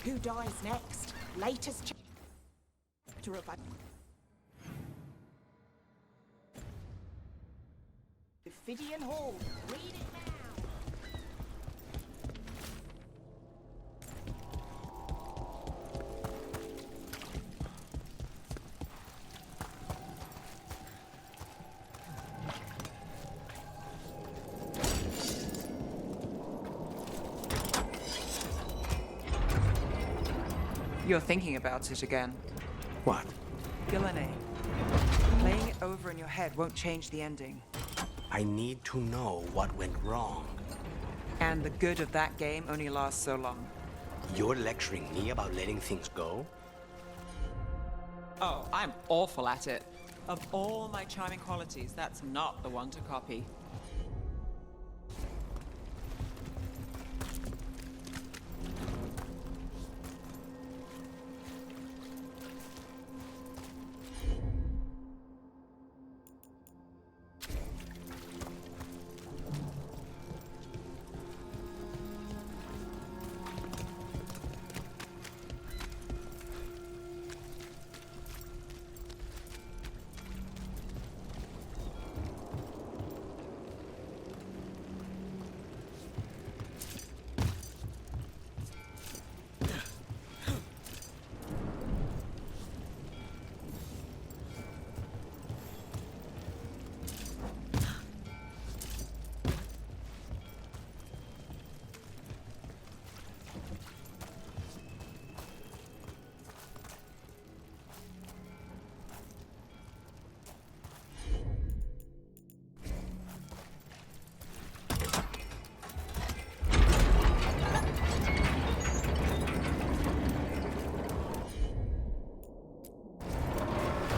Who dies next? Latest chapter of Ophidian Hall. Read it now. You're thinking about it again. What? Gillenay. Playing it over in your head won't change the ending. I need to know what went wrong. And the good of that game only lasts so long. You're lecturing me about letting things go? Oh, I'm awful at it. Of all my charming qualities, that's not the one to copy.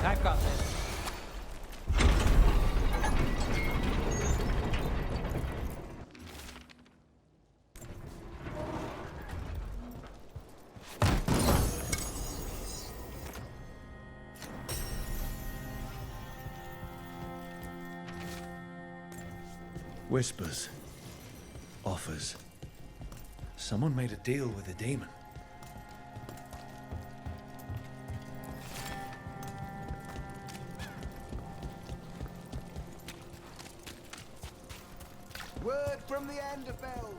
I've got this. Whispers. Offers. Someone made a deal with a demon. Word from the Enderfell!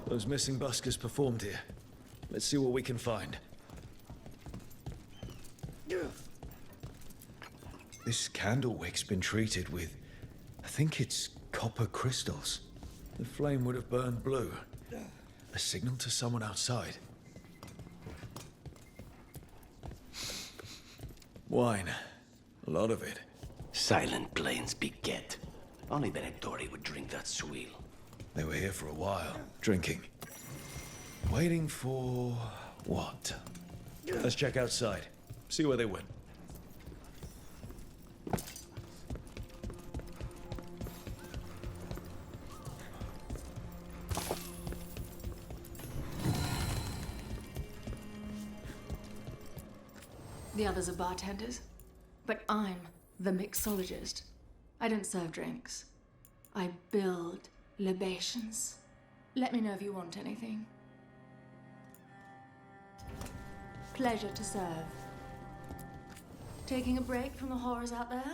Those missing buskers performed here. Let's see what we can find. This candle wick's been treated with, I think it's copper crystals. The flame would have burned blue. A signal to someone outside. Wine. A lot of it. Silent plains beget. Only Venatori would drink that swill. They were here for a while, drinking. Waiting for... what? Let's check outside. See where they went. The others are bartenders, but I'm the mixologist. I don't serve drinks. I build libations. Let me know if you want anything. Pleasure to serve. Taking a break from the horrors out there?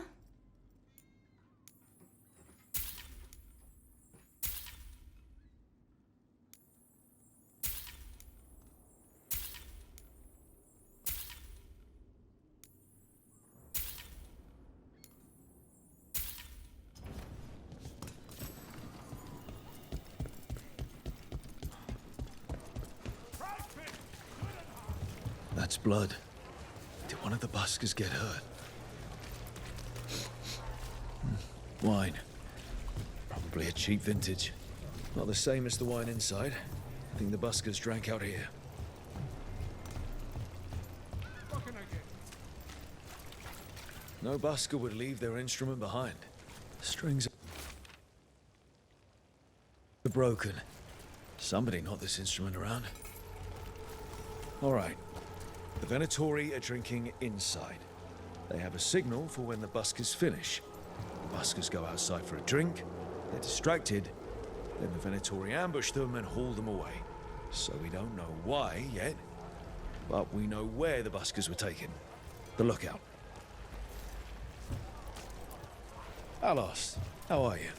That's blood. Did one of the buskers get hurt? Wine. Probably a cheap vintage. Not the same as the wine inside. I think the buskers drank out here. No busker would leave their instrument behind. Strings are broken. Somebody knocked this instrument around. All right. The Venatori are drinking inside. They have a signal for when the buskers finish. The buskers go outside for a drink, they're distracted, then the Venatori ambush them and haul them away. So we don't know why yet, but we know where the buskers were taken. The lookout. Alos, how are you?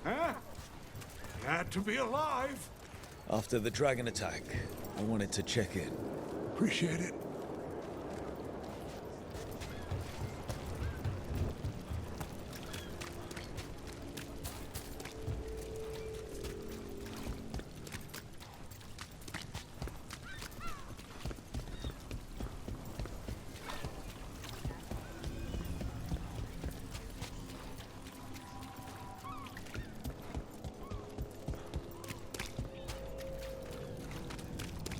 Huh? Glad to be alive. After the dragon attack, I wanted to check in. Appreciate it.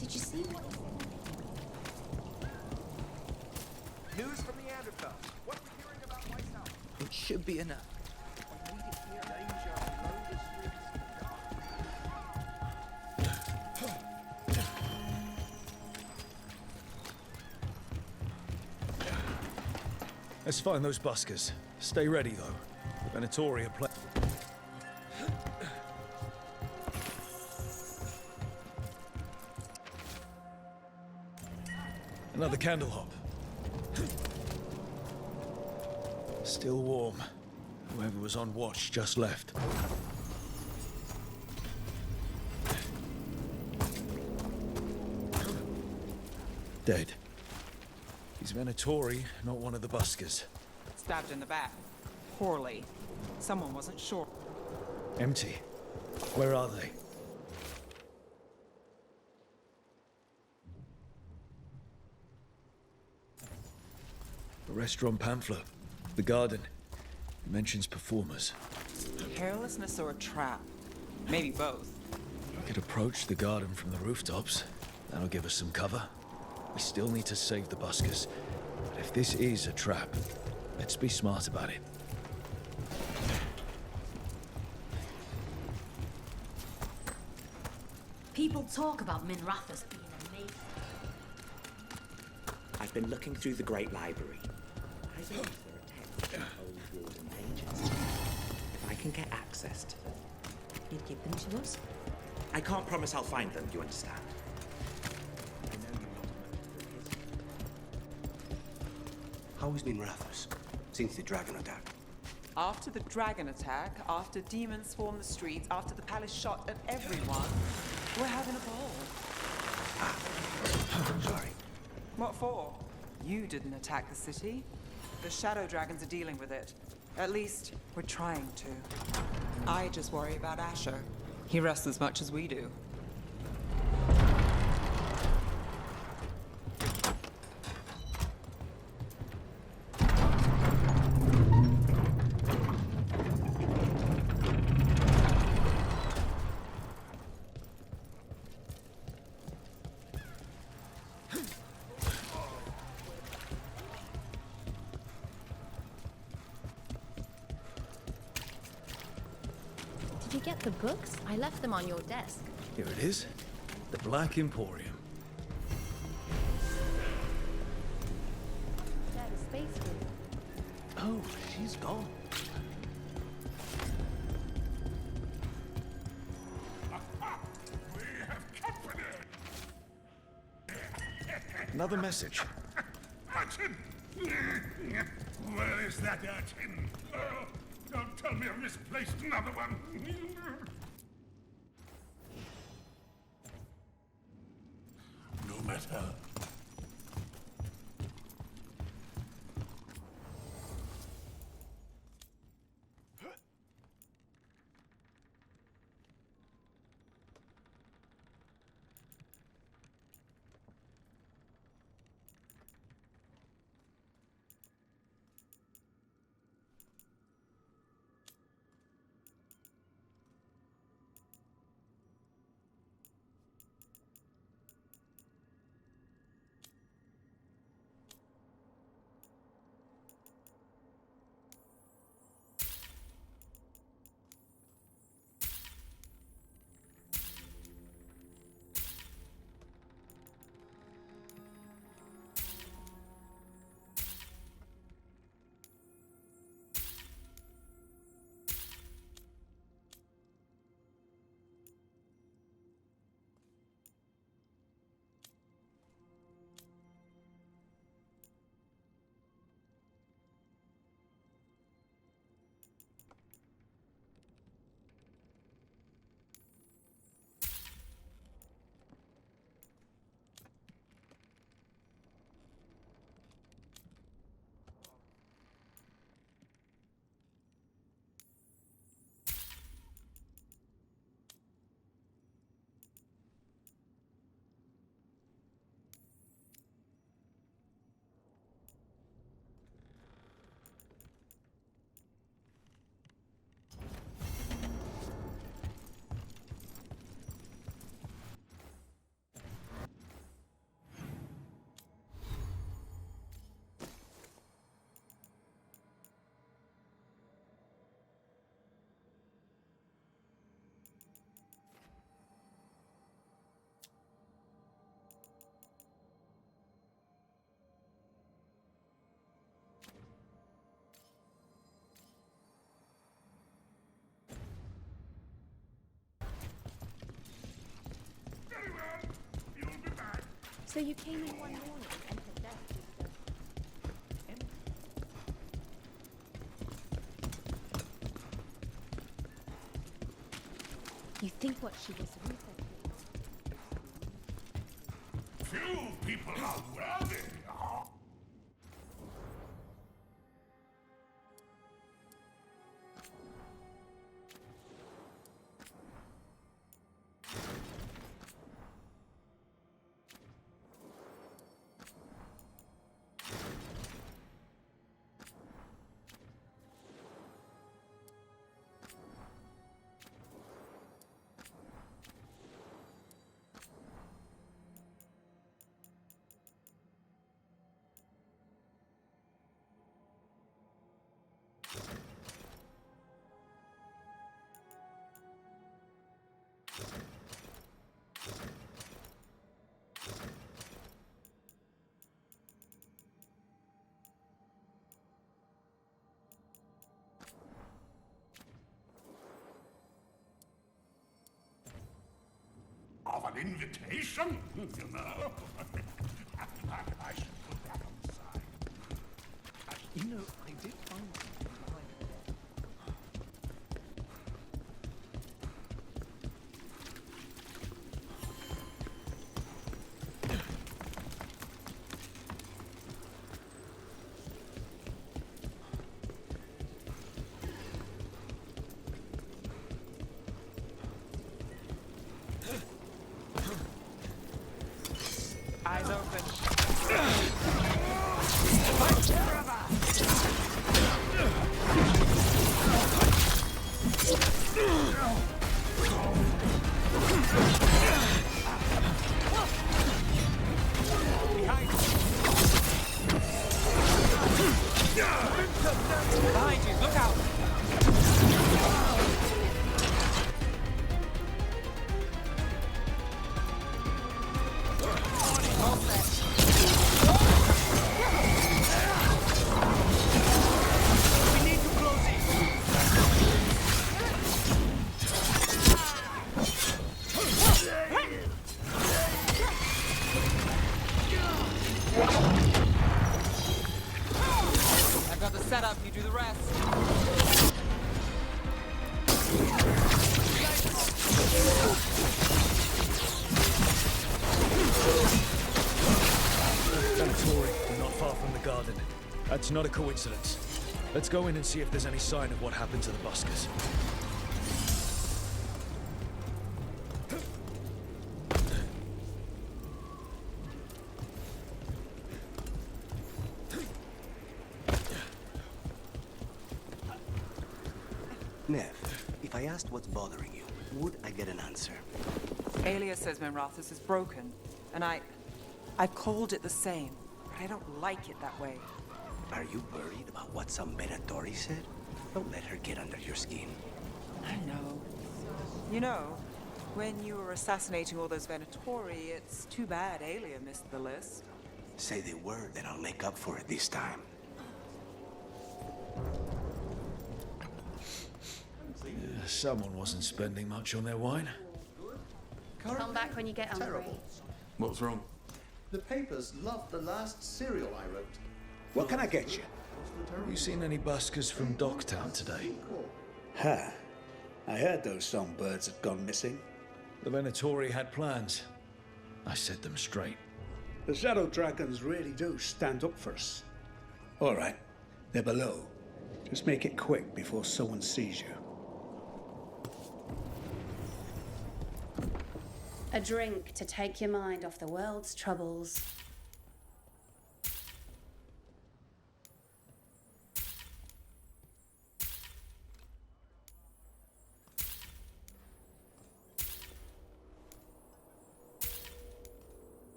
Did you see what? News from the Neanderthal. What are we hearing about myself? It should be enough. Let's find those buskers. Stay ready, though. The Venatori are Another candle hop. Still warm. Whoever was on watch just left. Dead. He's Venatori, not one of the buskers. Stabbed in the back. Poorly. Someone wasn't sure. Empty. Where are they? The restaurant pamphlet. The garden. It mentions performers. Carelessness or a trap? Maybe both. We could approach the garden from the rooftops. That'll give us some cover. We still need to save the buskers. But if this is a trap, let's be smart about it. People talk about Minrathous being amazing. I've been looking through the Great Library. I believe there are texts from old Warden pages. If I can get access to them, You'd give them to us? I can't promise I'll find them, you understand? I know you're not a master of history. How has Minrathous since the dragon attack? After the dragon attack, after demons swarmed the streets, after the palace shot at everyone, we're having a ball. Sorry. What for? You didn't attack the city. The shadow dragons are dealing with it. At least, we're trying to. I just worry about Asher. He rests as much as we do. Did you get the books? I left them on your desk. Here it is. The Black Emporium. There's a space room. Oh, she's gone. We have company. Another message. Urchin! Where is that urchin? Oh, don't tell me I've misplaced another one. No matter. So you came in one morning and her death was You think what she was ruthless. Few people are worthy. Of an invitation, you know. I should put that on the side. You know, I did find something behind it. Eyes open. Behind you, look out! I've got the setup, you do the rest. Venatori, not far from the garden. That's not a coincidence. Let's go in and see if there's any sign of what happened to the buskers. Nev, if I asked what's bothering you, would I get an answer? Alias says Minrathous is broken, and I've called it the same, but I don't like it that way. Are you worried about what some Venatori said? Don't let her get under your skin. I know. You know, when you were assassinating all those Venatori, it's too bad Alia missed the list. Say the word and I'll make up for it this time. Someone wasn't spending much on their wine. Come back when you get hungry. Terrible. What's wrong? The papers loved the last serial I wrote. What can I get you? You seen any buskers from Docktown today? Huh. I heard those songbirds had gone missing. The Venatori had plans. I set them straight. The Shadow Dragons really do stand up for us. All right. They're below. Just make it quick before someone sees you. A drink to take your mind off the world's troubles.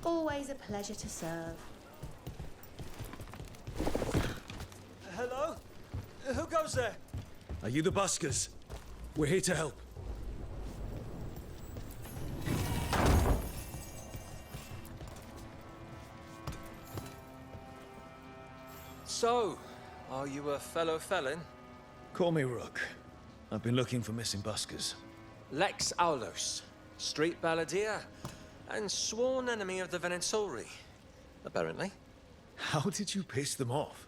Always a pleasure to serve. Hello? Who goes there? Are you the buskers? We're here to help. So, are you a fellow felon? Call me Rook. I've been looking for missing buskers. Lex Aulos, street balladeer, and sworn enemy of the Venatori, apparently. How did you piss them off?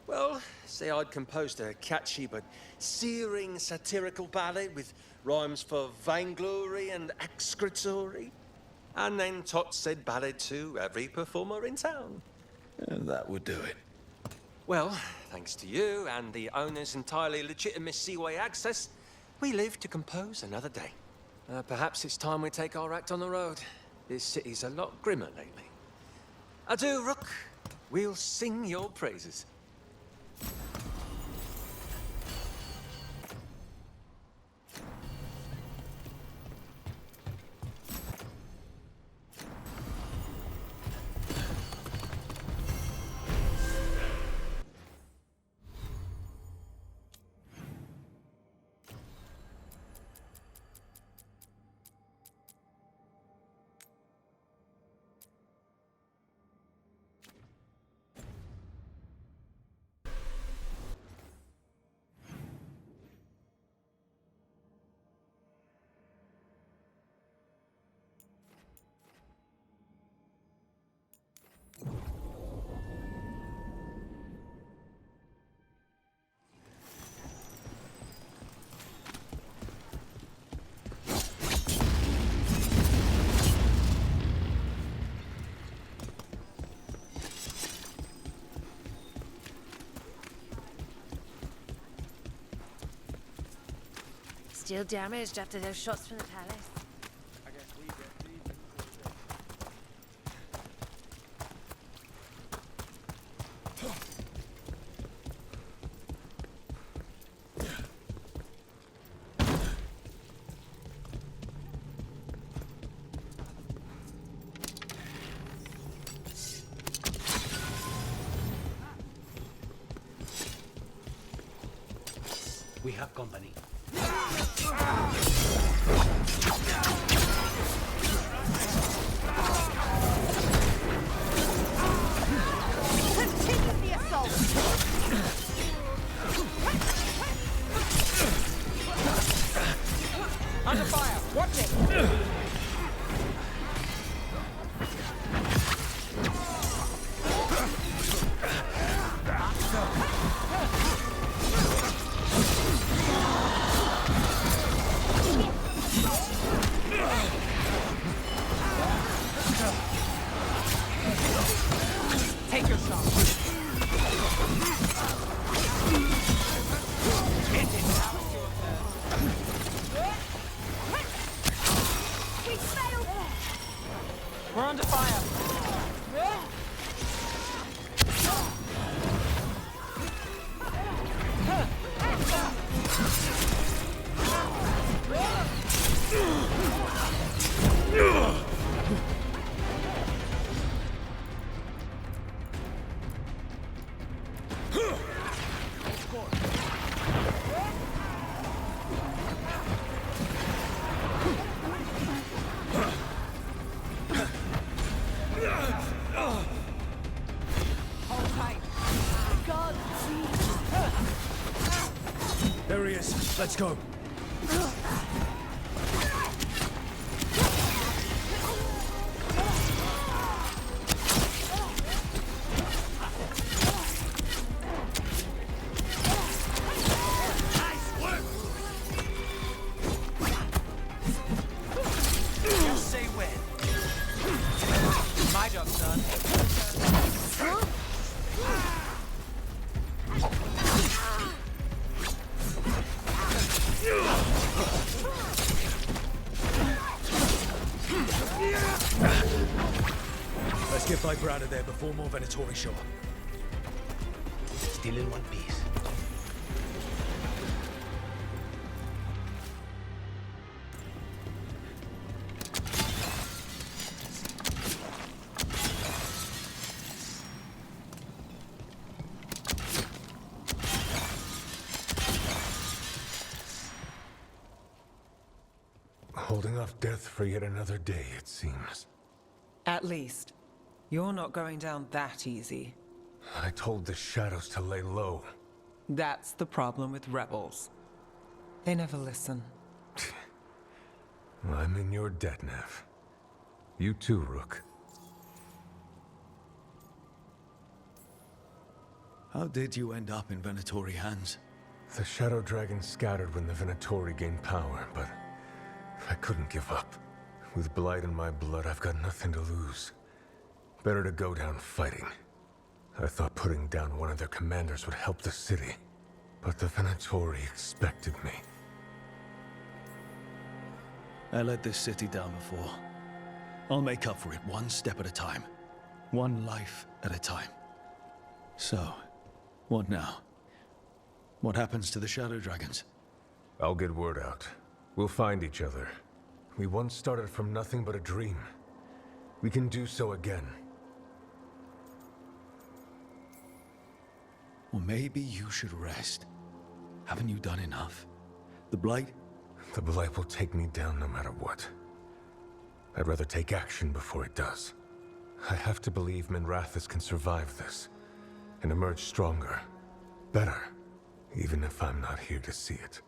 Well, say I'd composed a catchy but searing satirical ballad with rhymes for vainglory and excretory. And then Tot said ballad to every performer in town. And that would do it. Well, thanks to you and the owner's entirely legitimate seaway access, we live to compose another day. Perhaps it's time we take our act on the road. This city's a lot grimmer lately. Adieu, Rook. We'll sing your praises. Still damaged after those shots from the palace. We have company. Continue the assault! Under fire! Watch it! Take your shot. We failed! We're under fire. There he is. Let's go. Just say when. My job's done. Let's get Viper out of there before more Venatori show up. Still in one piece. Holding off death for yet another day, it seems. At least, you're not going down that easy. I told the shadows to lay low. That's the problem with rebels. They never listen. I'm in your debt, Nev. You too, Rook. How did you end up in Venatori hands? The Shadow Dragon scattered when the Venatori gained power, but I couldn't give up. With Blight in my blood, I've got nothing to lose. Better to go down fighting. I thought putting down one of their commanders would help the city, but the Venatori expected me. I let this city down before. I'll make up for it one step at a time. One life at a time. So, what now? What happens to the Shadow Dragons? I'll get word out. We'll find each other. We once started from nothing but a dream. We can do so again. Or maybe you should rest. Haven't you done enough? The Blight? The Blight will take me down no matter what. I'd rather take action before it does. I have to believe Minrathous can survive this, and emerge stronger, better, even if I'm not here to see it.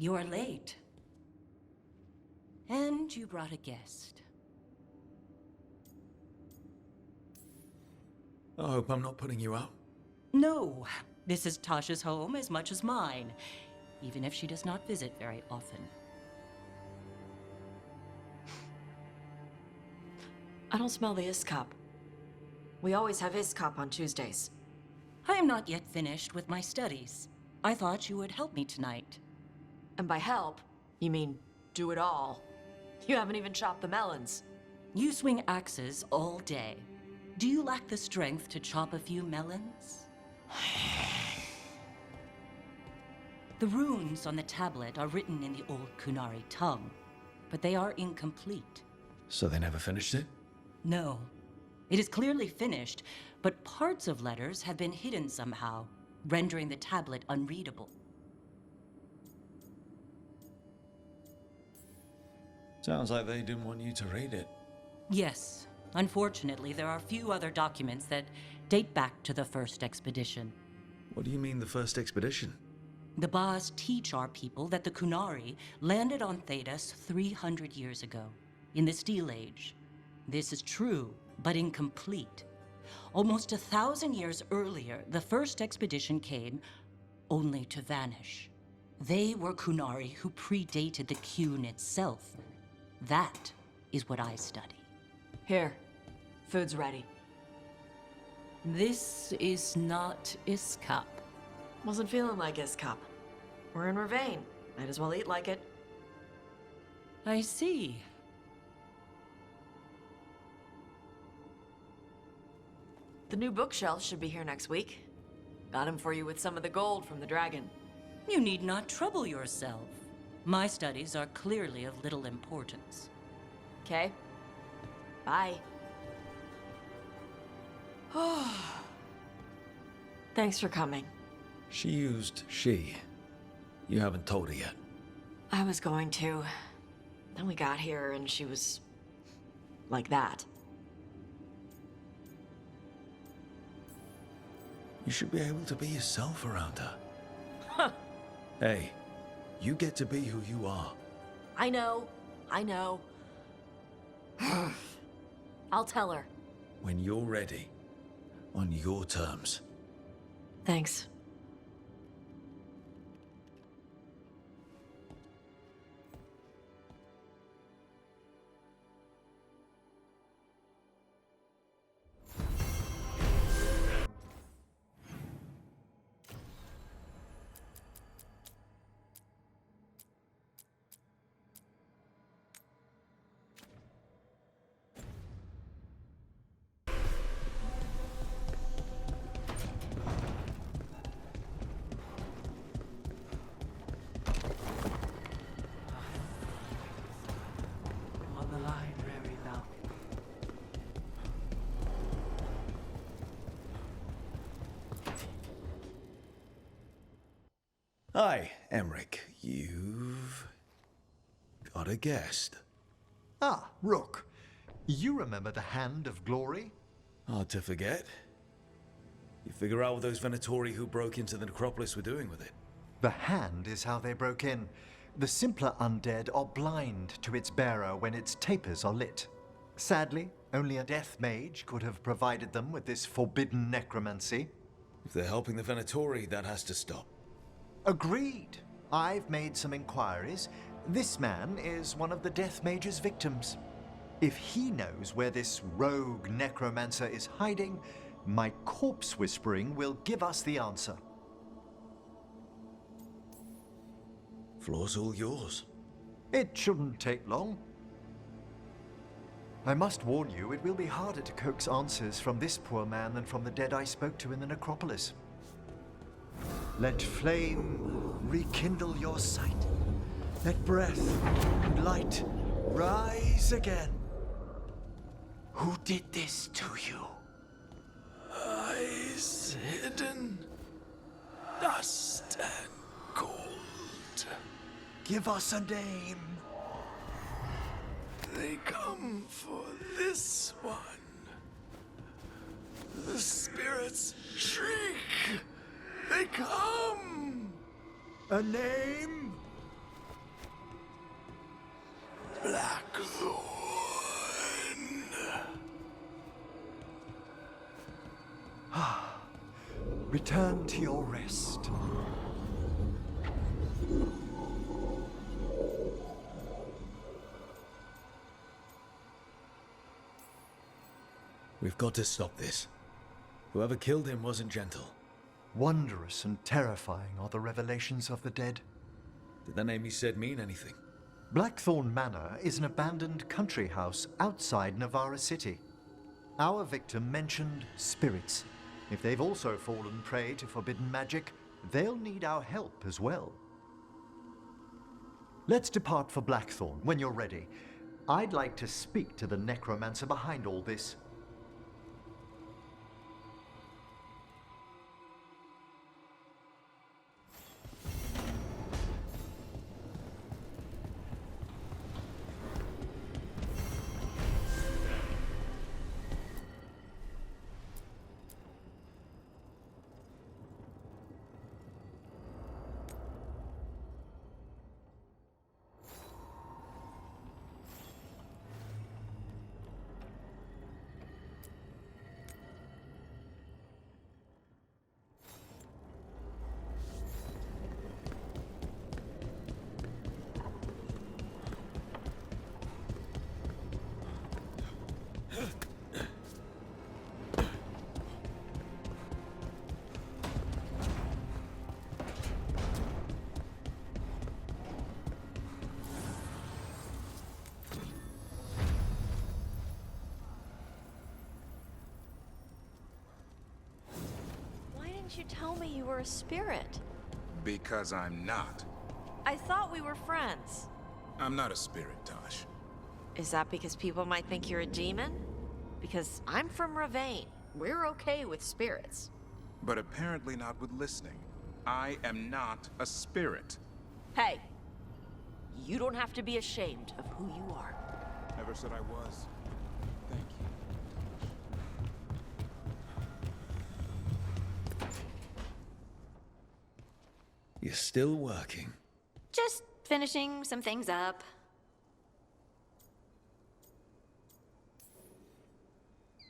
You're late. And you brought a guest. I hope I'm not putting you out. No, this is Tasha's home as much as mine, even if she does not visit very often. I don't smell the Iskop. We always have Iskop on Tuesdays. I am not yet finished with my studies. I thought you would help me tonight. And by help, you mean do it all. You haven't even chopped the melons. You swing axes all day. Do you lack the strength to chop a few melons? The runes on the tablet are written in the old Kunari tongue, but they are incomplete. So they never finished it? No. It is clearly finished, but parts of letters have been hidden somehow, rendering the tablet unreadable. Sounds like they didn't want you to read it. Yes. Unfortunately, there are few other documents that date back to the first expedition. What do you mean, the first expedition? The Baas teach our people that the Kunari landed on Thedas 300 years ago, in the Steel Age. This is true, but incomplete. Almost 1,000 years earlier, the first expedition came only to vanish. They were Kunari who predated the Qun itself. That is what I study. Here, food's ready. This is not Iskop. Wasn't feeling like Iskop. We're in Ravane. Might as well eat like it. I see. The new bookshelf should be here next week. Got him for you with some of the gold from the dragon. You need not trouble yourself. My studies are clearly of little importance. Okay. Bye. Thanks for coming. She used she. You haven't told her yet. I was going to. Then we got here and she was like that. You should be able to be yourself around her. Huh. Hey, you get to be who you are. I know. I'll tell her. When you're ready. On your terms. Thanks. Hi, Emmerich. You've got a guest. Ah, Rook. You remember the Hand of Glory? Hard to forget. You figure out what those Venatori who broke into the necropolis were doing with it? The Hand is how they broke in. The simpler undead are blind to its bearer when its tapers are lit. Sadly, only a death mage could have provided them with this forbidden necromancy. If they're helping the Venatori, that has to stop. Agreed. I've made some inquiries. This man is one of the Death Mage's victims. If he knows where this rogue necromancer is hiding, my corpse whispering will give us the answer. Floor's all yours. It shouldn't take long. I must warn you, it will be harder to coax answers from this poor man than from the dead I spoke to in the necropolis. Let flame rekindle your sight. Let breath and light rise again. Who did this to you? Eyes hidden, dust and gold. Give us a name. They come for this one. The spirits shriek. They come! A name? Blackthorn. Return to your rest. We've got to stop this. Whoever killed him wasn't gentle. Wondrous and terrifying are the revelations of the dead. Did the name he said mean anything? Blackthorn Manor is an abandoned country house outside Navarra City. Our victim mentioned spirits. If they've also fallen prey to forbidden magic, they'll need our help as well. Let's depart for Blackthorn when you're ready. I'd like to speak to the necromancer behind all this. You tell me you were a spirit. Because I'm not. I thought we were friends. I'm not a spirit, Tosh. Is that because people might think you're a demon? Because I'm from Ravane. We're okay with spirits. But apparently not with listening. I am not a spirit. Hey, you don't have to be ashamed of who you are. Never said I was. Thank you. You're still working. Just finishing some things up.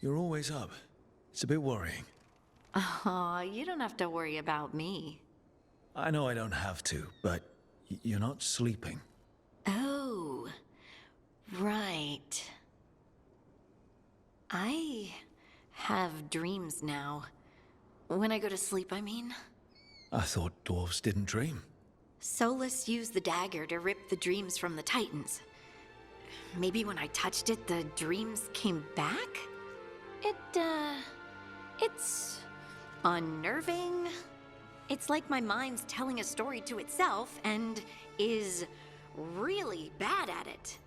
You're always up. It's a bit worrying. Aw, you don't have to worry about me. I know I don't have to, but you're not sleeping. Oh, right. I have dreams now. When I go to sleep, I mean. I thought dwarves didn't dream. Solus used the dagger to rip the dreams from the Titans. Maybe when I touched it, the dreams came back? It's unnerving. It's like my mind's telling a story to itself and is really bad at it.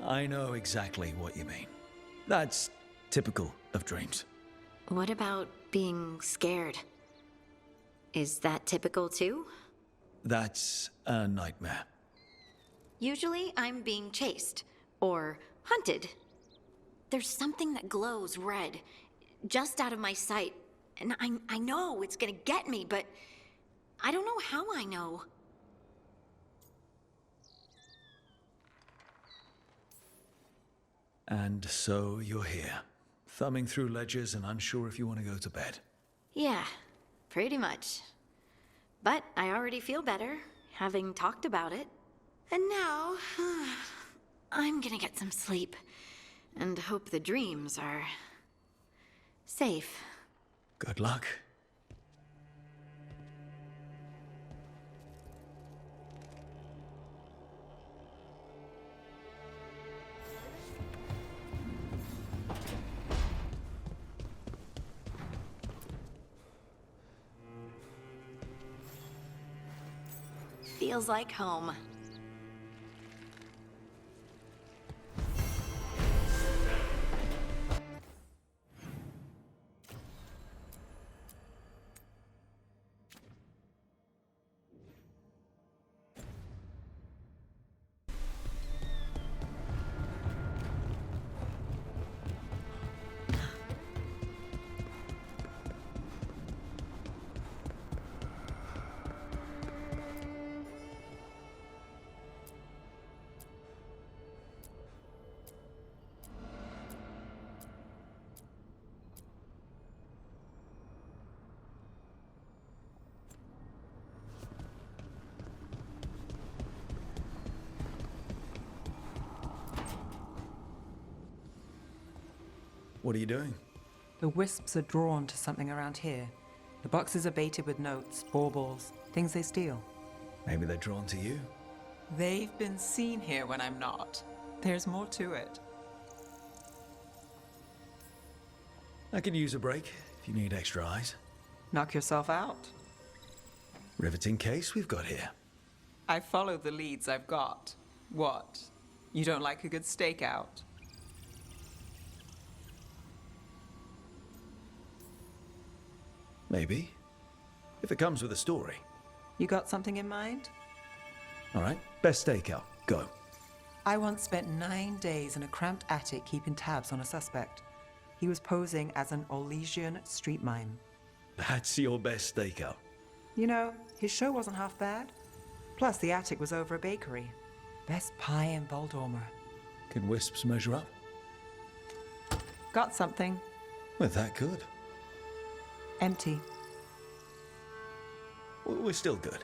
I know exactly what you mean. That's typical of dreams. What about being scared? Is that typical too? That's a nightmare. Usually I'm being chased or hunted. There's something that glows red, just out of my sight, and I know it's gonna get me, but I don't know how I know. And so you're here, thumbing through ledgers and unsure if you want to go to bed. Yeah, pretty much. But I already feel better, having talked about it. And now, I'm gonna get some sleep, and hope the dreams are safe. Good luck. Feels like home. What are you doing? The wisps are drawn to something around here. The boxes are baited with notes, baubles, things they steal. Maybe they're drawn to you. They've been seen here when I'm not. There's more to it. I could use a break if you need extra eyes. Knock yourself out. Riveting case we've got here. I follow the leads I've got. What? You don't like a good stakeout? Maybe. If it comes with a story. You got something in mind? All right, best stakeout. Go. I once spent 9 days in a cramped attic keeping tabs on a suspect. He was posing as an Orlesian street mime. That's your best stakeout. You know, his show wasn't half bad. Plus, the attic was over a bakery. Best pie in Voldormer. Can wisps measure up? Got something. We're that good. Empty. We're still good.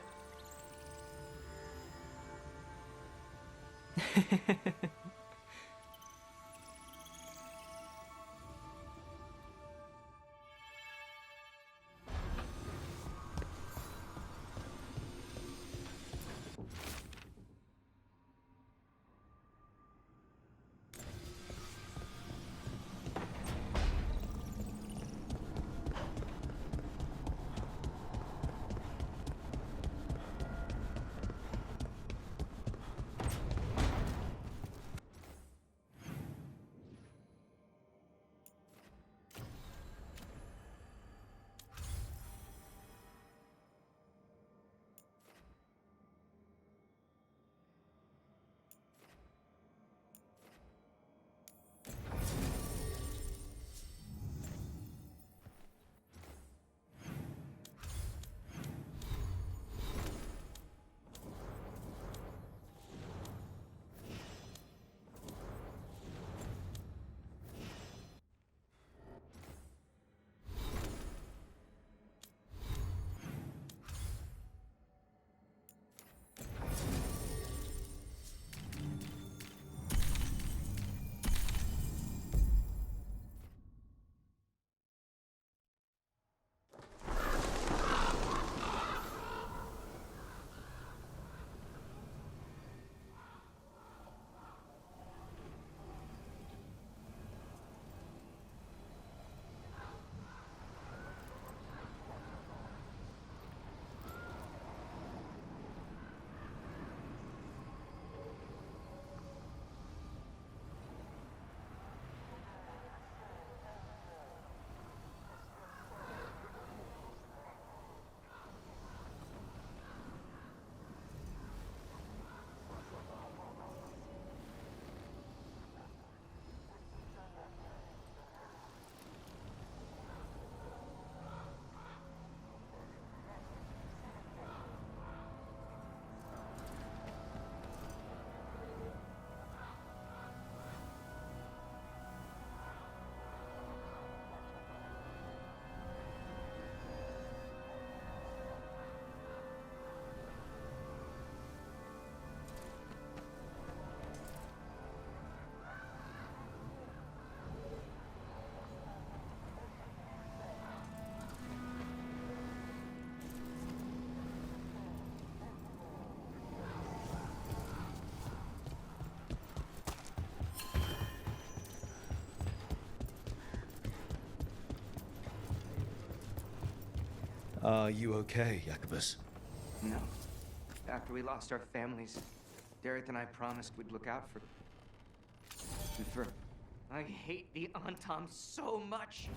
Are you okay, Jacobus? No. After we lost our families, Dareth and I promised we'd look out for... I hate the Antam so much!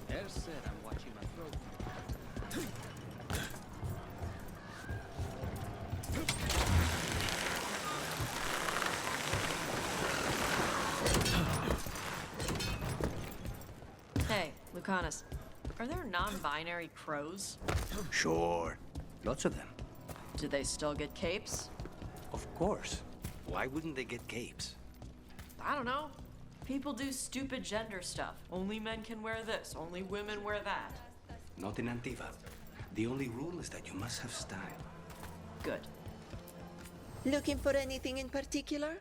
There's said I'm watching my throat. Hey, Lucanus, are there non-binary crows? Sure. Lots of them. Do they still get capes? Of course. Why wouldn't they get capes? I don't know. People do stupid gender stuff. Only men can wear this, only women wear that. Not in Antiva. The only rule is that you must have style. Good. Looking for anything in particular?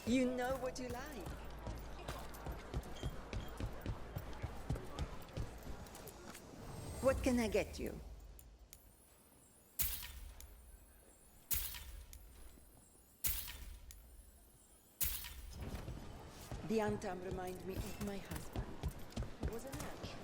You know what you like. What can I get you? The Antam remind me of my husband. He was an archer.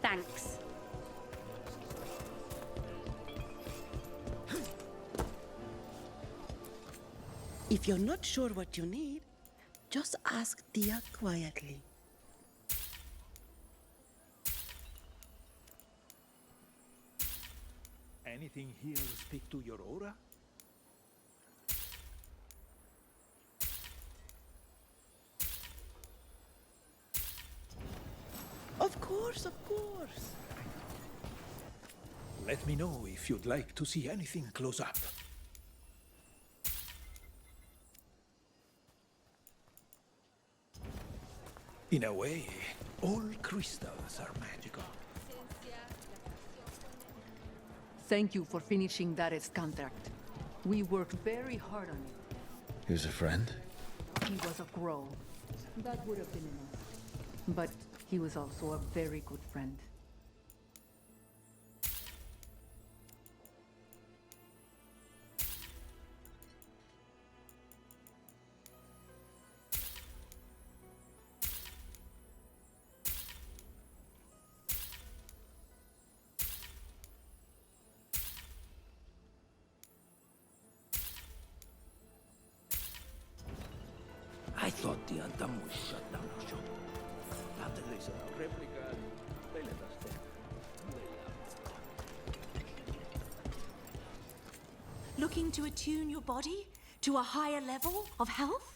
Thanks. If you're not sure what you need, just ask Dia quietly. Anything here speak to your aura? Of course, of course. Let me know if you'd like to see anything close up. In a way, all crystals are magical. Thank you for finishing Dared's contract. We worked very hard on it. He was a friend? He was a crow. That would have been enough. But he was also a very good friend. I thought the Antam was shut down our shop. After they saw our replica, they let us take. Looking to attune your body to a higher level of health?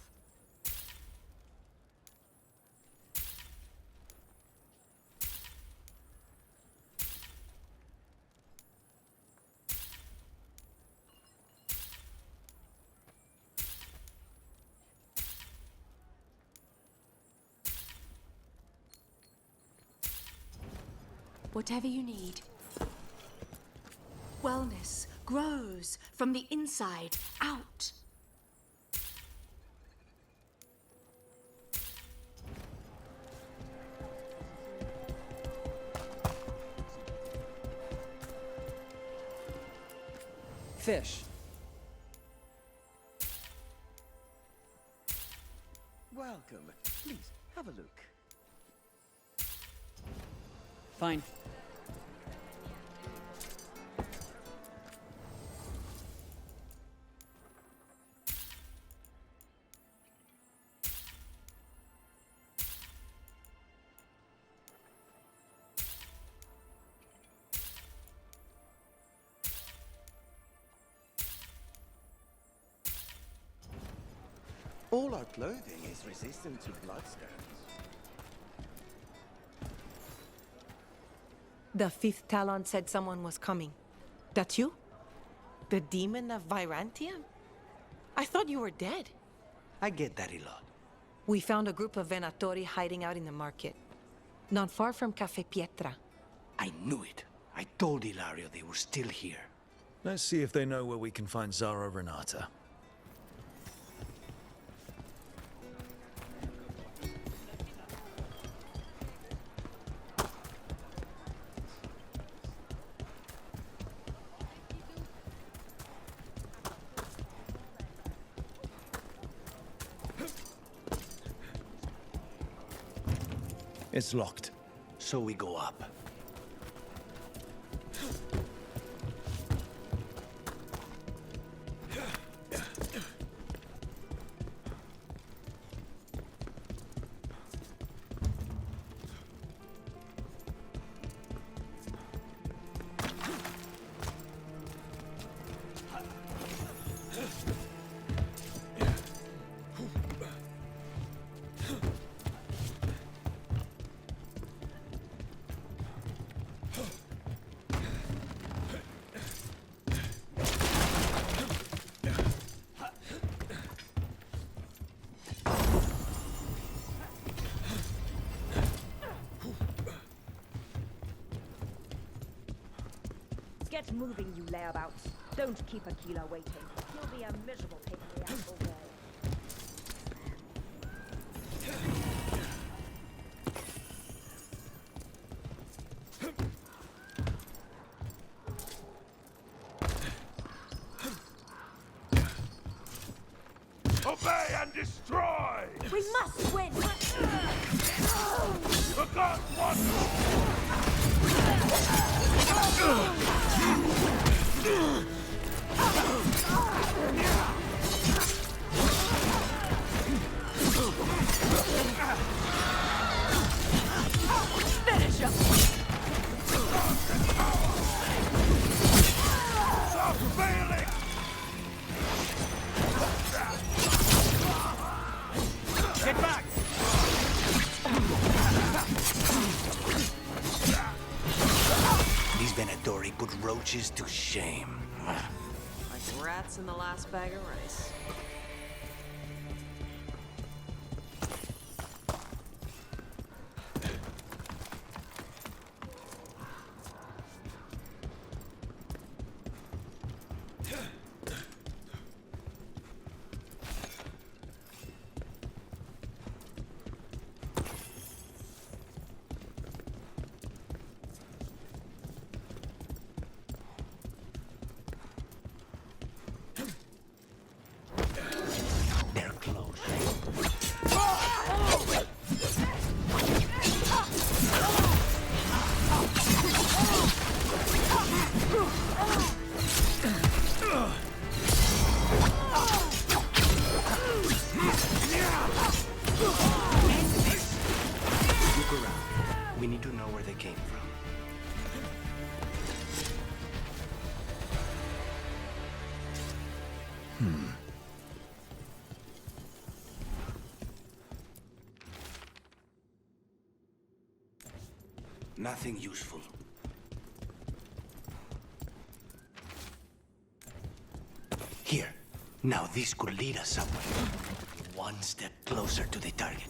Whatever you need. Wellness grows from the inside out. Fish. Welcome. Please, have a look. Fine. All our clothing is resistant to bloodstones. The fifth Talon said someone was coming. That you? The demon of Virantium? I thought you were dead. I get that a lot. We found a group of Venatori hiding out in the market. Not far from Cafe Pietra. I knew it. I told Ilario they were still here. Let's see if they know where we can find Zara Renata. It's locked. So we go up. Get moving, you layabouts. Don't keep Aquila waiting. He'll be a miserable pain in the ass all day. Obey and destroy! We must win! The gods want Finish him! Stop failing! Get back! These Venatori put roaches to shame. Like rats in the last bag of rice. They're close. Look around. We need to know where they came from. Nothing useful. Here. Now this could lead us somewhere. One step closer to the target.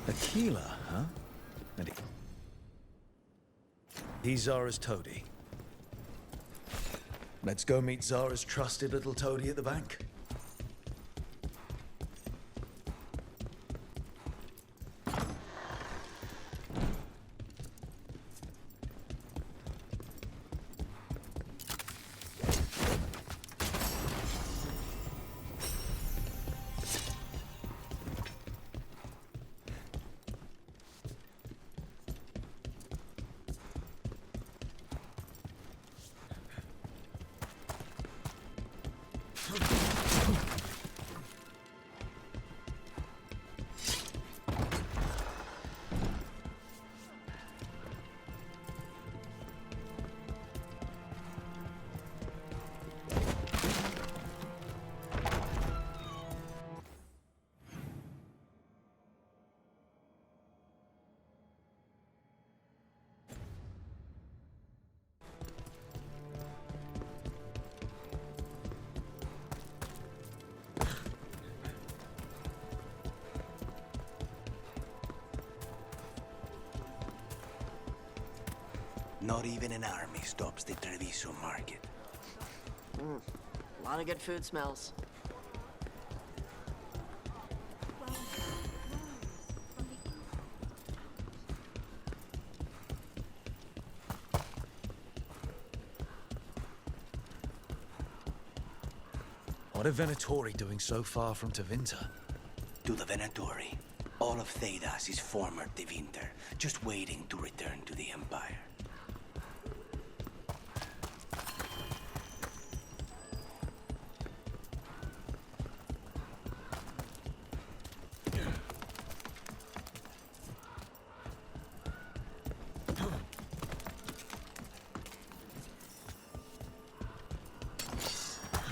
Aquila, huh? And he's Zara's toady. Let's go meet Zara's trusted little toady at the bank. Not even an army stops the Treviso market. A lot of good food smells. What are Venatori doing so far from Tevinter? To the Venatori, all of Thedas is former Tevinter, just waiting to return to the Empire.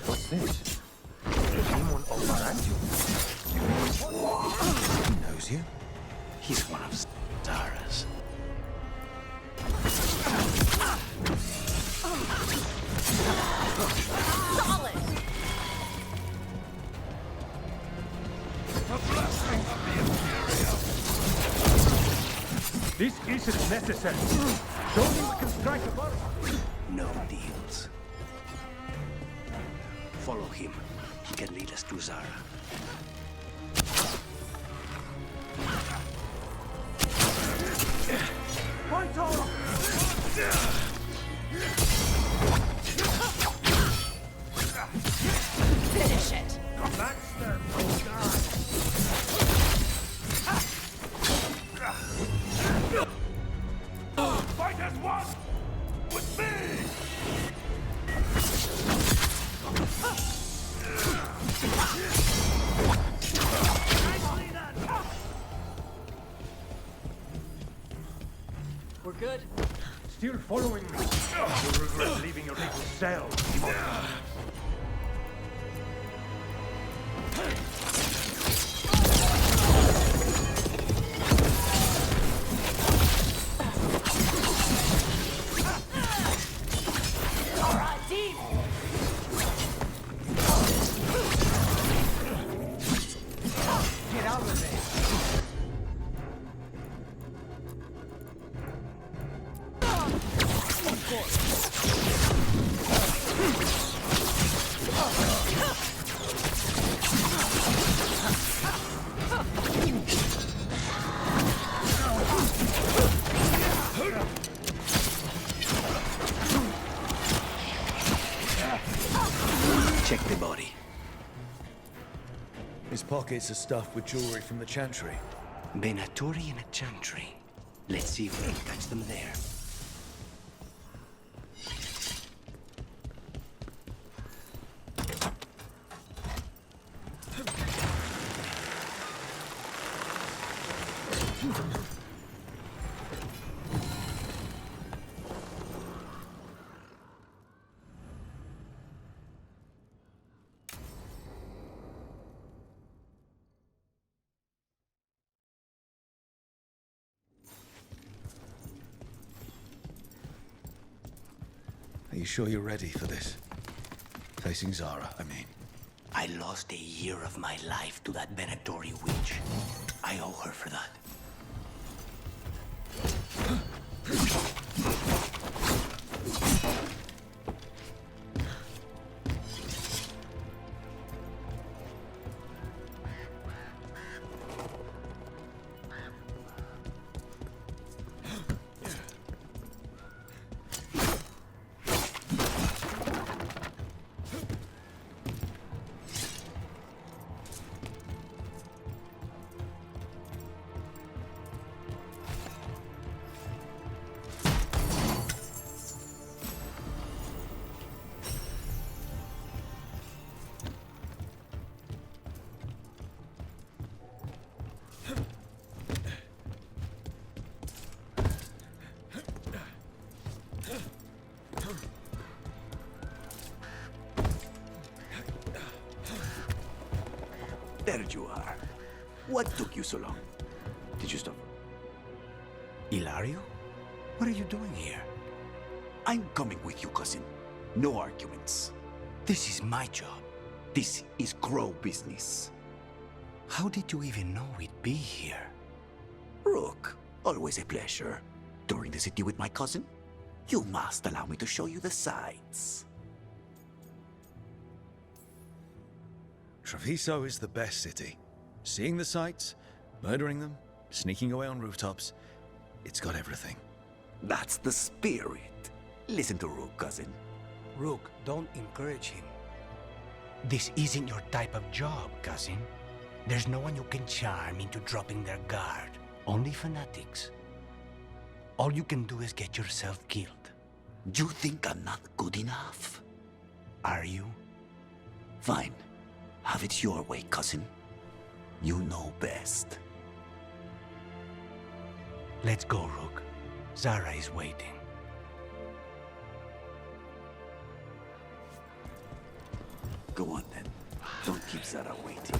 What's this? Demon of Varantium. He knows you. He's one of Zara's. Solid! the blessing of the Imperium! This isn't necessary. Surely we can strike a bargain. No deals. Follow him. He can lead us to Zara. Finish it. That's their guard. Fight as one with me! We're good. Still following me. You'll regret leaving your little cell. Get out of there. Check the body. His pockets are stuffed with jewelry from the Chantry. Venatori in a chantry. Let's see if we can catch them there. Are you sure you're ready for this? Facing Zara, I mean. I lost a year of my life to that Venatori witch. I owe her for that. There you are. What took you so long? Did you stop? Ilario? What are you doing here? I'm coming with you, cousin. No arguments. This is my job. This is Crow business. How did you even know we'd be here? Rook, always a pleasure. Touring the city with my cousin? You must allow me to show you the sights. Treviso is the best city. Seeing the sights, murdering them, sneaking away on rooftops, it's got everything. That's the spirit. Listen to Rook, cousin. Rook, don't encourage him. This isn't your type of job, cousin. There's no one you can charm into dropping their guard. Only fanatics. All you can do is get yourself killed. You think I'm not good enough? Are you? Fine. Have it your way, cousin. You know best. Let's go, Rook. Zara is waiting. Go on, then. Don't keep Zara waiting.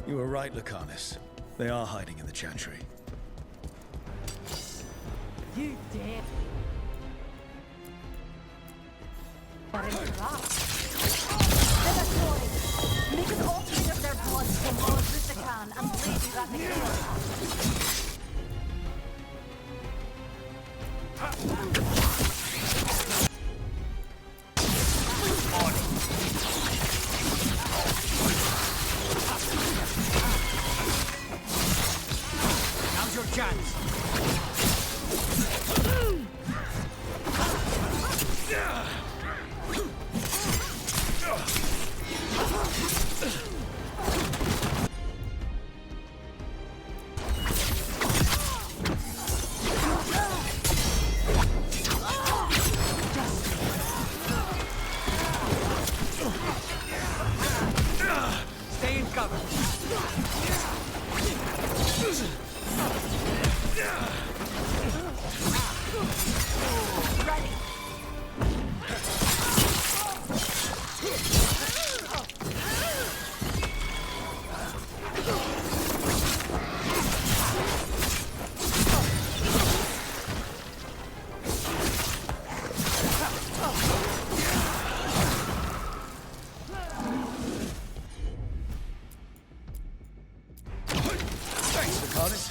You were right, Lucanus. They are hiding in the chantry. You did. But it's rough. Make an offering of their blood to Lord Rusican and Lady Raticura. Now's your chance. Stay in cover. Ready. Thanks, Lucanus.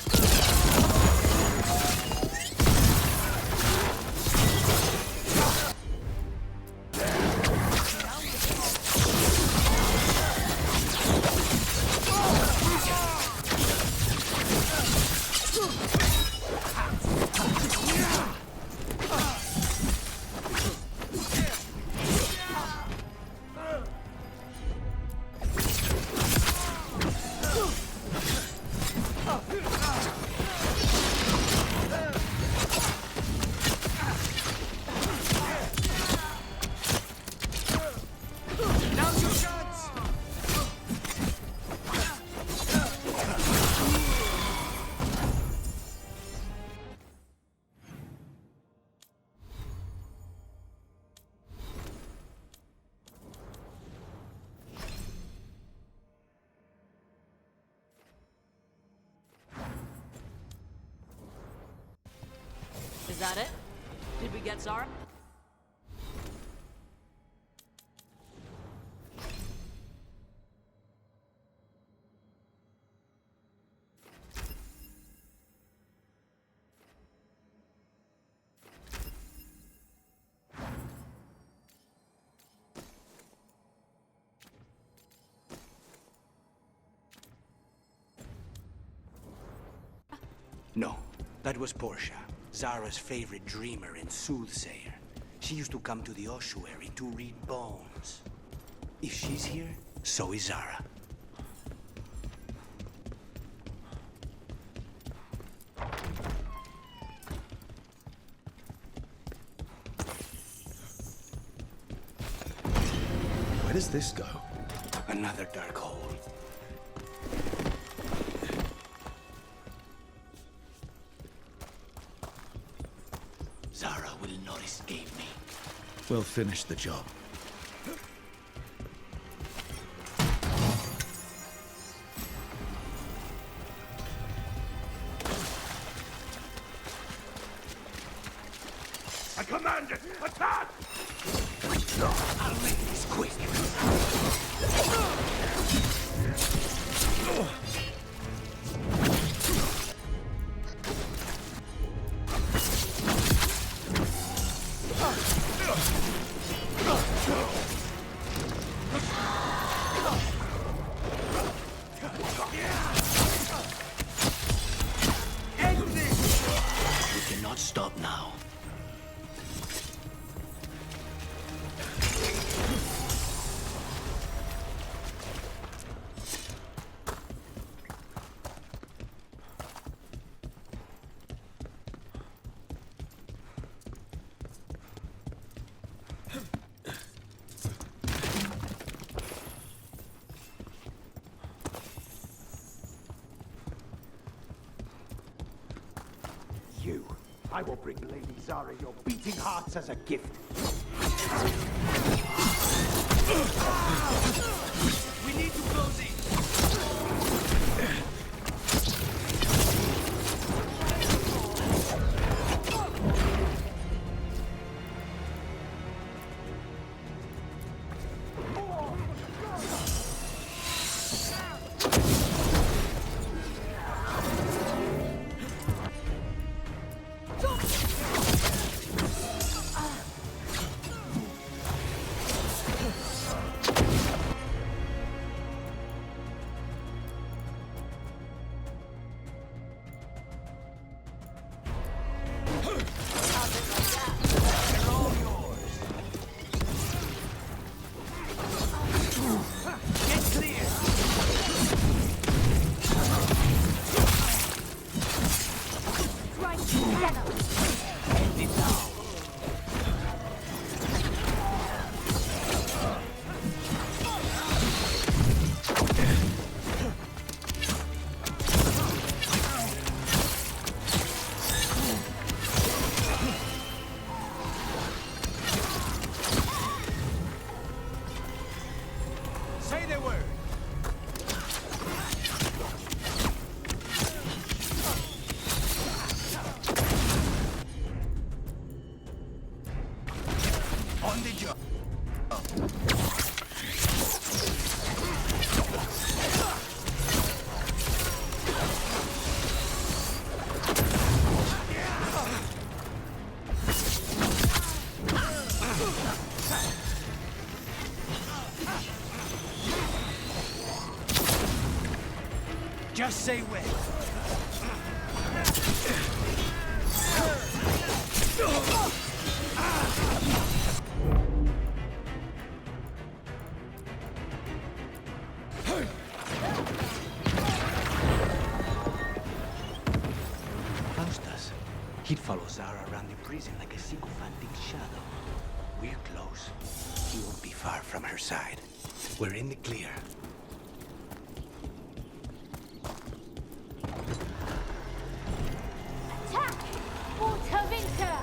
Now's your chance. Is that it? Did we get Zara? No, that was Portia, Zara's favorite dreamer and soothsayer. She used to come to the ossuary to read bones. If she's here, so is Zara. Where does this go? Another dark hole. Zara will not escape me. We'll finish the job. I command it! Attack! I'll make this quick. We cannot stop now. You. I will bring Lady Zara your beating hearts as a gift. We need to close in. On the job. Just say when. Faustus. He'd follow Zara around the prison like a sycophantic shadow. We're close. He won't be far from her side. We're in the clear. Attack! Water Winter!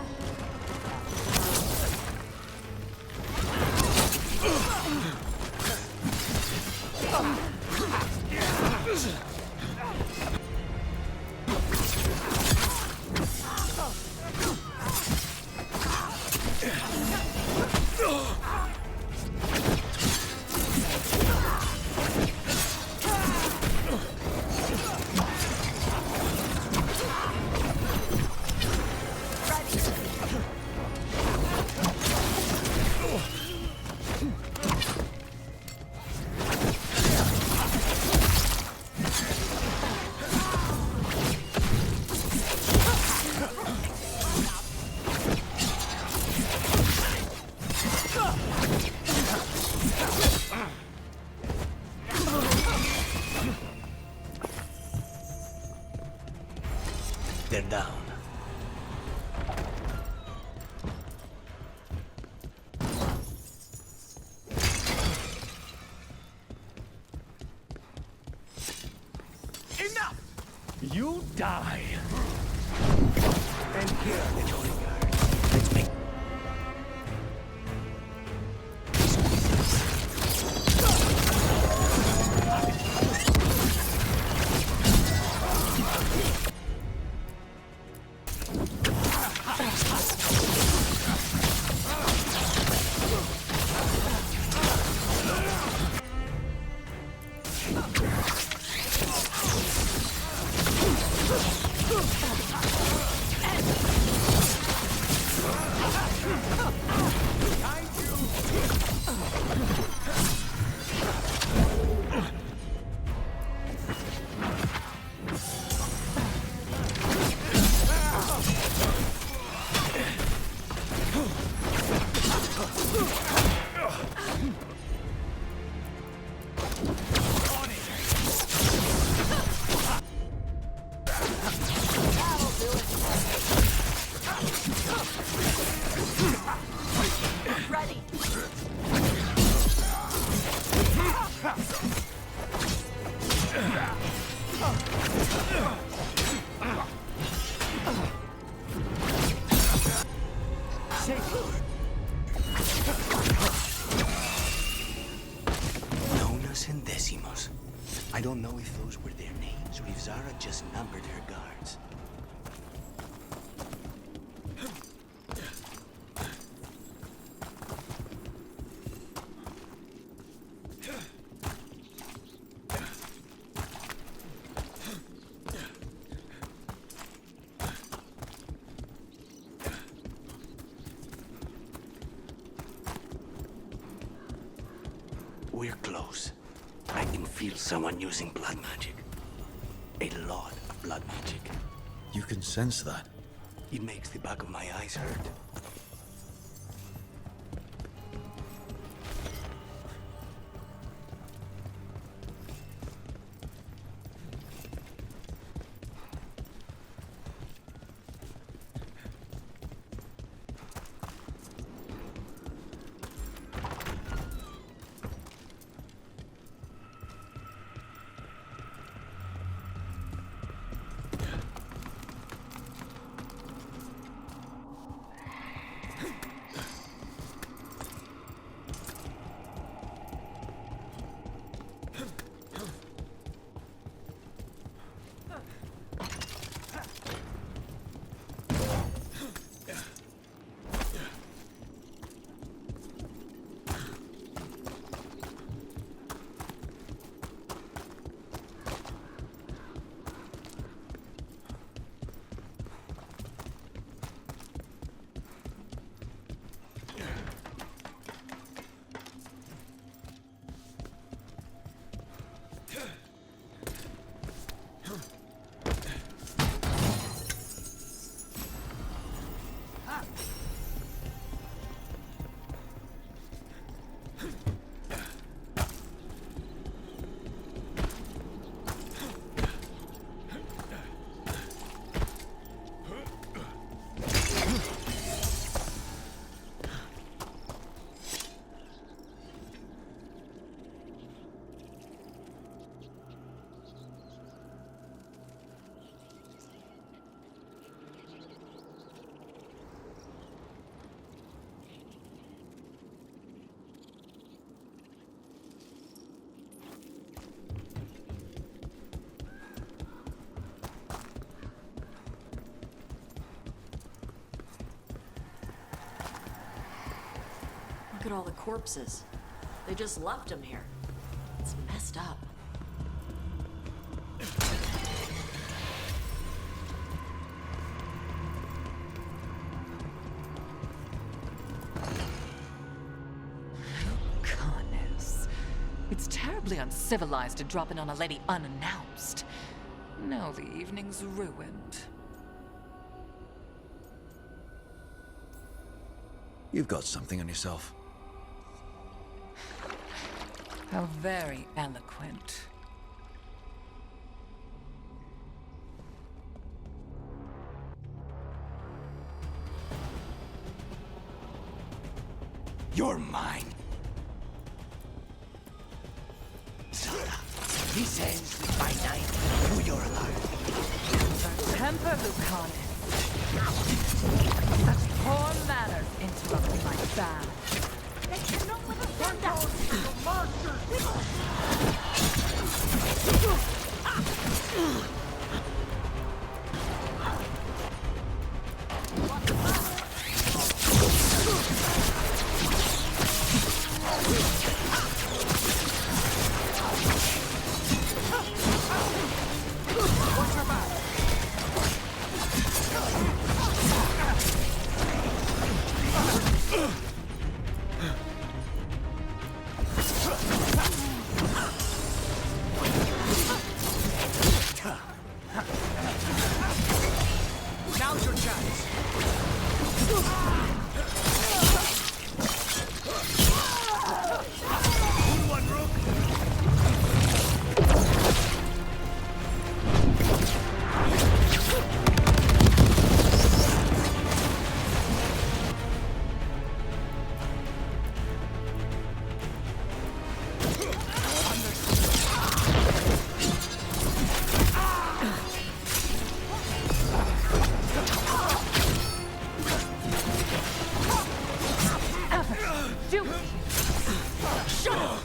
They're down. Enough! You die! And here are the Holy Guards. Let's make... Nonas and Decimos. I don't know if those were their names or if Zara just numbered her guards. We're close. I can feel someone using blood magic. A lot of blood magic. You can sense that? It makes the back of my eyes hurt. Look at all the corpses. They just left them here. It's messed up. Goodness. It's terribly uncivilized to drop in on a lady unannounced. Now the evening's ruined. You've got something on yourself. How very eloquent. You're mine. Zara, this ends with my knife through your heart. Temper, Lucanus. Such poor manners interrupting my bath. Now's your chance. Good one, Rook. Do it! Shut up!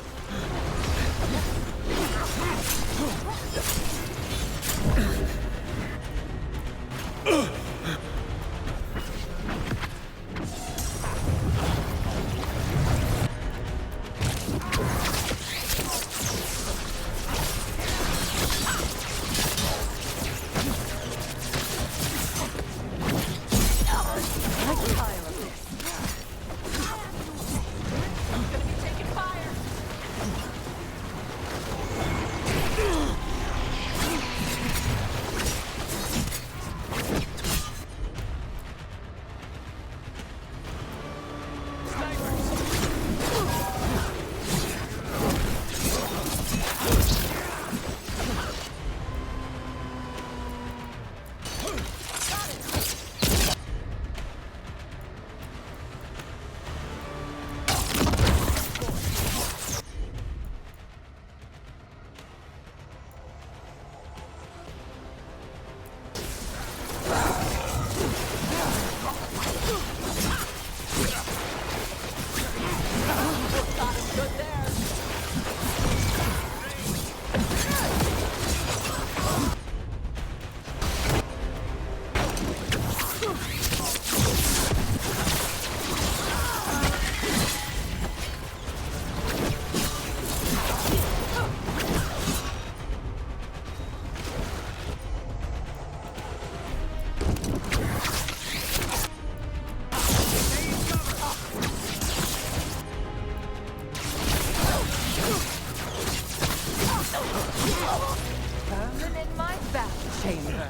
Vermin in my back chamber.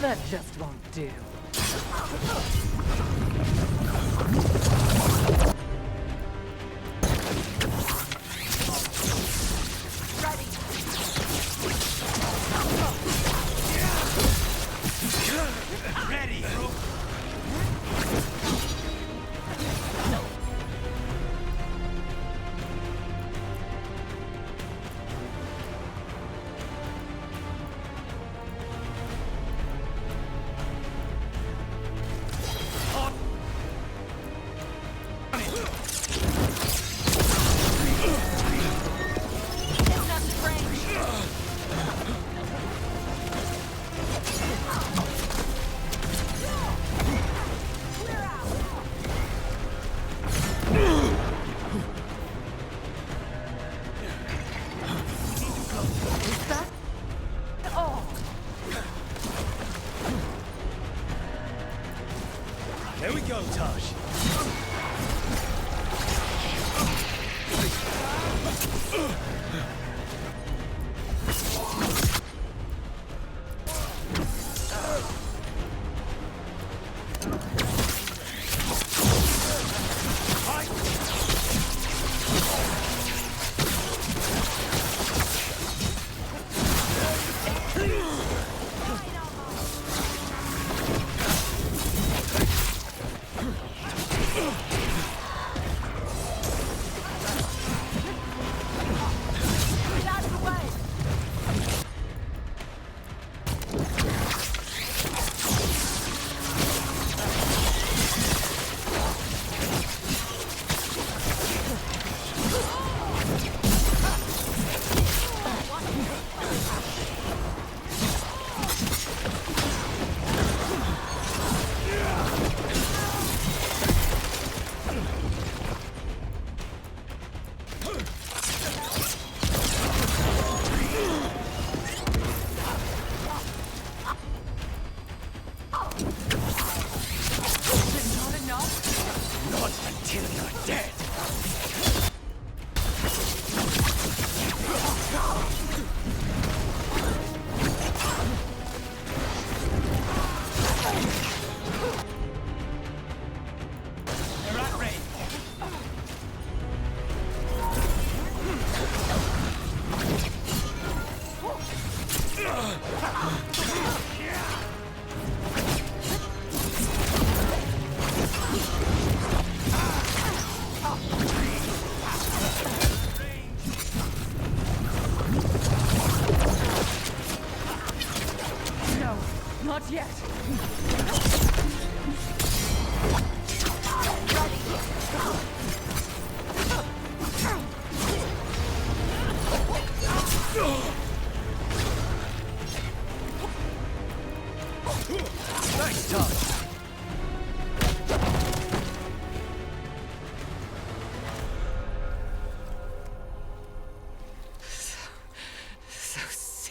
That just won't do. Ready, Rook.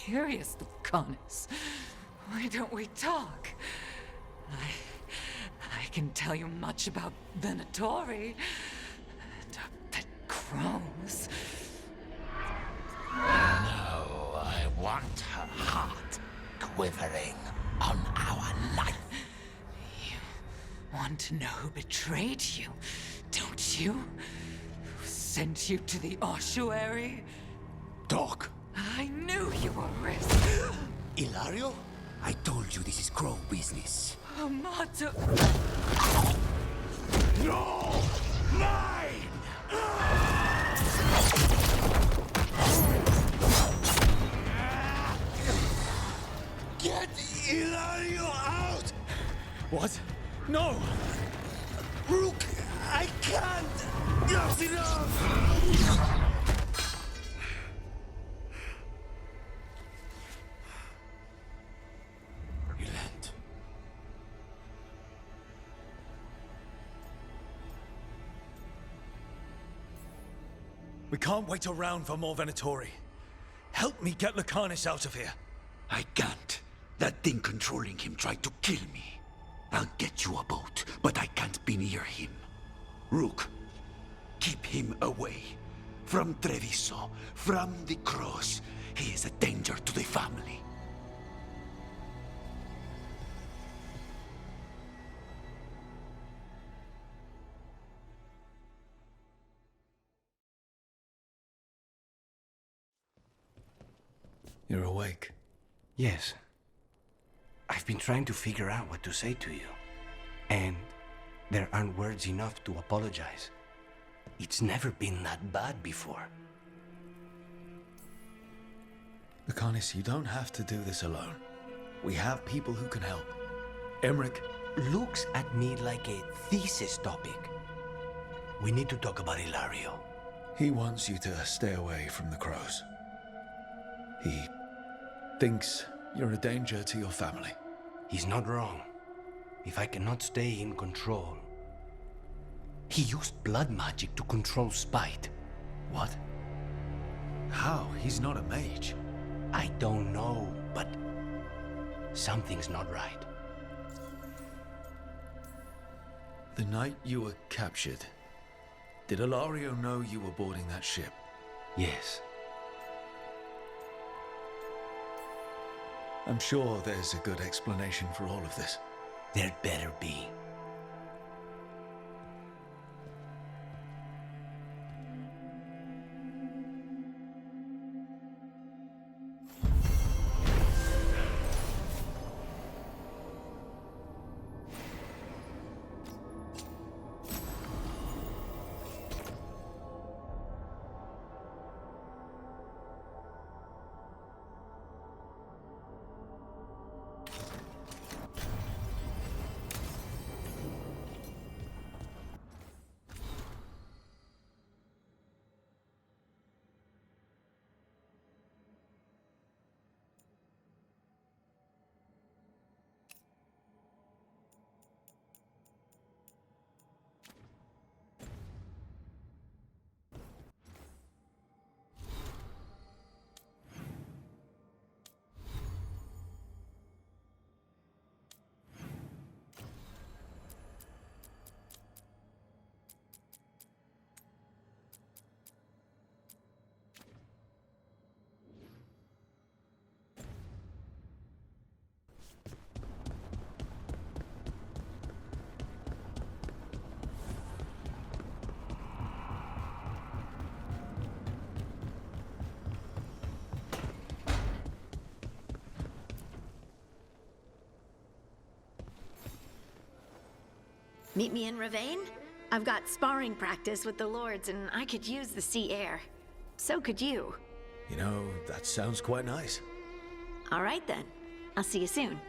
curious, Lucanus. Why don't we talk? I can tell you much about Venatori and our pet crows. No, I want her heart quivering on our life. You want to know who betrayed you, don't you? Who sent you to the ossuary? Talk. I knew you were risk. Ilario? I told you this is crow business. Amato. No! Mine! Get Ilario out! What? No! Rook, I can't! That's enough! Relent. We can't wait around for more Venatori. Help me get Lucanus out of here. I can't. That thing controlling him tried to kill me. I'll get you a boat, but I can't be near him. Rook, keep him away. From Treviso, from the cross. He is a danger to the family. You're awake. Yes. I've been trying to figure out what to say to you. And there aren't words enough to apologize. It's never been that bad before. Lucanus, you don't have to do this alone. We have people who can help. Emmerich looks at me like a thesis topic. We need to talk about Ilario. He wants you to stay away from the crows. He thinks you're a danger to your family. He's not wrong. If I cannot stay in control... He used blood magic to control spite. What? How? He's not a mage. I don't know, but something's not right. The night you were captured, did Ilario know you were boarding that ship? Yes. I'm sure there's a good explanation for all of this. There better be. Meet me in Ravane? I've got sparring practice with the lords and I could use the sea air. So could you. You know, that sounds quite nice. All right then. I'll see you soon.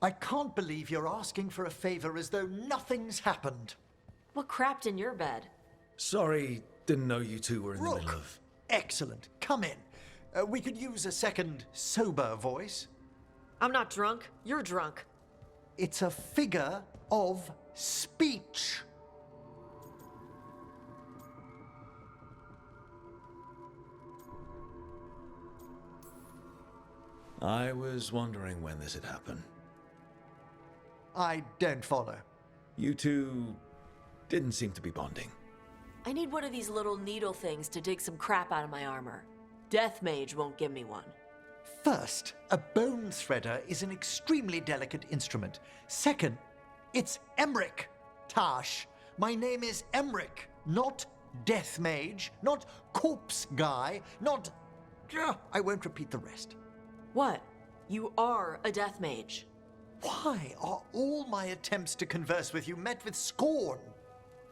I can't believe you're asking for a favor as though nothing's happened. What crapped in your bed? Sorry, didn't know you two were in the middle of... Excellent. Come in. We could use a second sober voice. I'm not drunk. You're drunk. It's a figure of speech. I was wondering when this had happened. I don't follow. You two didn't seem to be bonding. I need one of these little needle things to dig some crap out of my armor. Death Mage won't give me one. First, a bone threader is an extremely delicate instrument. Second, it's Emmerich, Tash. My name is Emmerich, not Death Mage, not Corpse Guy, not... I won't repeat the rest. What? You are a Death Mage. Why are all my attempts to converse with you met with scorn?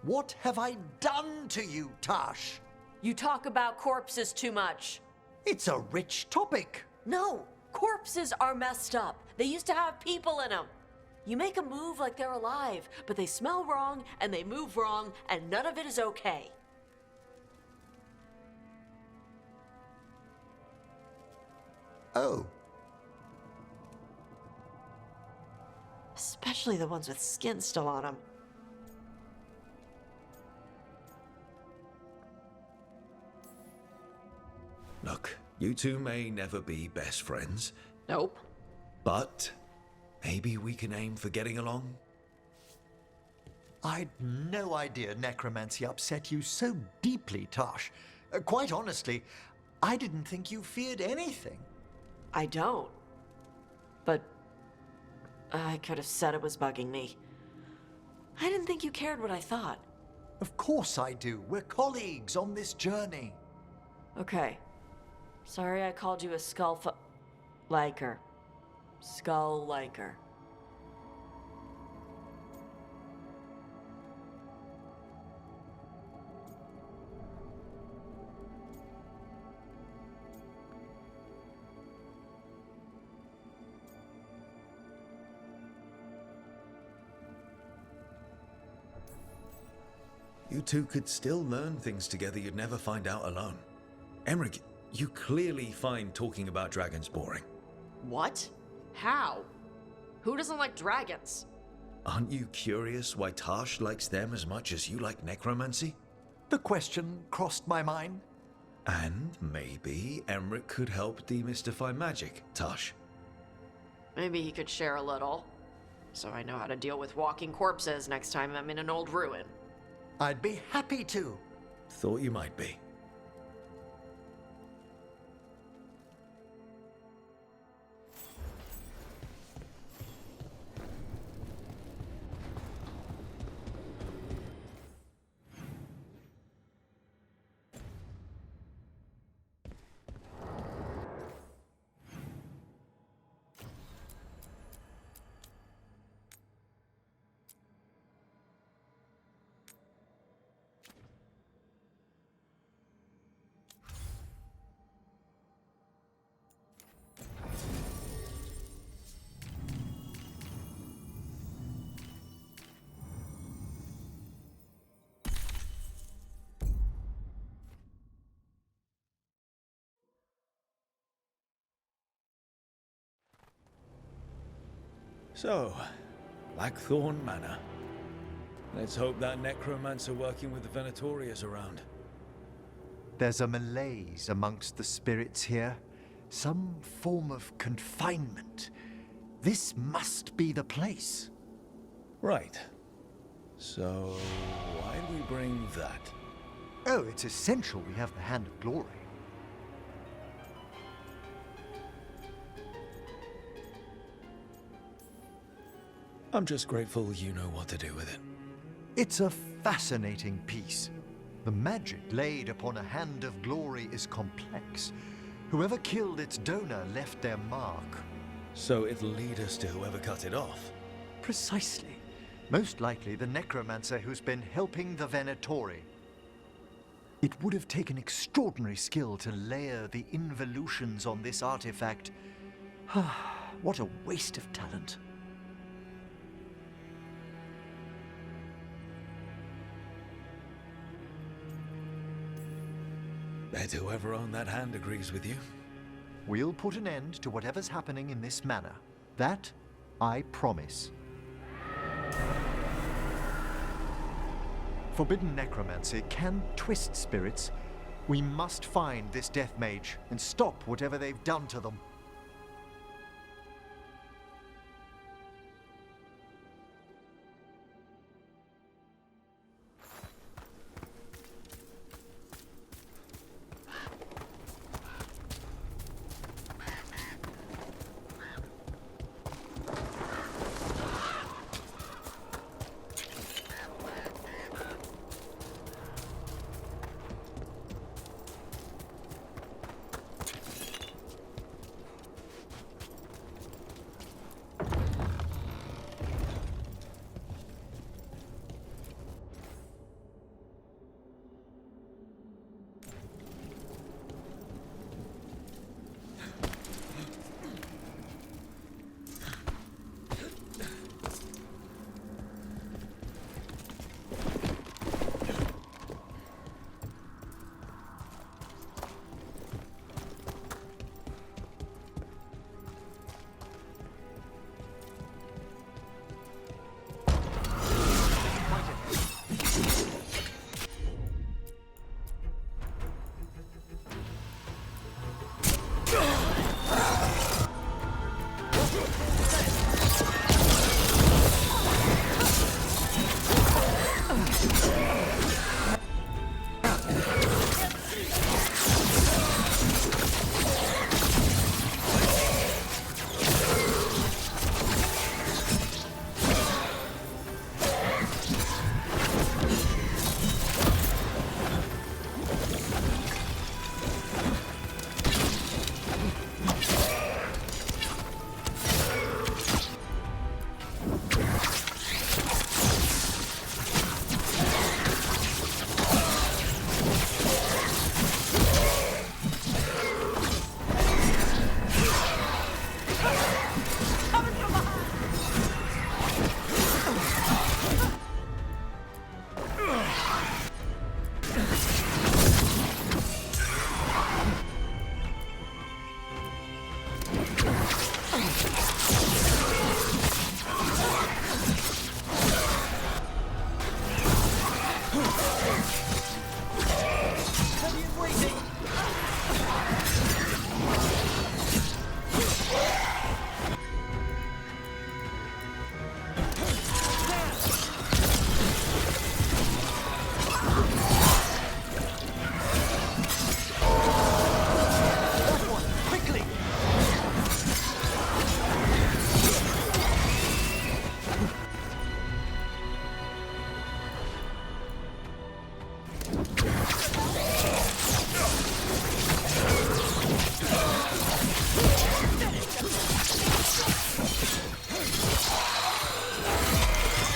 What have I done to you, Tash? You talk about corpses too much. It's a rich topic. No, corpses are messed up. They used to have people in them. You make a move like they're alive, but they smell wrong and they move wrong, and none of it is okay. Oh. Especially the ones with skin still on them. Look, you two may never be best friends. Nope. But maybe we can aim for getting along? I'd no idea necromancy upset you so deeply, Tash. Quite honestly, I didn't think you feared anything. I don't. But I could have said it was bugging me. I didn't think you cared what I thought. Of course I do. We're colleagues on this journey. Okay. Sorry I called you a liker. Skull liker. You two could still learn things together you'd never find out alone. Emmerich, you clearly find talking about dragons boring. What? How? Who doesn't like dragons? Aren't you curious why Tash likes them as much as you like necromancy? The question crossed my mind. And maybe Emmerich could help demystify magic, Tash. Maybe he could share a little, so I know how to deal with walking corpses next time I'm in an old ruin. I'd be happy to. Thought you might be. So, Blackthorn Manor. Let's hope that necromancer working with the Venatori is around. There's a malaise amongst the spirits here. Some form of confinement. This must be the place. Right. So, why do we bring that? Oh, it's essential we have the Hand of Glory. I'm just grateful you know what to do with it. It's a fascinating piece. The magic laid upon a Hand of Glory is complex. Whoever killed its donor left their mark. So it'll lead us to whoever cut it off? Precisely. Most likely the necromancer who's been helping the Venatori. It would have taken extraordinary skill to layer the involutions on this artifact. What a waste of talent. Bet whoever owned that hand agrees with you. We'll put an end to whatever's happening in this manor. That, I promise. Forbidden necromancy can twist spirits. We must find this death mage and stop whatever they've done to them.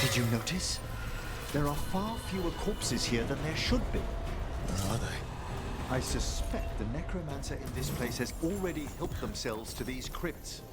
Did you notice? There are far fewer corpses here than there should be. Where are they? I suspect the necromancer in this place has already helped themselves to these crypts.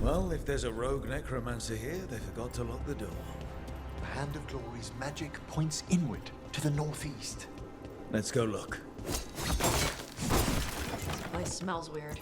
Well, if there's a rogue necromancer here, they forgot to lock the door. The Hand of Glory's magic points inward, to the northeast. Let's go look. This place smells weird.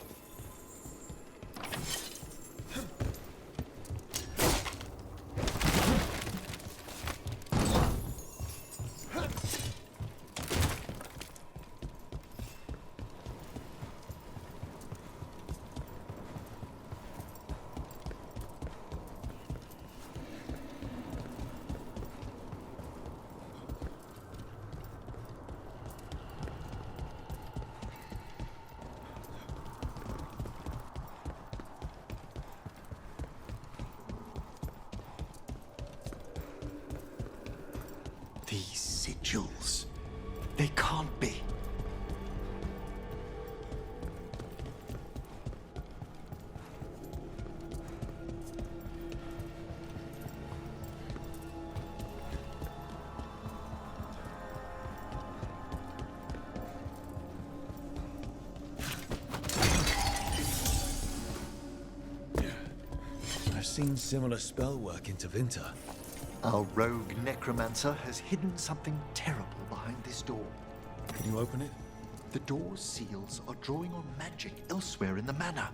angels. They can't be. I've seen similar spell work in Tevinter. Our rogue necromancer has hidden something terrible behind this door. Can you open it? The door's seals are drawing on magic elsewhere in the manor,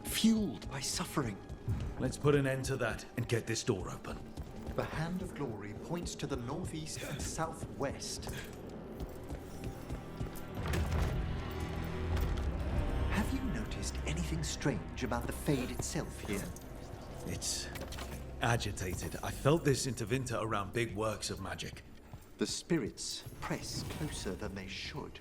fueled by suffering. Let's put an end to that and get this door open. The Hand of Glory points to the northeast and southwest. Have you noticed anything strange about the Fade itself here? It's agitated. I felt this in Tevinter around big works of magic. The spirits press closer than they should.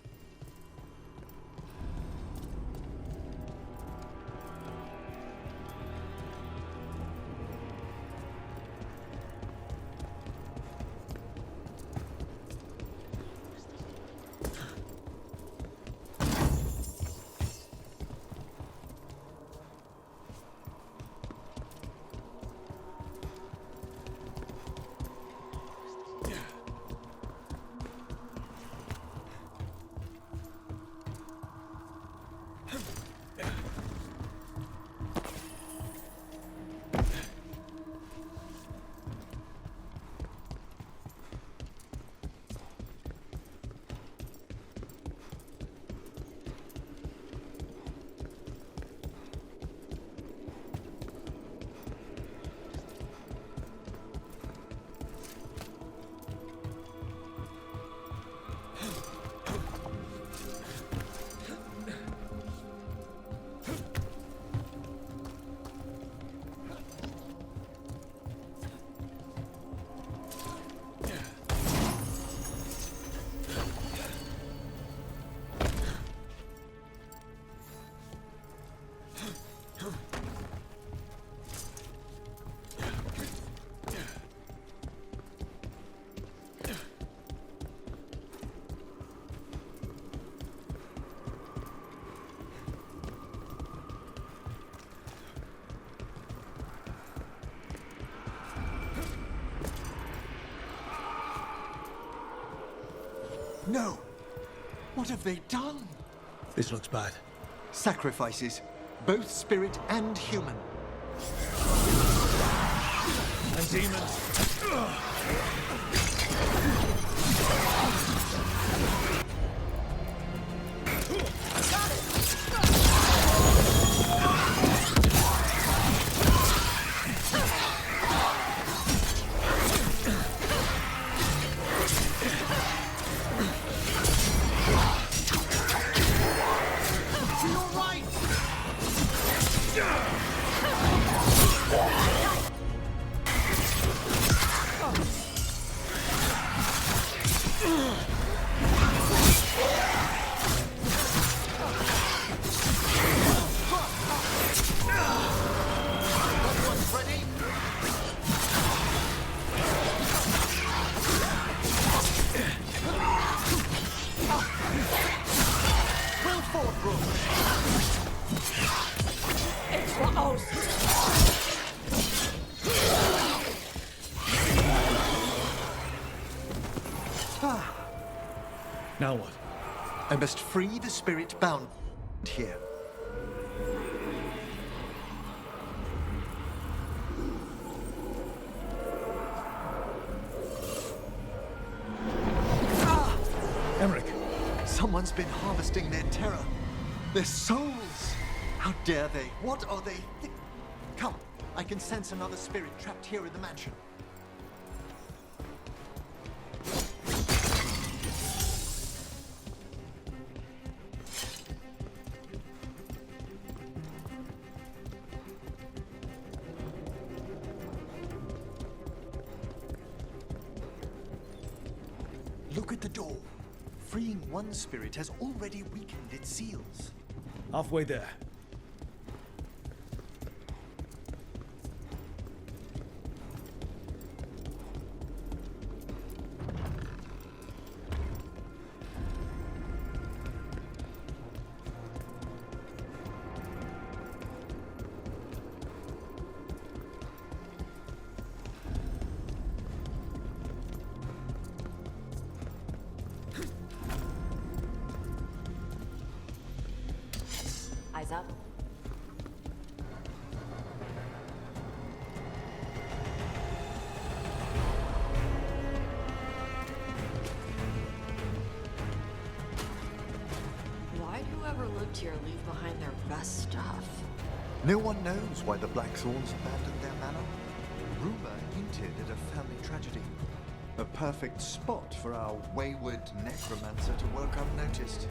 No! What have they done? This looks bad. Sacrifices, both spirit and human. And demons. Now what? I must free the spirit bound here. Emmerich! Someone's been harvesting their terror. Their souls! How dare they? What are they? Come, I can sense another spirit trapped here in the mansion. Look at the door. Freeing one spirit has already weakened its seals. Halfway there. frontier leave behind their best stuff. No one knows why the Blackthorns abandoned their manor. Rumor hinted at a family tragedy. A perfect spot for our wayward necromancer to work unnoticed.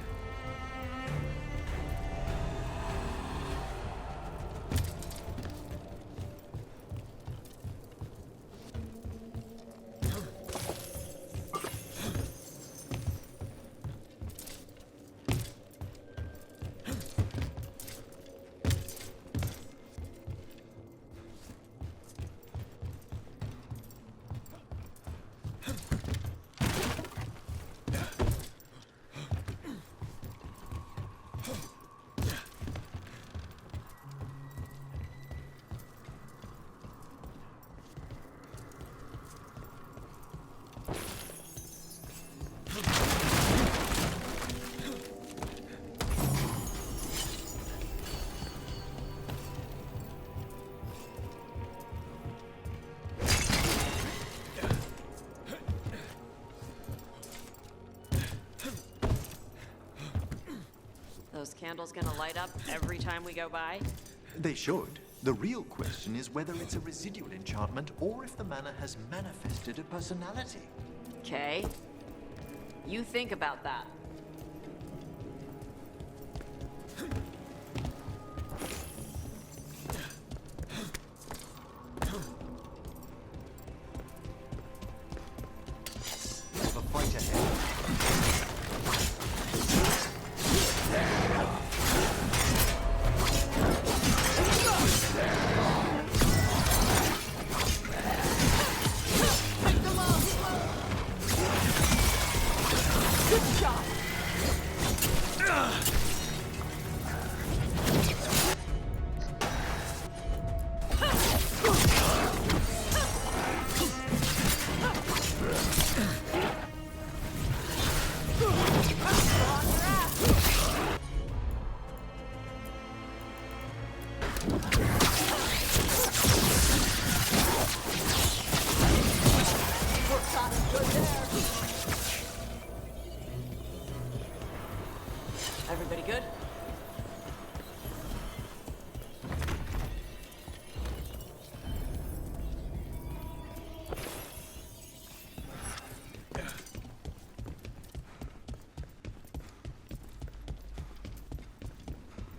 Those candles gonna light up every time we go by? They should. The real question is whether it's a residual enchantment or if the manor has manifested a personality. Okay. You think about that. The fight ahead. Good job! Everybody good?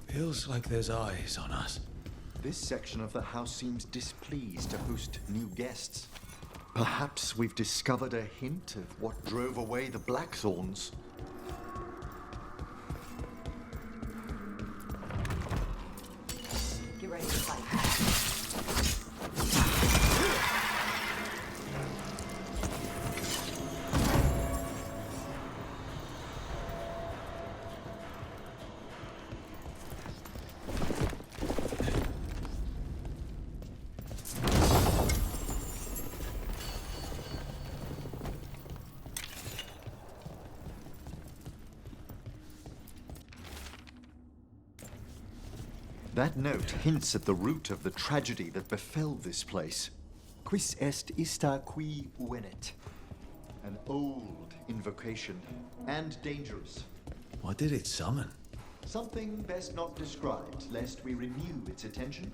Feels like there's eyes on us. This section of the house seems displeased to host new guests. Perhaps we've discovered a hint of what drove away the Blackthorns. Get ready to fight. That note hints at the root of the tragedy that befell this place. Quis est ista qui venet? An old invocation, and dangerous. What did it summon? Something best not described, lest we renew its attention.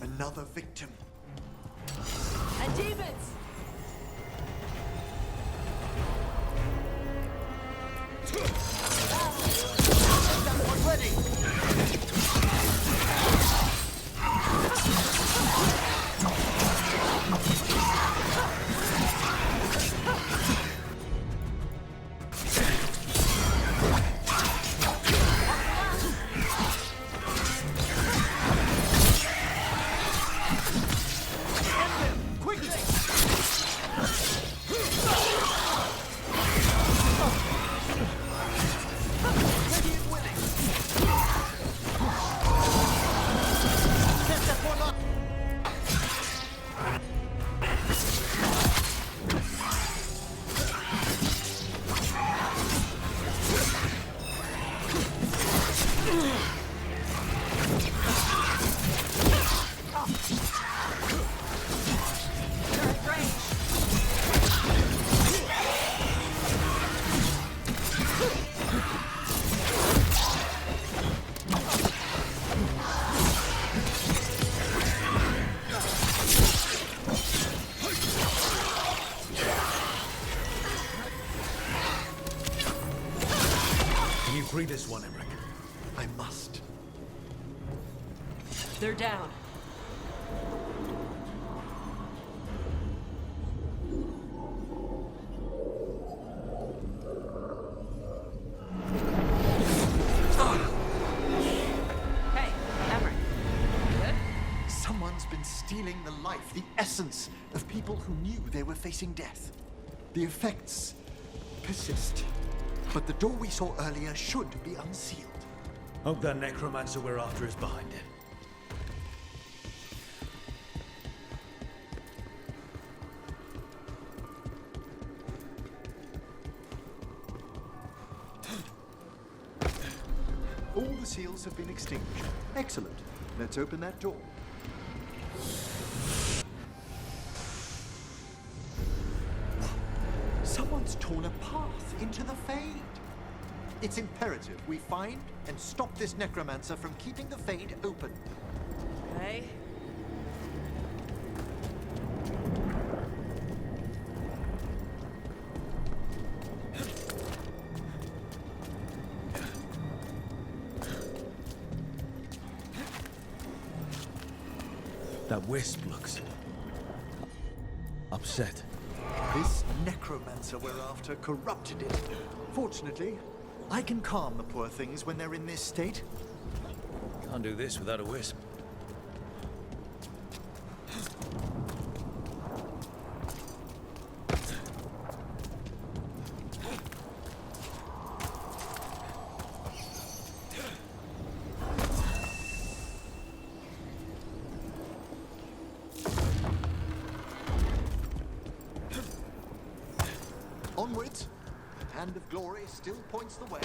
Another victim. And demons! Free this one, Emmerich. I must. They're down. Hey, Emmerich. Good? Someone's been stealing the life, the essence of people who knew they were facing death. The effects persist. But the door we saw earlier should be unsealed. Hope that necromancer we're after is behind it. All the seals have been extinguished. Excellent. Let's open that door. Someone's torn a path into the Fade. It's imperative we find and stop this necromancer from keeping the Fade open. Okay. That wisp looks upset. This necromancer we're after corrupted it. Fortunately, I can calm the poor things when they're in this state. Can't do this without a wisp. Onwards. The hand of glory still points the way.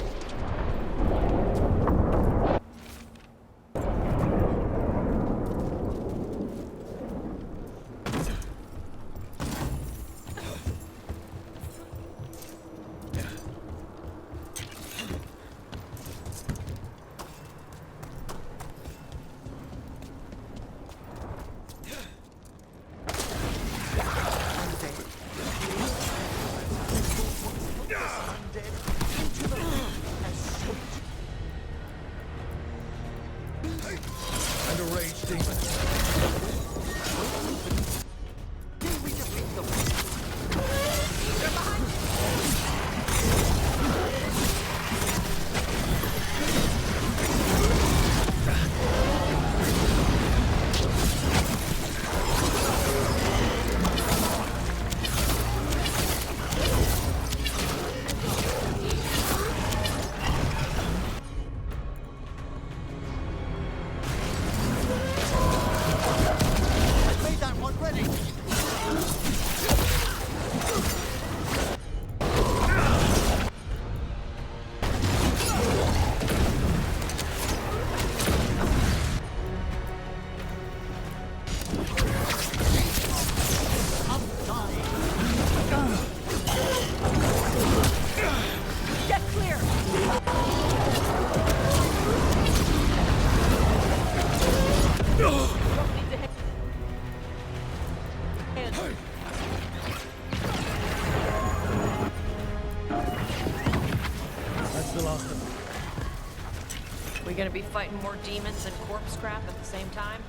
And a rage demon. gonna be fighting more demons and corpse crap at the same time?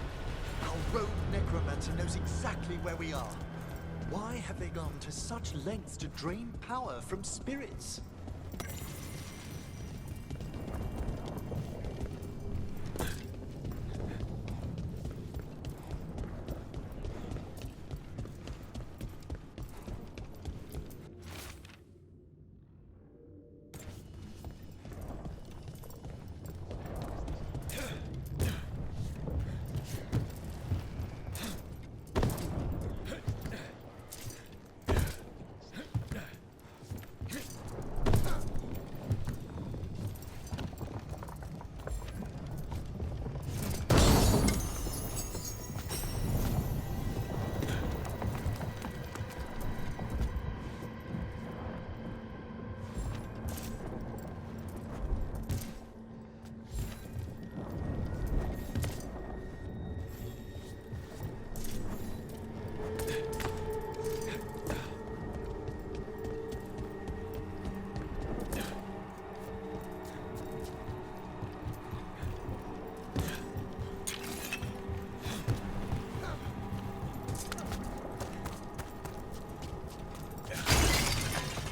Our rogue necromancer knows exactly where we are. Why have they gone to such lengths to drain power from spirits?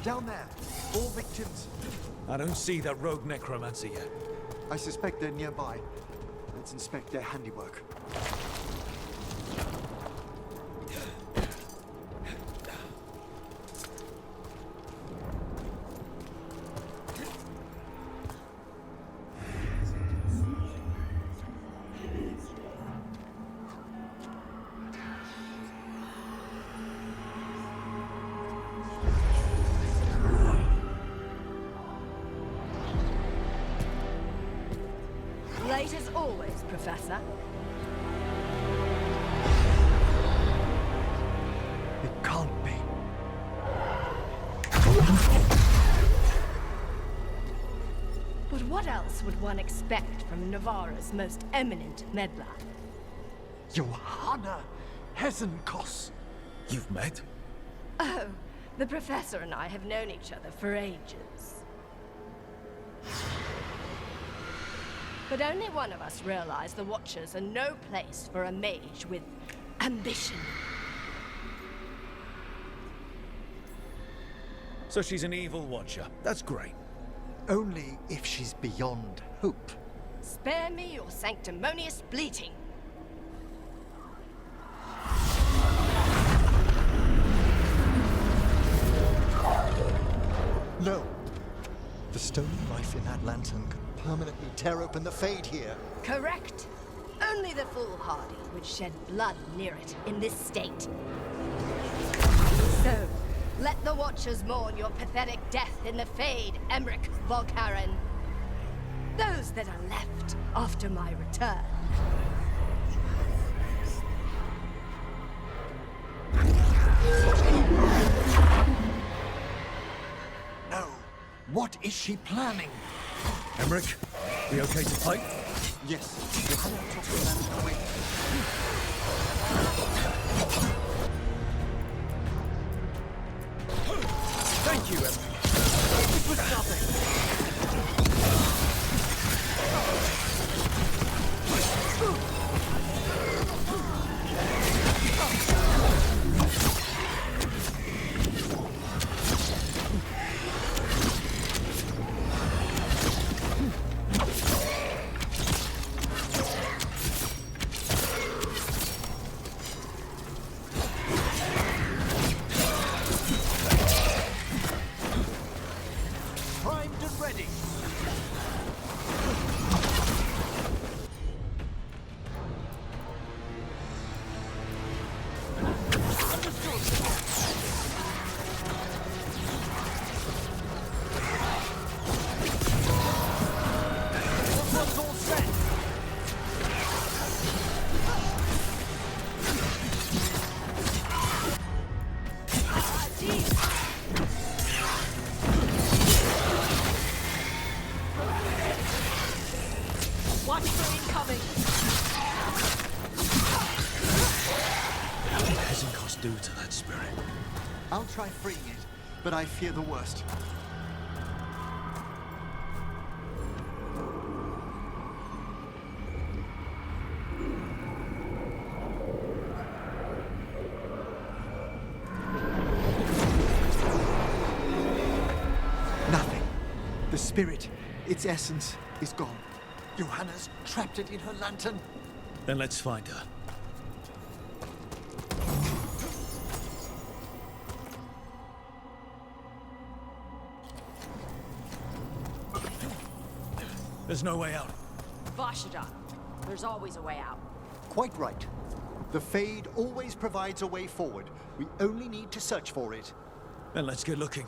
Down there, all victims. I don't see that rogue necromancer yet. I suspect they're nearby. Let's inspect their handiwork. Late as always, Professor. It can't be. But what else would one expect from Navarra's most eminent meddler? Johanna Hesenkos. You've met? Oh, the Professor and I have known each other for ages. But only one of us realized the Watchers are no place for a mage with ambition. So she's an evil watcher. That's great. Only if she's beyond hope. Spare me your sanctimonious bleating. No. The stony life in that lantern could permanently tear open the Fade here. Correct. Only the foolhardy would shed blood near it in this state. So, let the Watchers mourn your pathetic death in the Fade, Emmerich Volkaren. Those that are left after my return. No. What is she planning? Emmerich, we okay to fight? Yes. Johanna took the lantern away. Thank you, Emmerich. It was nothing. Primed and ready. One's all set. Watch for incoming! What did Hesenkos do to that spirit? I'll try freeing it, but I fear the worst. Nothing. The spirit, its essence, is gone. Johanna's trapped it in her lantern. Then let's find her. There's no way out. Vashida, there's always a way out. Quite right. The Fade always provides a way forward. We only need to search for it. Then let's get looking.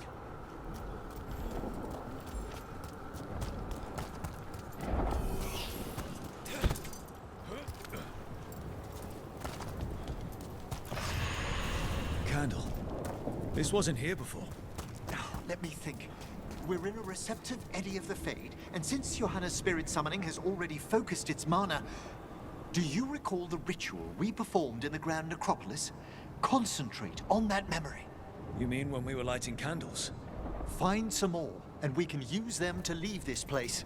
Candle. This wasn't here before. Let me think. We're in a receptive eddy of the Fade, and since Johanna's spirit summoning has already focused its mana, do you recall the ritual we performed in the Grand Necropolis? Concentrate on that memory. You mean when we were lighting candles? Find some more, and we can use them to leave this place.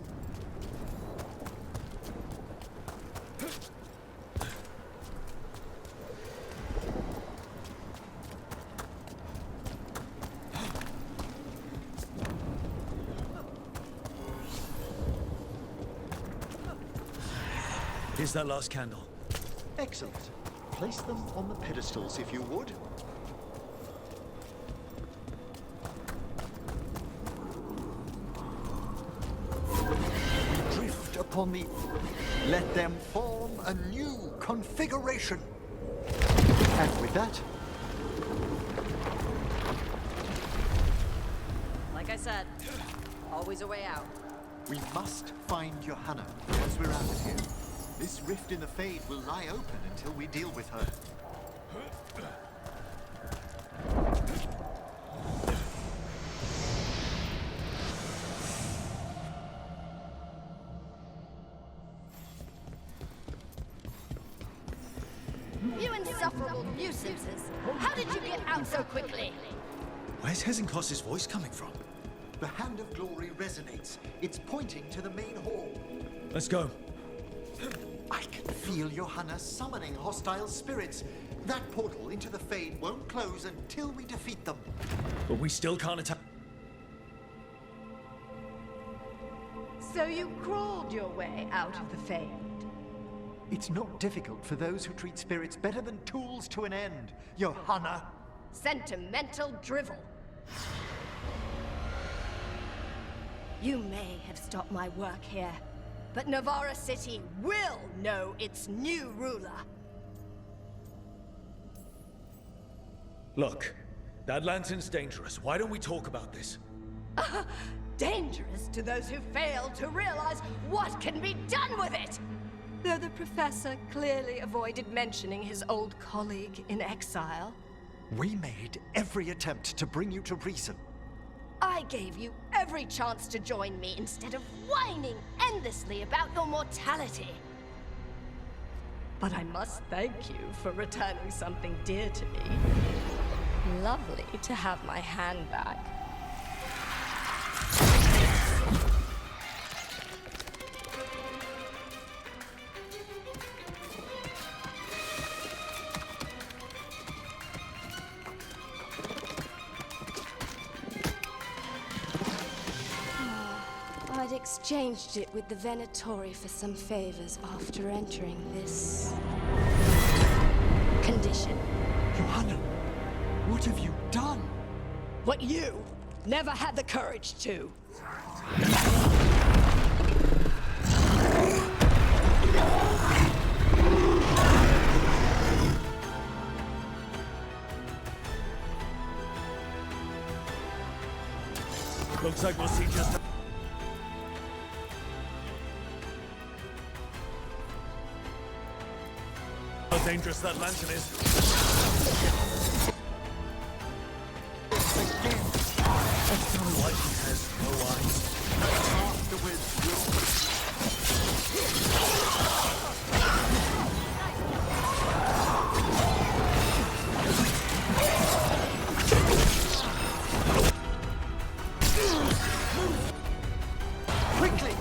Here's that last candle. Excellent. Place them on the pedestals, if you would. We drift upon the... Let them form a new configuration. And with that... Like I said, always a way out. We must find Johanna once we're out of here. This rift in the Fade will lie open until we deal with her. You insufferable nuisances! How did you get out so quickly? Where's Hezenkos's voice coming from? The Hand of Glory resonates. It's pointing to the main hall. Let's go. I can feel Johanna summoning hostile spirits. That portal into the Fade won't close until we defeat them. But we still can't attack. So you crawled your way out of the Fade? It's not difficult for those who treat spirits better than tools to an end, Johanna. Sentimental drivel. You may have stopped my work here, but Navarra City will know its new ruler. Look, that lantern's dangerous. Why don't we talk about this? Dangerous to those who fail to realize what can be done with it! Though the professor clearly avoided mentioning his old colleague in exile. We made every attempt to bring you to reason. I gave you every chance to join me instead of whining endlessly about your mortality. But I must thank you for returning something dear to me. Lovely to have my hand back. I'd exchanged it with the Venatori for some favors after entering this condition. Johanna, what have you done? What you never had the courage to. Looks like we'll see just... how dangerous that lantern is. Let's tell me why she has no eyes. Afterwards, we'll... Quickly!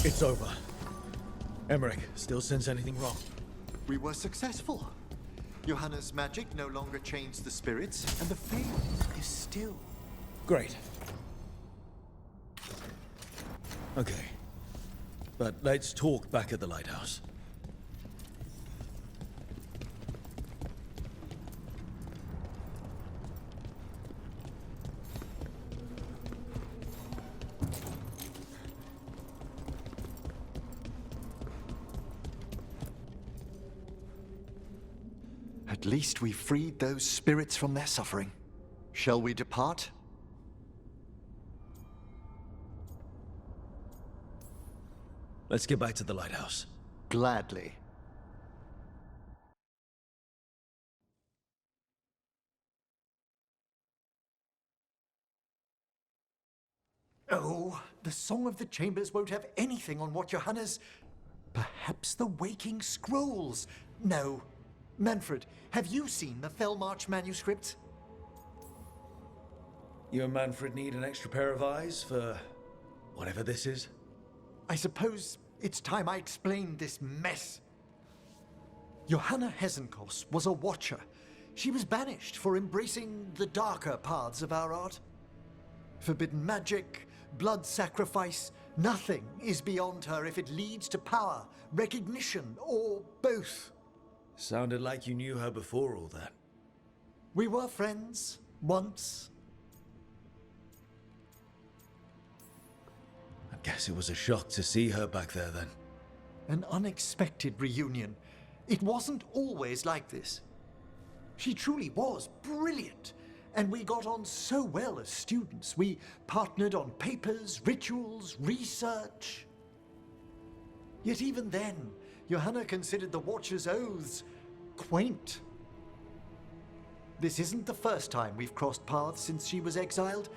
It's over. Emmerich, still sense anything wrong? We were successful. Johanna's magic no longer changed the spirits, and the fade is still. Great. Okay. But let's talk back at the lighthouse. At least we freed those spirits from their suffering. Shall we depart? Let's get back to the lighthouse. Gladly. Oh, the Song of the Chambers won't have anything on what Johanna's... Perhaps the Waking Scrolls? No. Manfred, have you seen the Fellmarch manuscript? You and Manfred need an extra pair of eyes for whatever this is? I suppose it's time I explained this mess. Johanna Hesenkos was a watcher. She was banished for embracing the darker paths of our art. Forbidden magic, blood sacrifice, nothing is beyond her if it leads to power, recognition, or both. Sounded like you knew her before all that. We were friends, once. I guess it was a shock to see her back there then. An unexpected reunion. It wasn't always like this. She truly was brilliant, and we got on so well as students. We partnered on papers, rituals, research. Yet even then, Johanna considered the Watcher's oaths quaint. This isn't the first time we've crossed paths since she was exiled,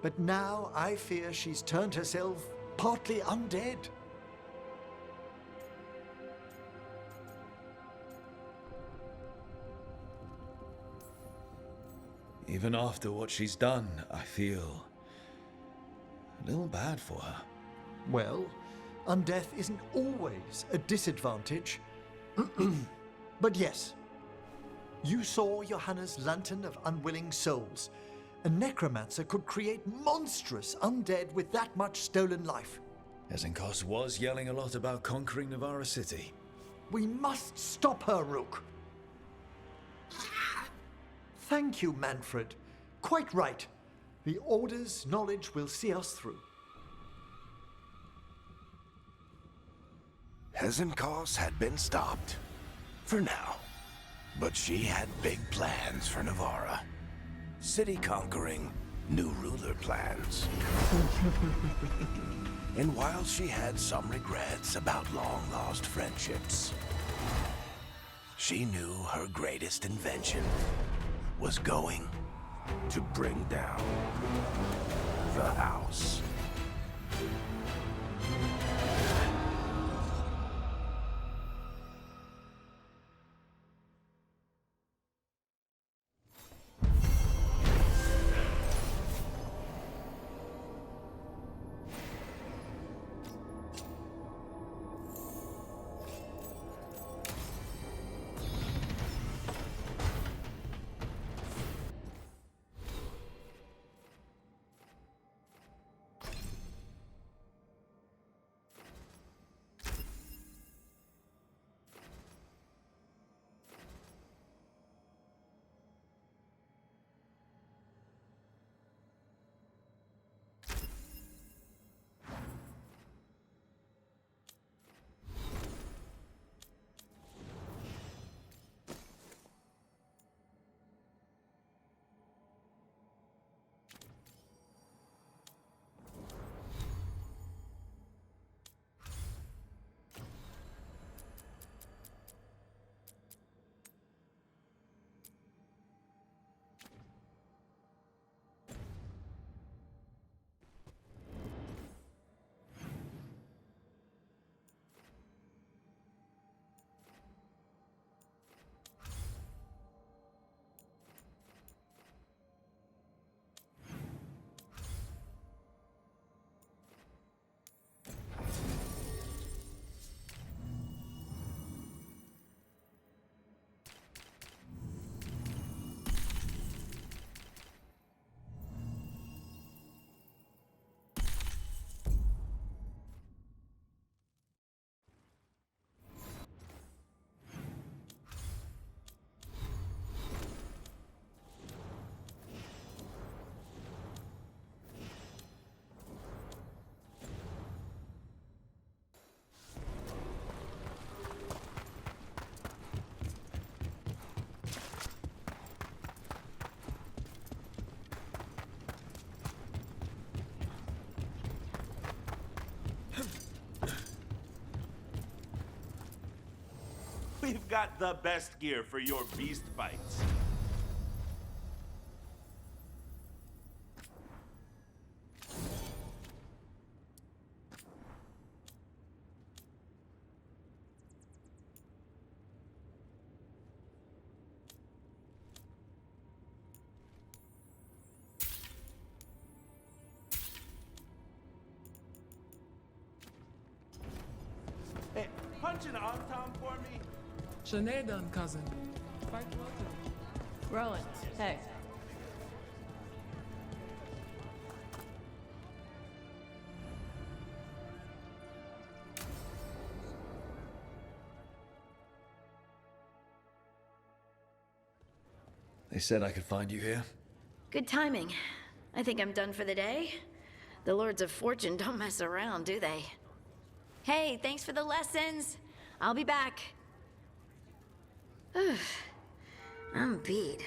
but now I fear she's turned herself partly undead. Even after what she's done, I feel a little bad for her. Well, undeath isn't always a disadvantage. But yes, you saw Johanna's Lantern of Unwilling Souls. A necromancer could create monstrous undead with that much stolen life. Hesenkos was yelling a lot about conquering Navarra City. We must stop her, Rook. Thank you, Manfred. Quite right. The Order's knowledge will see us through. Hesenkos had been stopped. For now. But she had big plans for Navarra. City conquering, new ruler plans. And while she had some regrets about long-lost friendships, she knew her greatest invention was going to bring down the house. We've got the best gear for your beast fights. Hey, punch an arm-tom for me. Sinead done, cousin. Quite welcome. Rowan, hey. They said I could find you here. Good timing. I think I'm done for the day. The Lords of Fortune don't mess around, do they? Hey, thanks for the lessons. I'll be back. I'm beat.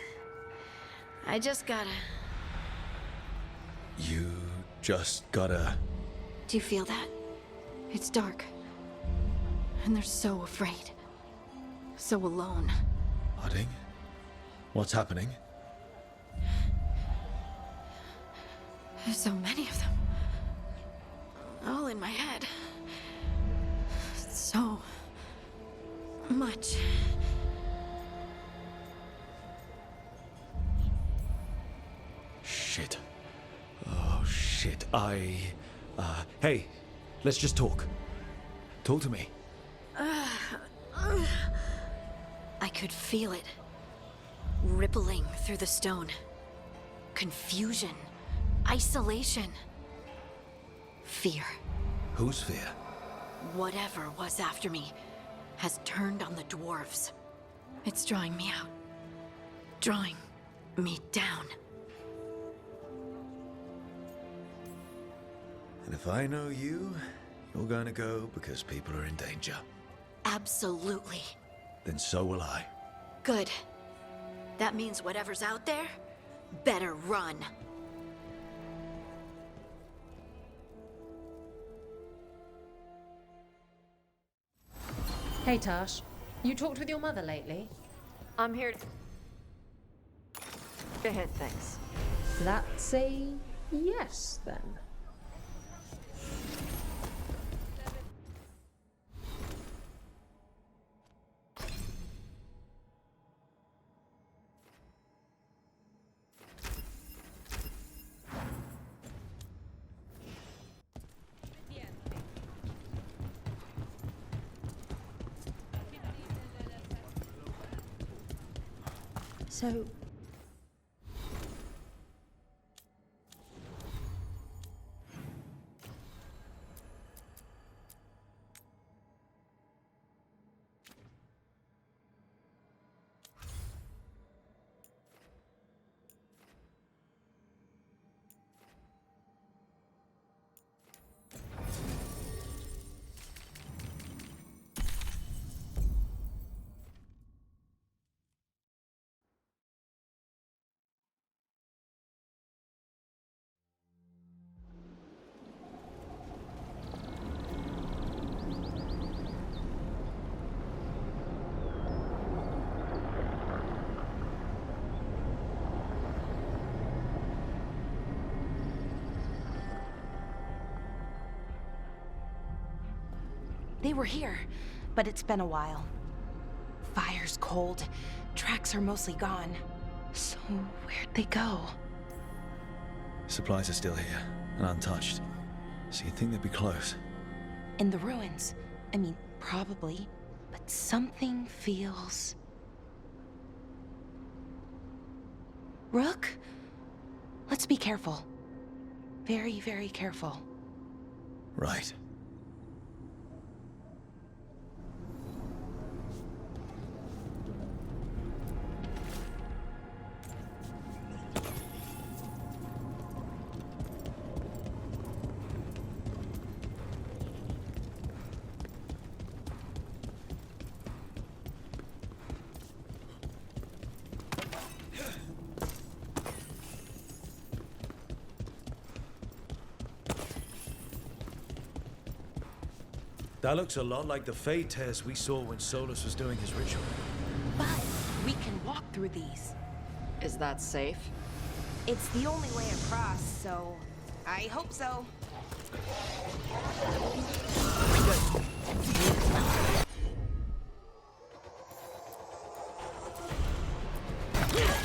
I just gotta... You just gotta... Do you feel that? It's dark. And they're so afraid. So alone. Harding? What's happening? There's so many of them. All in my head. So much. Shit. Oh, shit. Hey, let's just talk. Talk to me. I could feel it. Rippling through the stone. Confusion. Isolation. Fear. Whose fear? Whatever was after me has turned on the dwarves. It's drawing me out. Drawing me down. And if I know you, you're gonna go because people are in danger. Absolutely. Then so will I. Good. That means whatever's out there better run. Hey, Tash. You talked with your mother lately? I'm here to hit things. That's a yes, then. So... They were here, but it's been a while. Fire's cold. Tracks are mostly gone. So where'd they go? Supplies are still here, and untouched. So you'd think they'd be close. In the ruins. I mean, probably. But something feels... Rook? Let's be careful. Very, very careful. Right. That looks a lot like the Fade test we saw when Solus was doing his ritual. But we can walk through these. Is that safe? It's the only way across, so I hope so.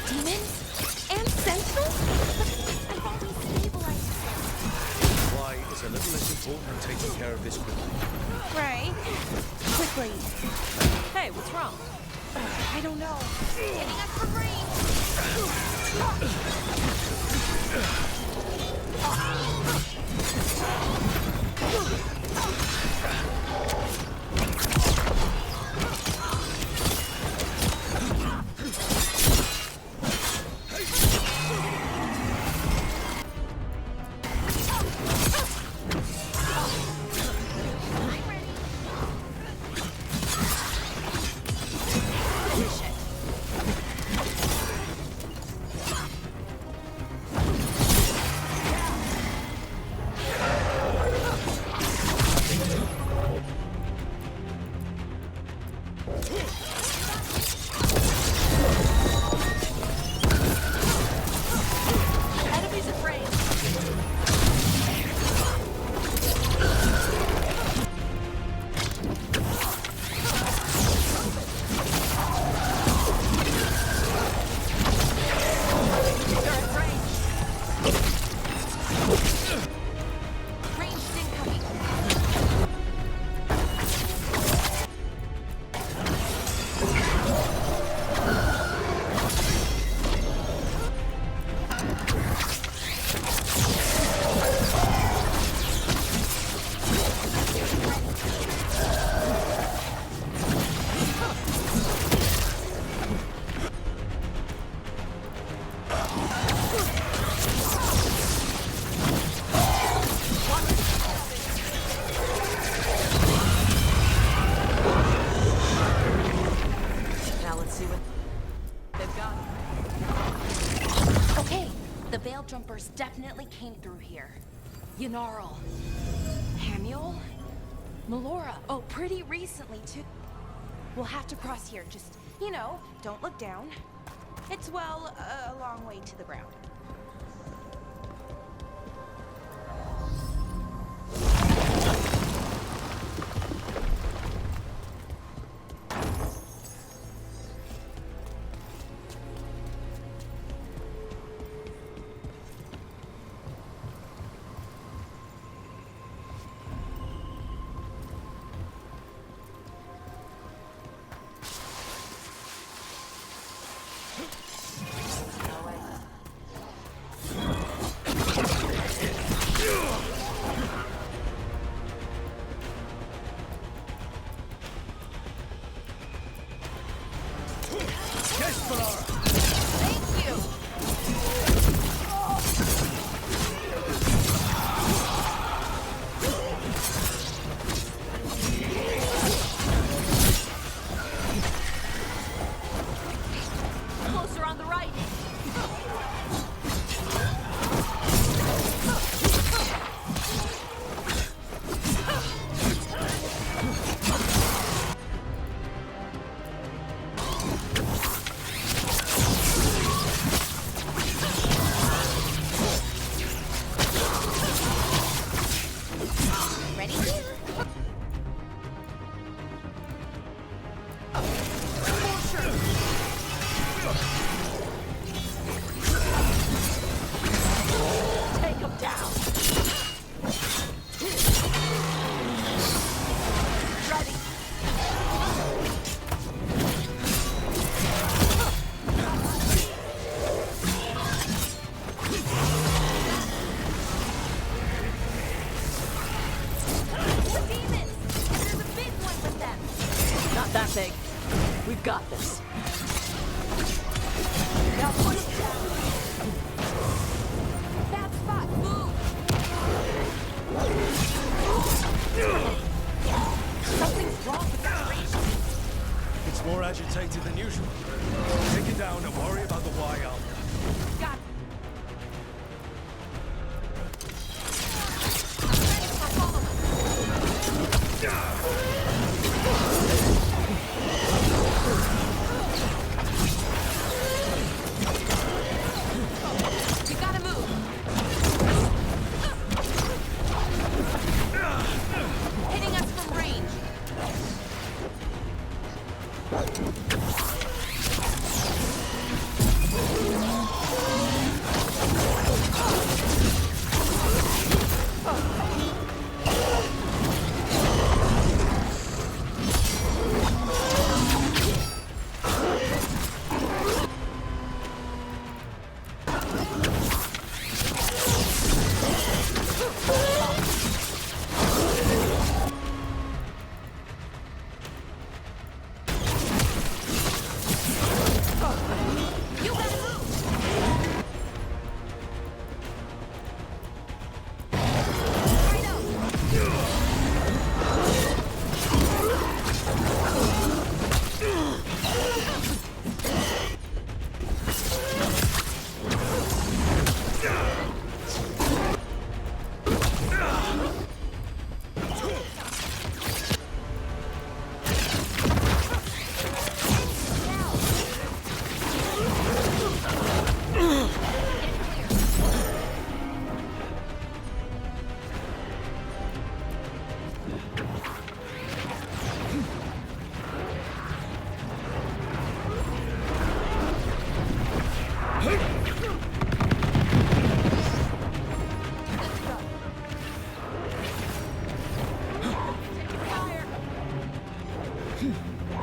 Demons? And sentinels? I've always stabilized them. Why is a little less important than taking care of this quickly? Right. Quickly. Hey, what's wrong? I don't know. Getting us from range. Enemies in range. They're in range. Ranged incoming. Now let's see what they've got. Okay, the Veil Jumpers definitely came through here. Yanarl. Hamiel? Melora. Oh, pretty recently, too. We'll have to cross here. Just, don't look down. It's, well, a long way to the ground. Thank you! Closer on the right. Ready here? Take them down. Ready. More demons! There's a big one with them! Not that big. We've got this. Now put them down. Bad spot! Move! Something's wrong with that range. It's more agitated than usual. Take it down and worry about the why after. Got it. Ready for follow-up.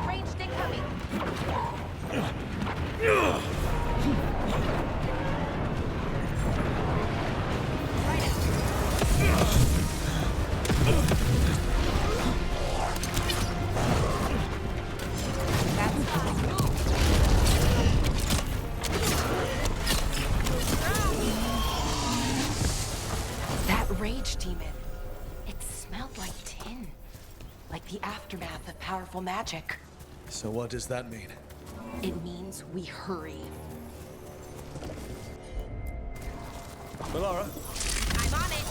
Ranged incoming. That rage demon. It smelled like tin. Like the aftermath of powerful magic. So what does that mean? It means we hurry. Melora? I'm on it.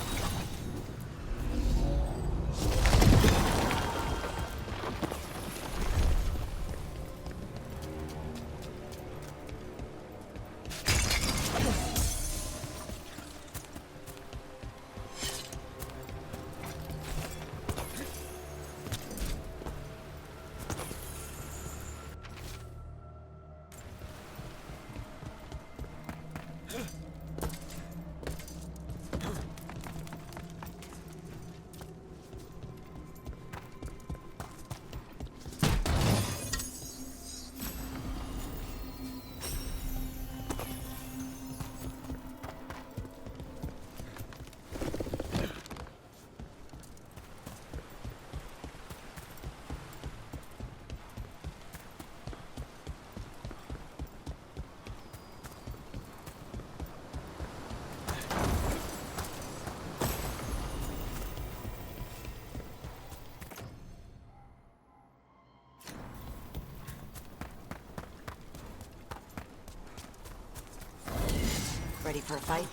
Ready for a fight?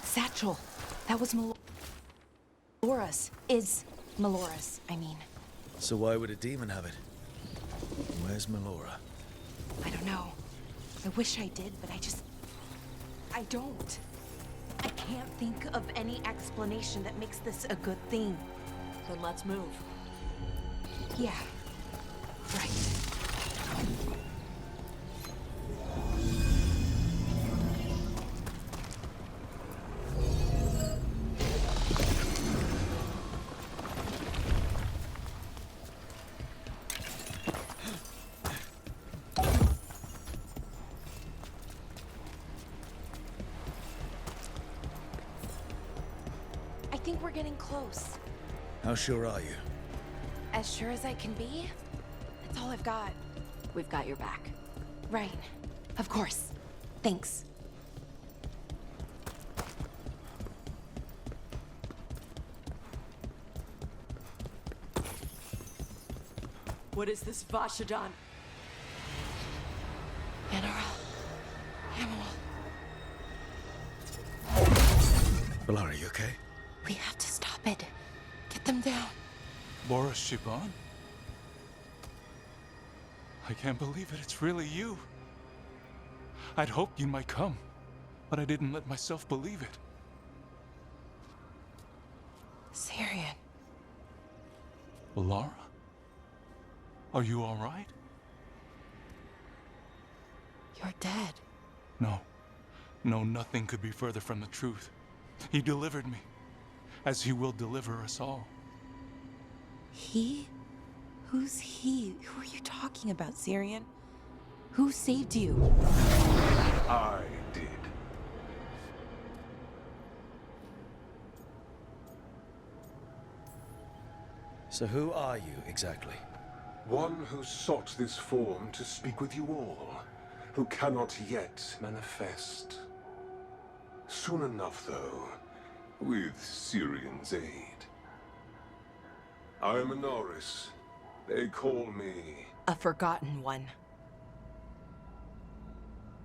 Satchel. That was Melora's. Is Melora's, I mean. So why would a demon have it? Where's Melora? I don't know. I wish I did, but I don't. I can't think of any explanation that makes this a good thing. Then let's move. Yeah. Right. I think we're getting close. How sure are you? As sure as I can be. That's all I've got. We've got your back. Right. Of course. Thanks. What is this, Vashadan? Valara, are you okay? We have to stop it. Get them down. Boris Shiban? I can't believe it. It's really you. I'd hoped you might come, but I didn't let myself believe it. Syrian. Valara? Are you all right? You're dead. No. No, nothing could be further from the truth. He delivered me, as he will deliver us all. He? Who's he? Who are you talking about, Syrian? Who saved you? I did. So who are you, exactly? One who sought this form to speak with you all, who cannot yet manifest. Soon enough, though, with Syrian's aid. I am Anaris. They call me... A forgotten one.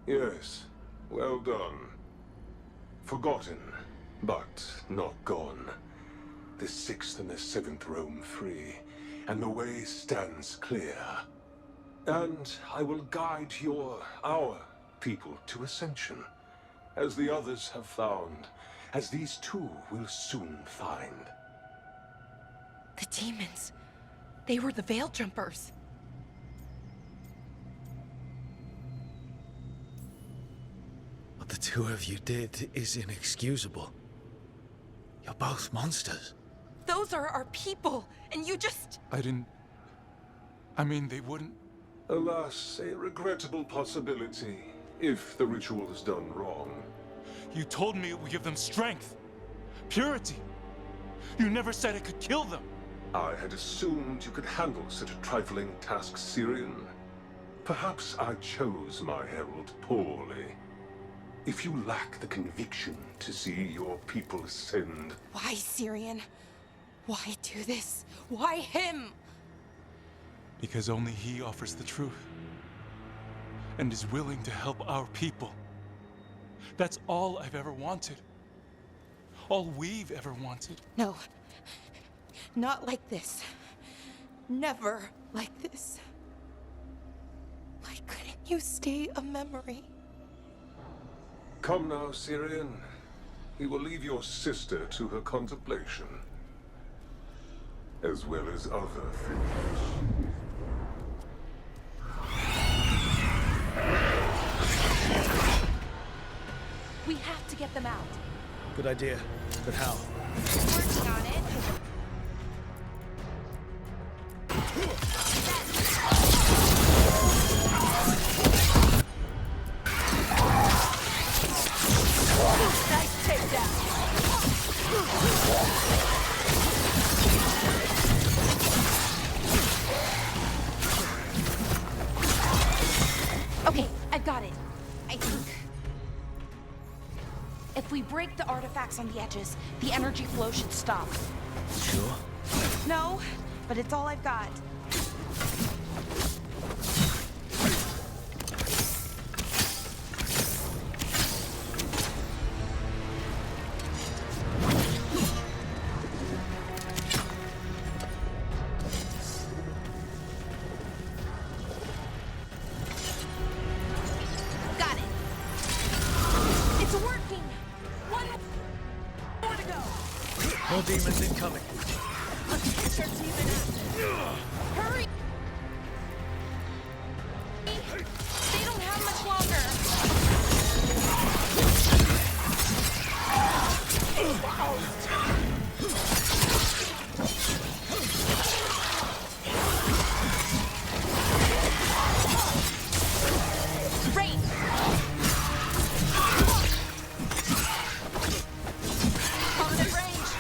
Yes, well done. Forgotten, but not gone. The 6th and the 7th roam free, and the way stands clear. And I will guide our people to ascension, as the others have found, as these two will soon find. The demons. They were the veil jumpers. What the two of you did is inexcusable. You're both monsters. Those are our people, and you just... I mean, they wouldn't... Alas, a regrettable possibility, if the ritual is done wrong. You told me it would give them strength, purity. You never said it could kill them. I had assumed you could handle such a trifling task, Syrian. Perhaps I chose my herald poorly. If you lack the conviction to see your people ascend... Why, Syrian? Why do this? Why him? Because only he offers the truth. And is willing to help our people. That's all I've ever wanted. All we've ever wanted. No. Not like this. Never like this. Why couldn't you stay a memory? Come now, Syrian. We will leave your sister to her contemplation. As well as other things. We have to get them out. Good idea, but how? Working on it. Nice takedown. Okay, I've got it. I think. If we break the artifacts on the edges, the energy flow should stop. Sure? No, but it's all I've got. Got it. It's working. One more to go. More demons incoming. Hurry! They don't have much longer. Rain! Coming at range.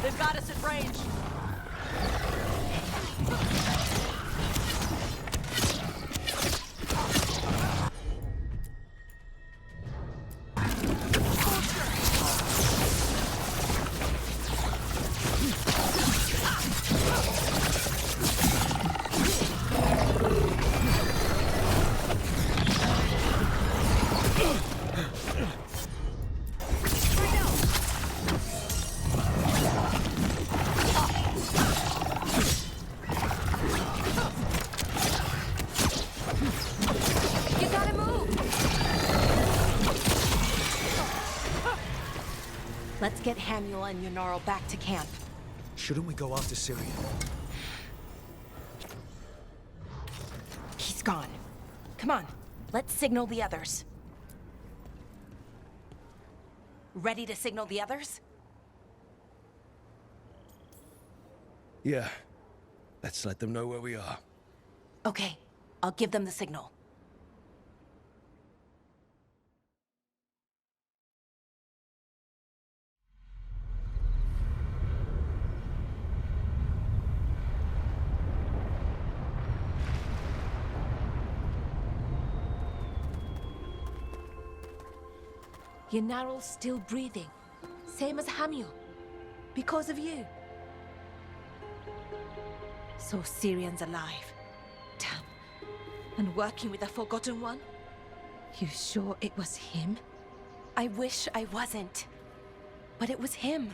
They've got us at range. You gotta move! Let's get Hamuel and Yunarl back to camp. Shouldn't we go after Syrian? He's gone. Come on, let's signal the others. Ready to signal the others? Yeah. Let's let them know where we are. Okay, I'll give them the signal. Yunarl's still breathing. Same as Hamuel. Because of you. So Syrian's alive. Damn. And working with the Forgotten One? You sure it was him? I wish I wasn't. But it was him.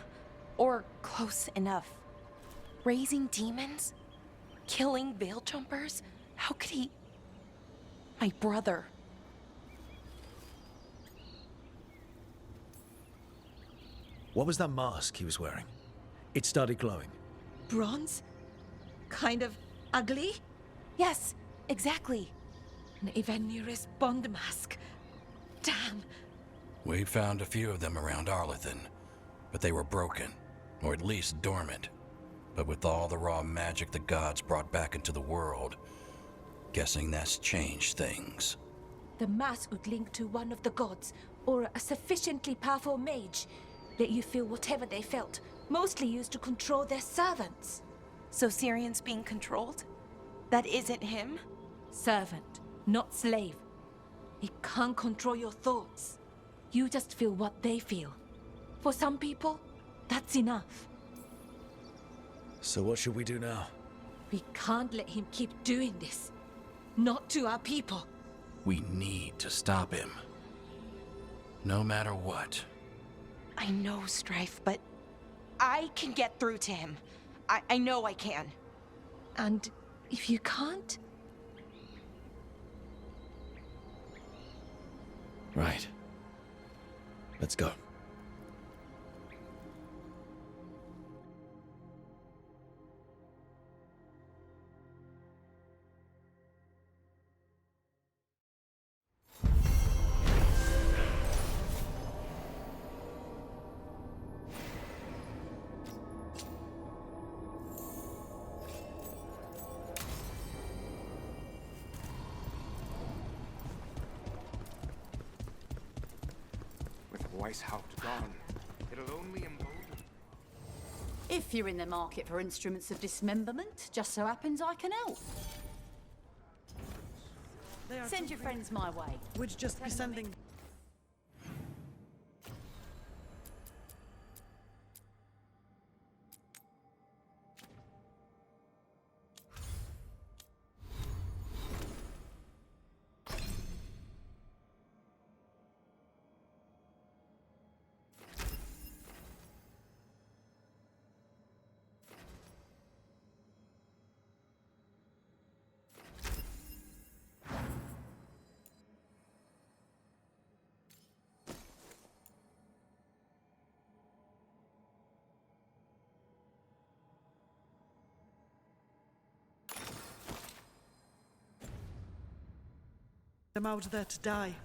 Or close enough. Raising demons? Killing veil jumpers? How could he... My brother. What was that mask he was wearing? It started glowing. Bronze? Kind of ugly? Yes, exactly. An Evanir's Bond mask. Damn. We found a few of them around Arlethan, but they were broken, or at least dormant. But with all the raw magic the gods brought back into the world, guessing that's changed things. The mask would link to one of the gods, or a sufficiently powerful mage. Let you feel whatever they felt, mostly used to control their servants. So Syrian's being controlled? That isn't him? Servant, not slave. He can't control your thoughts. You just feel what they feel. For some people, that's enough. So what should we do now? We can't let him keep doing this. Not to our people. We need to stop him. No matter what. I know, Strife, but I can get through to him. I know I can. And if you can't? Right. Let's go. Weishaupt gone, it'll only embolden. If you're in the market for instruments of dismemberment, just so happens I can help. Send your friends my way. Would just be sending... I'm out there to die.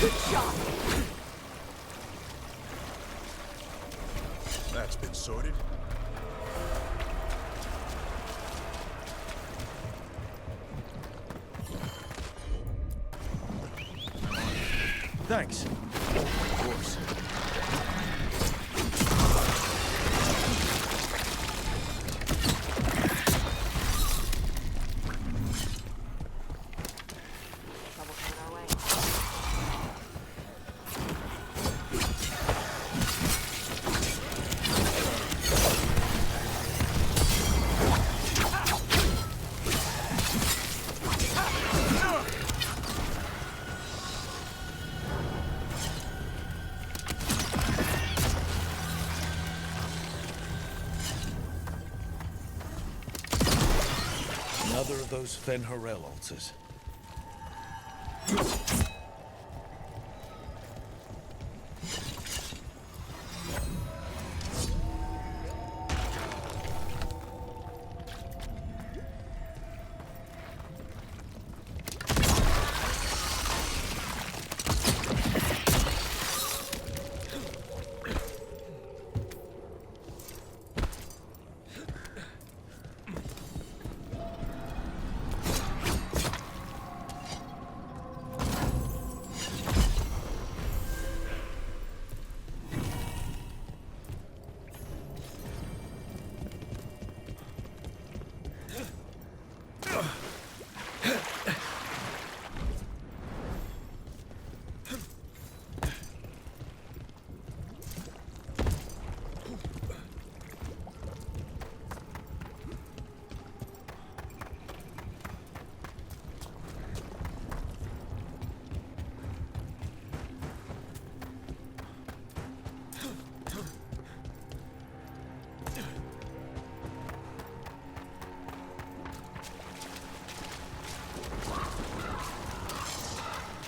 Good shot! That's been sorted. Thanks. Of course. Trouble coming our way. Another of those Fen'Harel altars.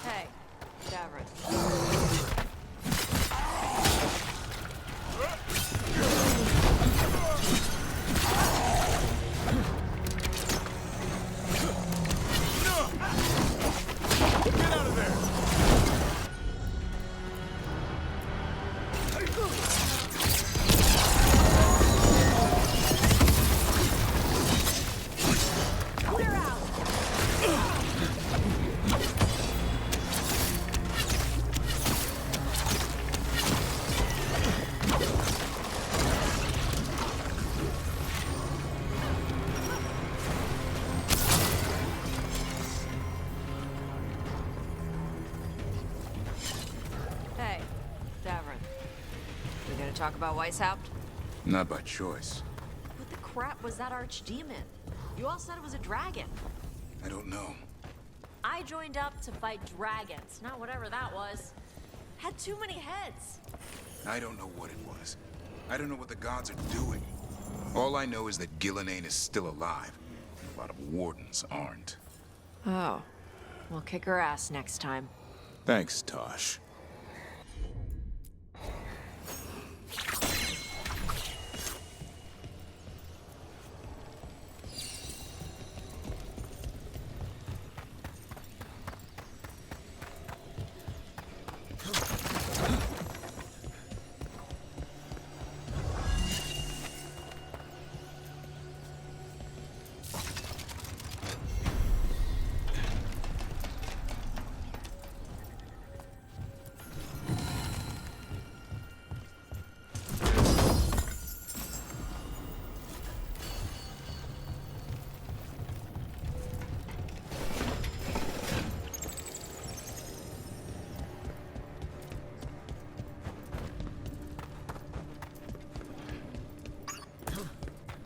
Hey, Davros. Get out of there! Clear out! Hey, Davron. We gonna talk about Weishaupt? Not by choice. What the crap was that archdemon? You all said it was a dragon. I don't know. I joined up to fight dragons, not whatever that was. Had too many heads. I don't know what it was. I don't know what the gods are doing. All I know is that Gillenane is still alive. A lot of wardens aren't. Oh. We'll kick her ass next time. Thanks, Tosh.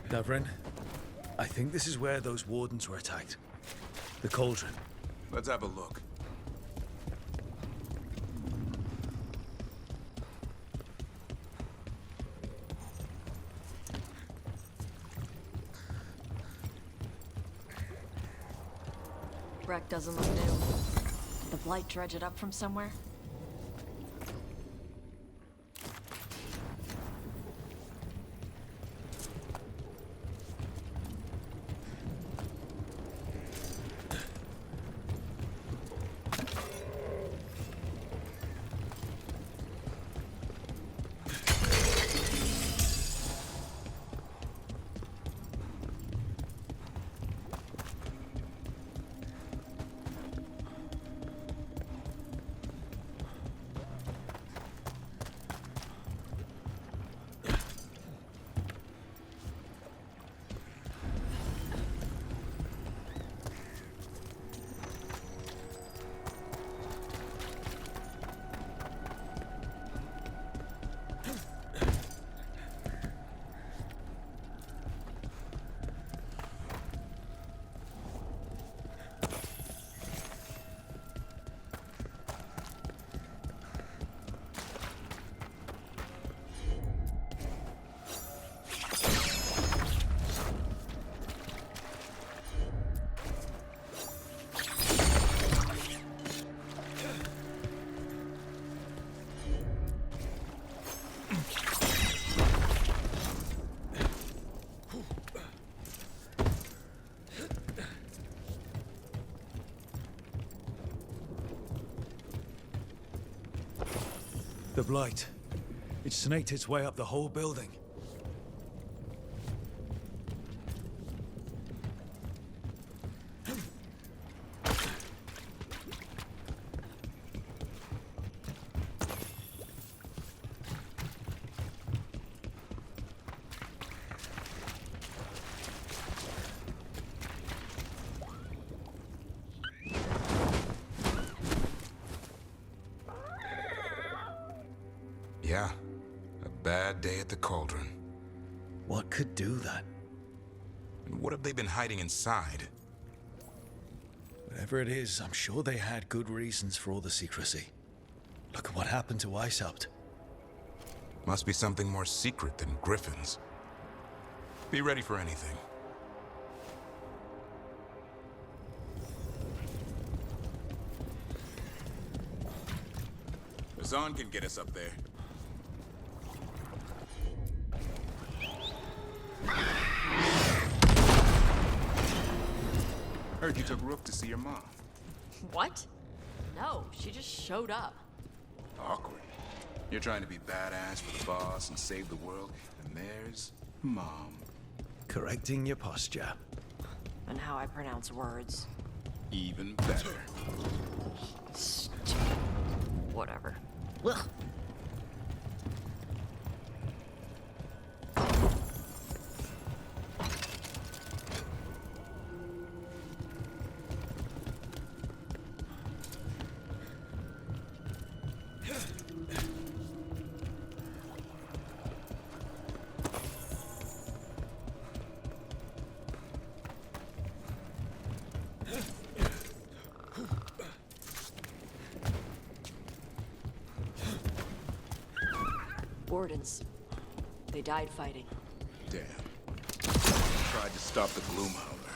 Davrin, I think this is where those wardens were attacked. The cauldron. Let's have a look. Wreck doesn't look new. Did the Blight dredge it up from somewhere? The blight. It snaked its way up the whole building. Yeah, a bad day at the cauldron. What could do that? And what have they been hiding inside? Whatever it is, I'm sure they had good reasons for all the secrecy. Look at what happened to Icehaut. Must be something more secret than griffins. Be ready for anything. Zahn can get us up there. Heard you took Rook to see your mom. What? No, she just showed up. Awkward. You're trying to be badass for the boss and save the world, and there's Mom. Correcting your posture. And how I pronounce words. Even better. Stupid. Whatever. Ugh. Wardens. They died fighting. Damn. Tried to stop the Gloomhowler.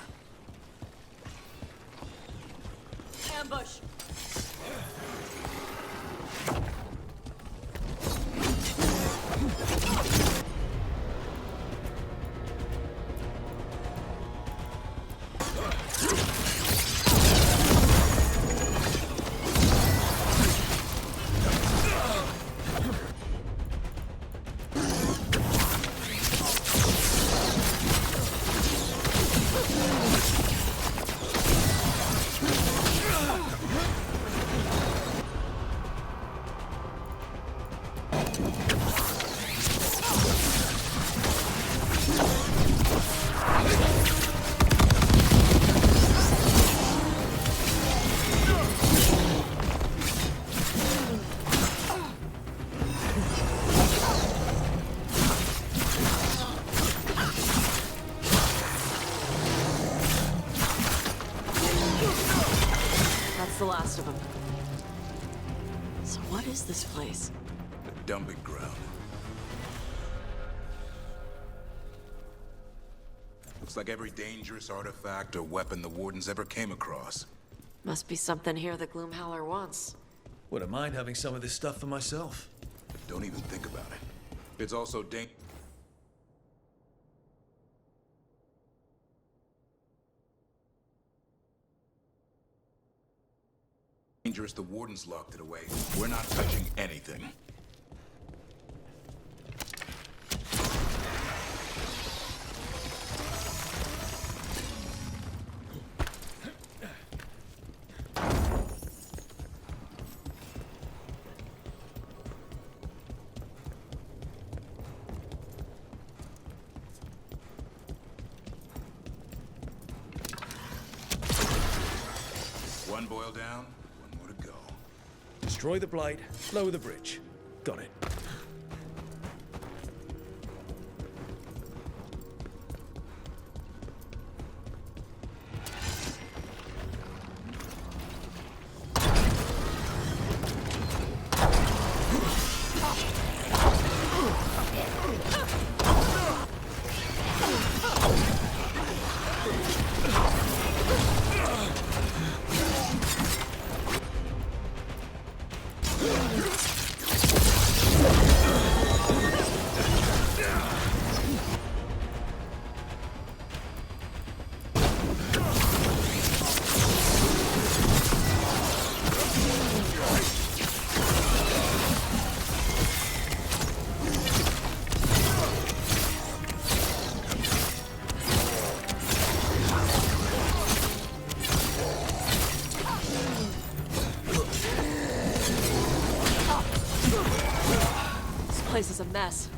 Ambush! That's the last of them. So what is this place? A dumping ground. Looks like every dangerous artifact or weapon the Wardens ever came across. Must be something here the Gloomhowler wants. Wouldn't mind having some of this stuff for myself. Don't even think about it. It's also dangerous the Wardens locked it away. We're not touching anything. One boil down, one more to go. Destroy the blight, lower the bridge. Got it. place is a mess.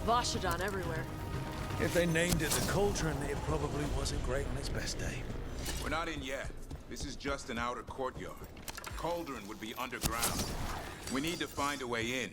Vashidon everywhere. If they named it the Cauldron, it probably wasn't great on its best day. We're not in yet. This is just an outer courtyard. Cauldron would be underground. We need to find a way in.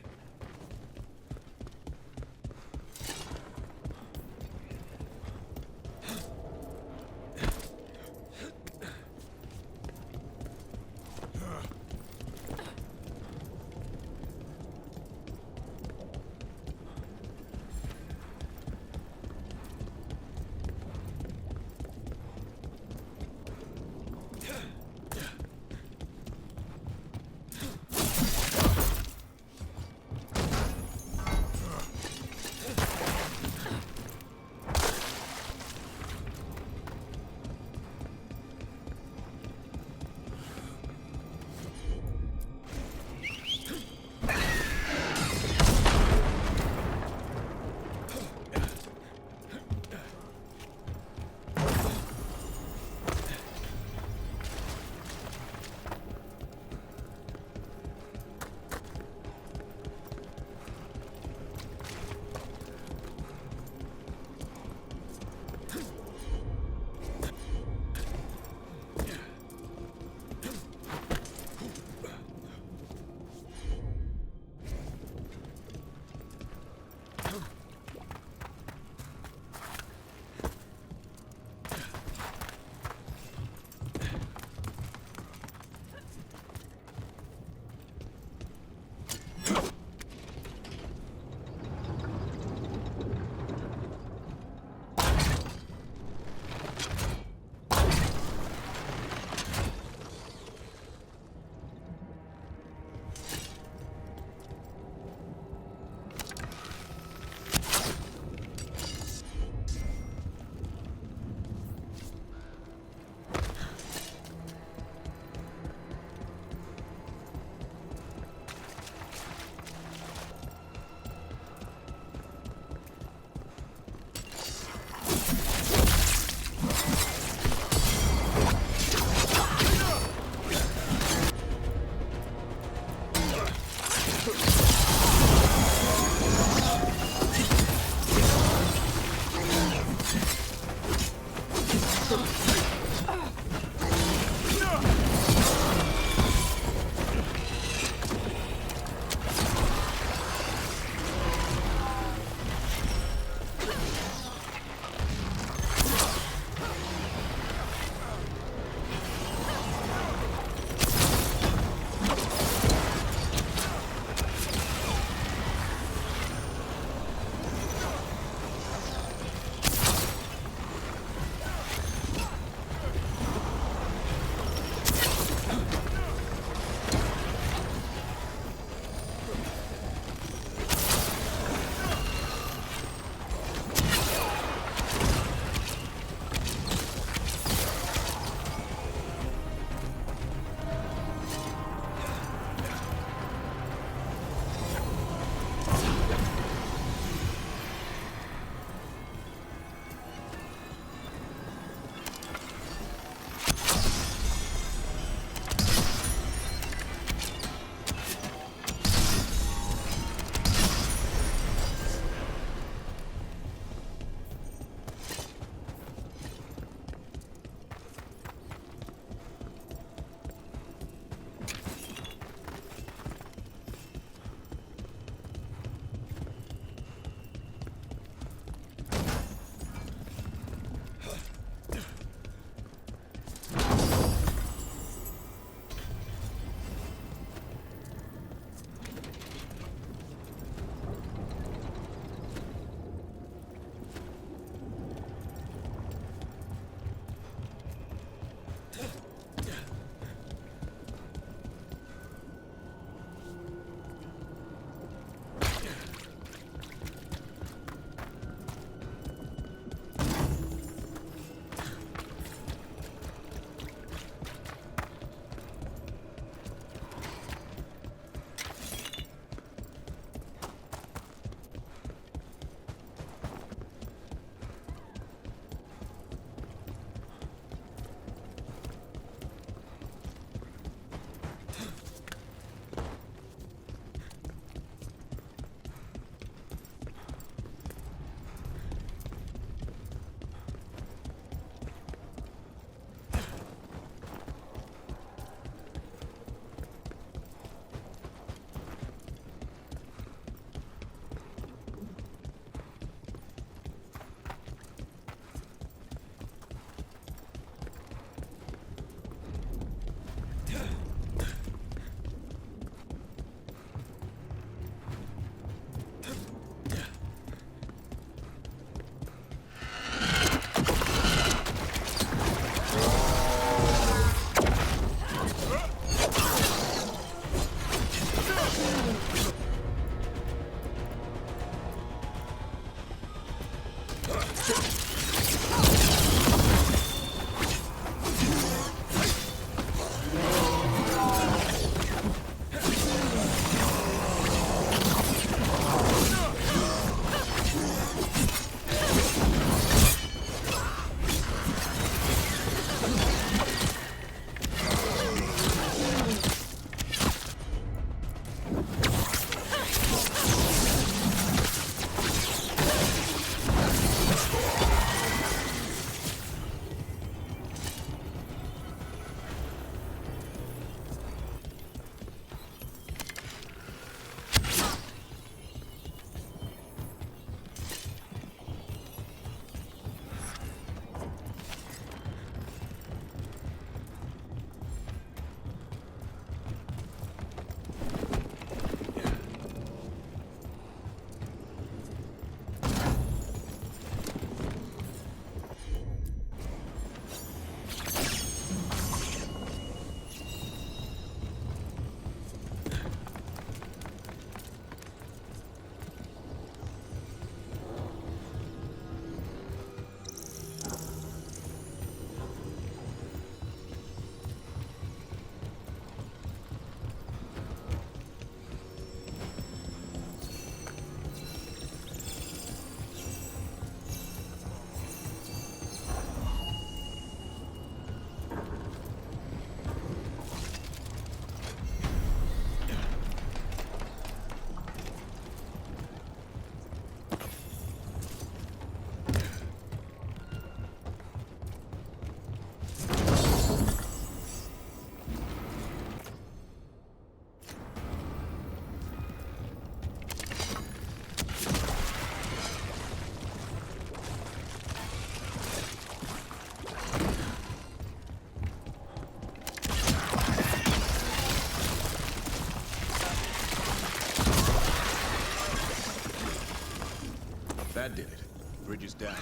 That did it. Bridge is down.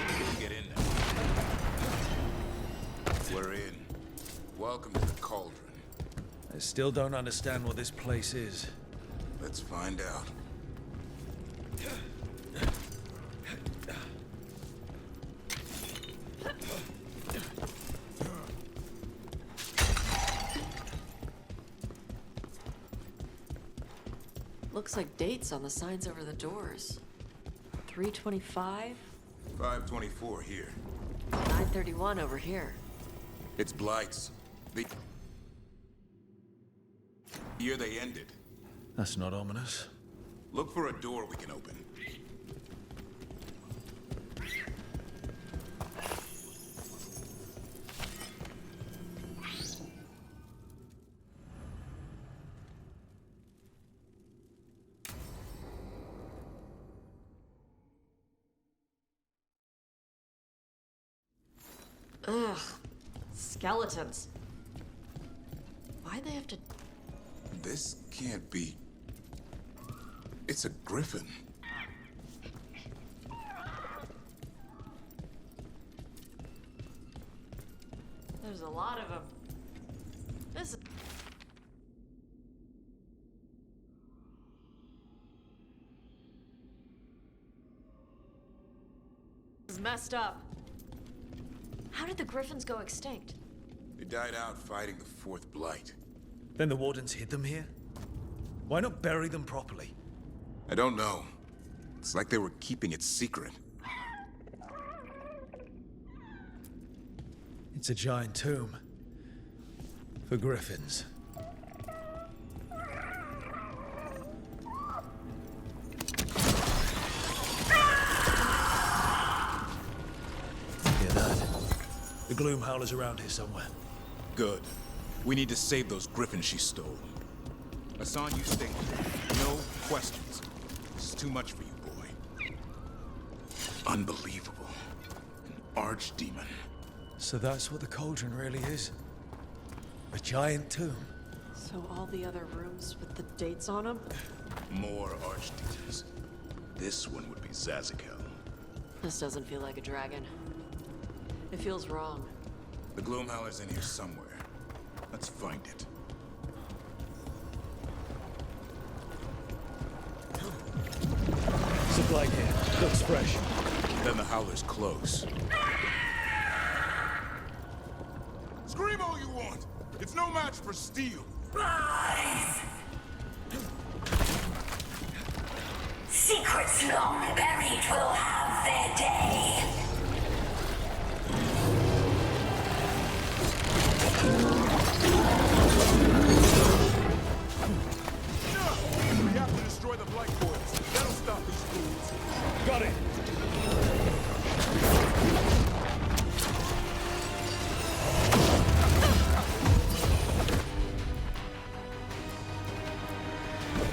We can get in now. We're in. Welcome to the Cauldron. I still don't understand what this place is. Let's find out. Looks like dates on the signs over the doors. 325, 524 here. 931 over here. It's Blight's. The year they ended. That's not ominous. Look for a door we can open. Ugh. Skeletons. Why'd they have to... This can't be... It's a griffin. There's a lot of them. This is messed up. How did the griffins go extinct? They died out fighting the Fourth Blight. Then the Wardens hid them here? Why not bury them properly? I don't know. It's like they were keeping it secret. It's a giant tomb. For griffins. Hear that? The Gloom Howler's around here somewhere. Good. We need to save those griffins she stole. Hassan, you stay here. No questions. This is too much for you, boy. Unbelievable. An archdemon. So that's what the cauldron really is? A giant tomb? So all the other rooms with the dates on them? More archdemons. This one would be Zazakel. This doesn't feel like a dragon. It feels wrong. The Gloomhowler's in here somewhere. Let's find it. Supply here. Looks fresh. Then the Howler's close. Scream all you want! It's no match for steel! Rise! Secrets long buried will have their day. We have to destroy the Blight Boys. That'll stop these fools. Got it!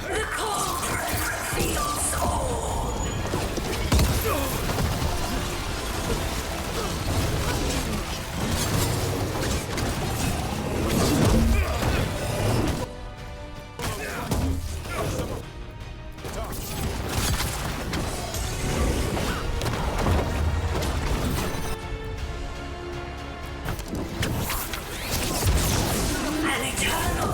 The cauldron reveals all. An eternal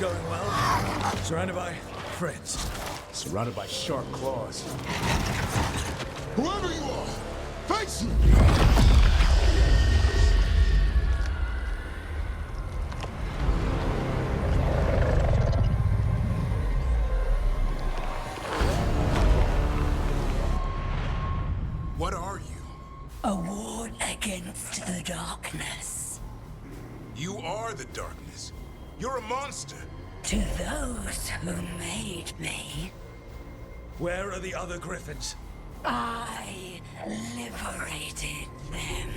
going well. Surrounded by friends. Surrounded by sharp claws. Whoever you are, face me! What are you? A ward against the darkness. You are the darkness. You're a monster. To those who made me, Where are the other griffins? I liberated them.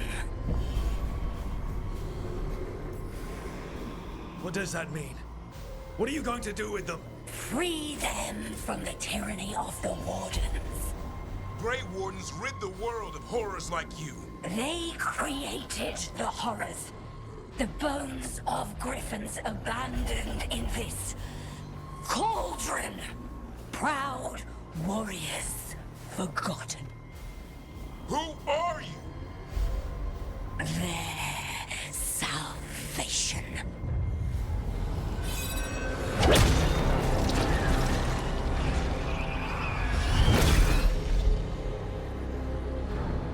What does that mean? What are you going to do with them? Free them from the tyranny of the Wardens. Grey Wardens rid the world of horrors like you. They created the horrors. The bones of griffins abandoned in this cauldron. Proud warriors forgotten. Who are you? Their salvation.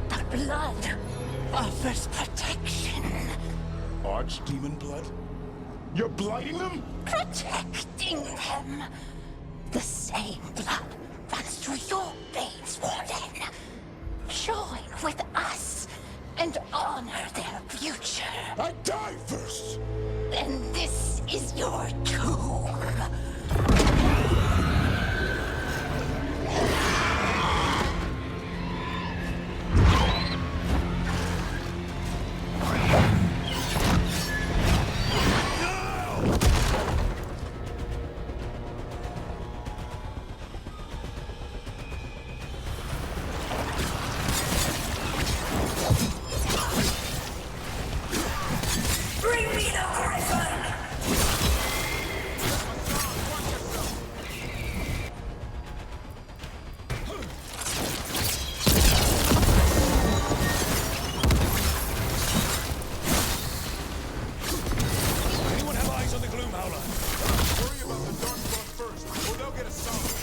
The blood offers protection. Archdemon blood? You're blighting them? Protecting them. The same blood runs through your veins, Warden. Join with us and honor their future. I die first! Then this is your tomb. Bring me the griffin! Anyone have eyes on the Gloom Howler? Worry about the Darkspawn first, or they'll get us solid.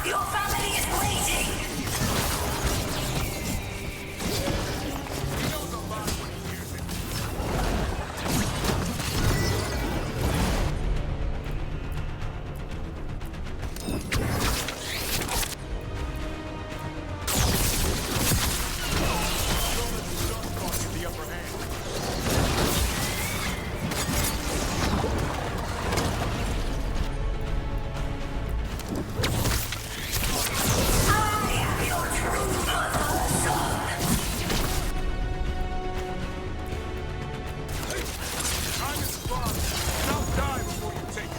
Your family is waiting! He knows a lot when he hears it. Don't let the Darkspawn get the upper hand. I am your true mother, son! Time is flawed. Don't die before you take it.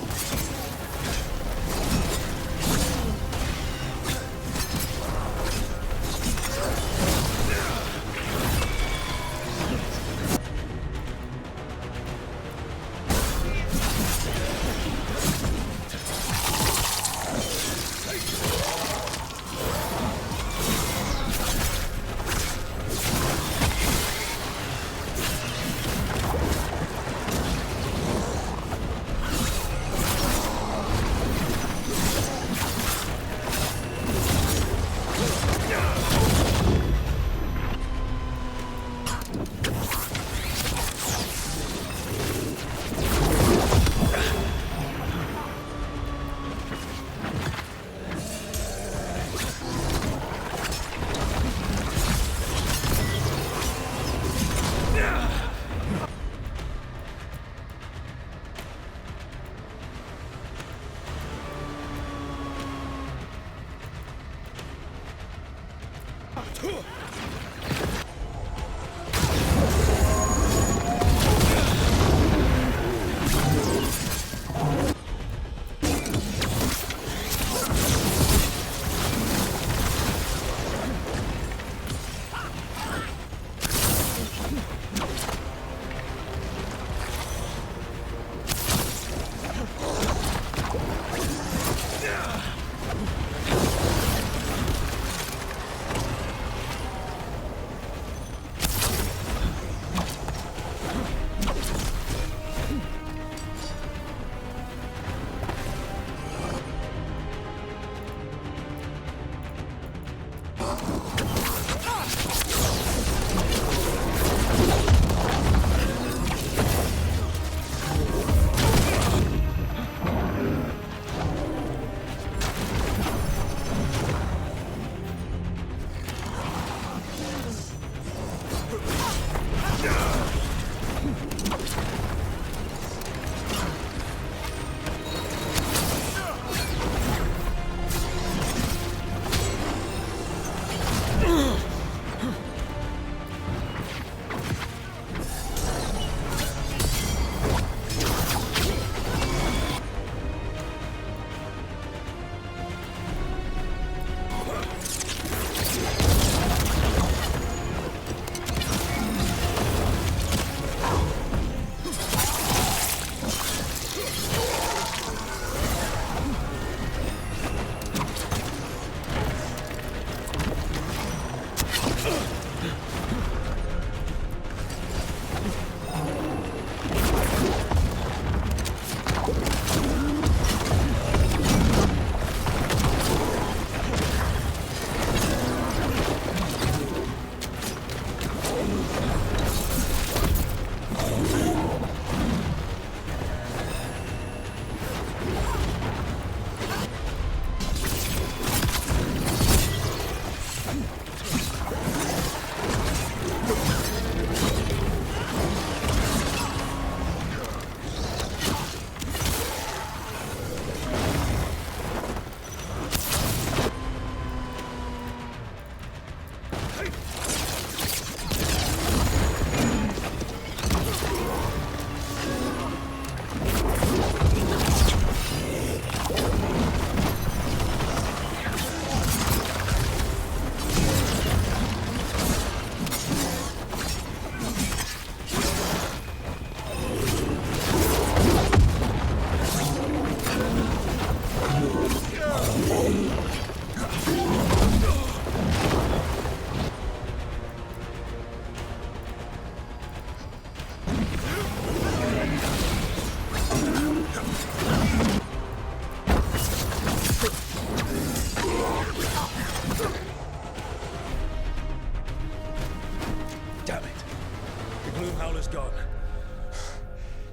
Howler's gone.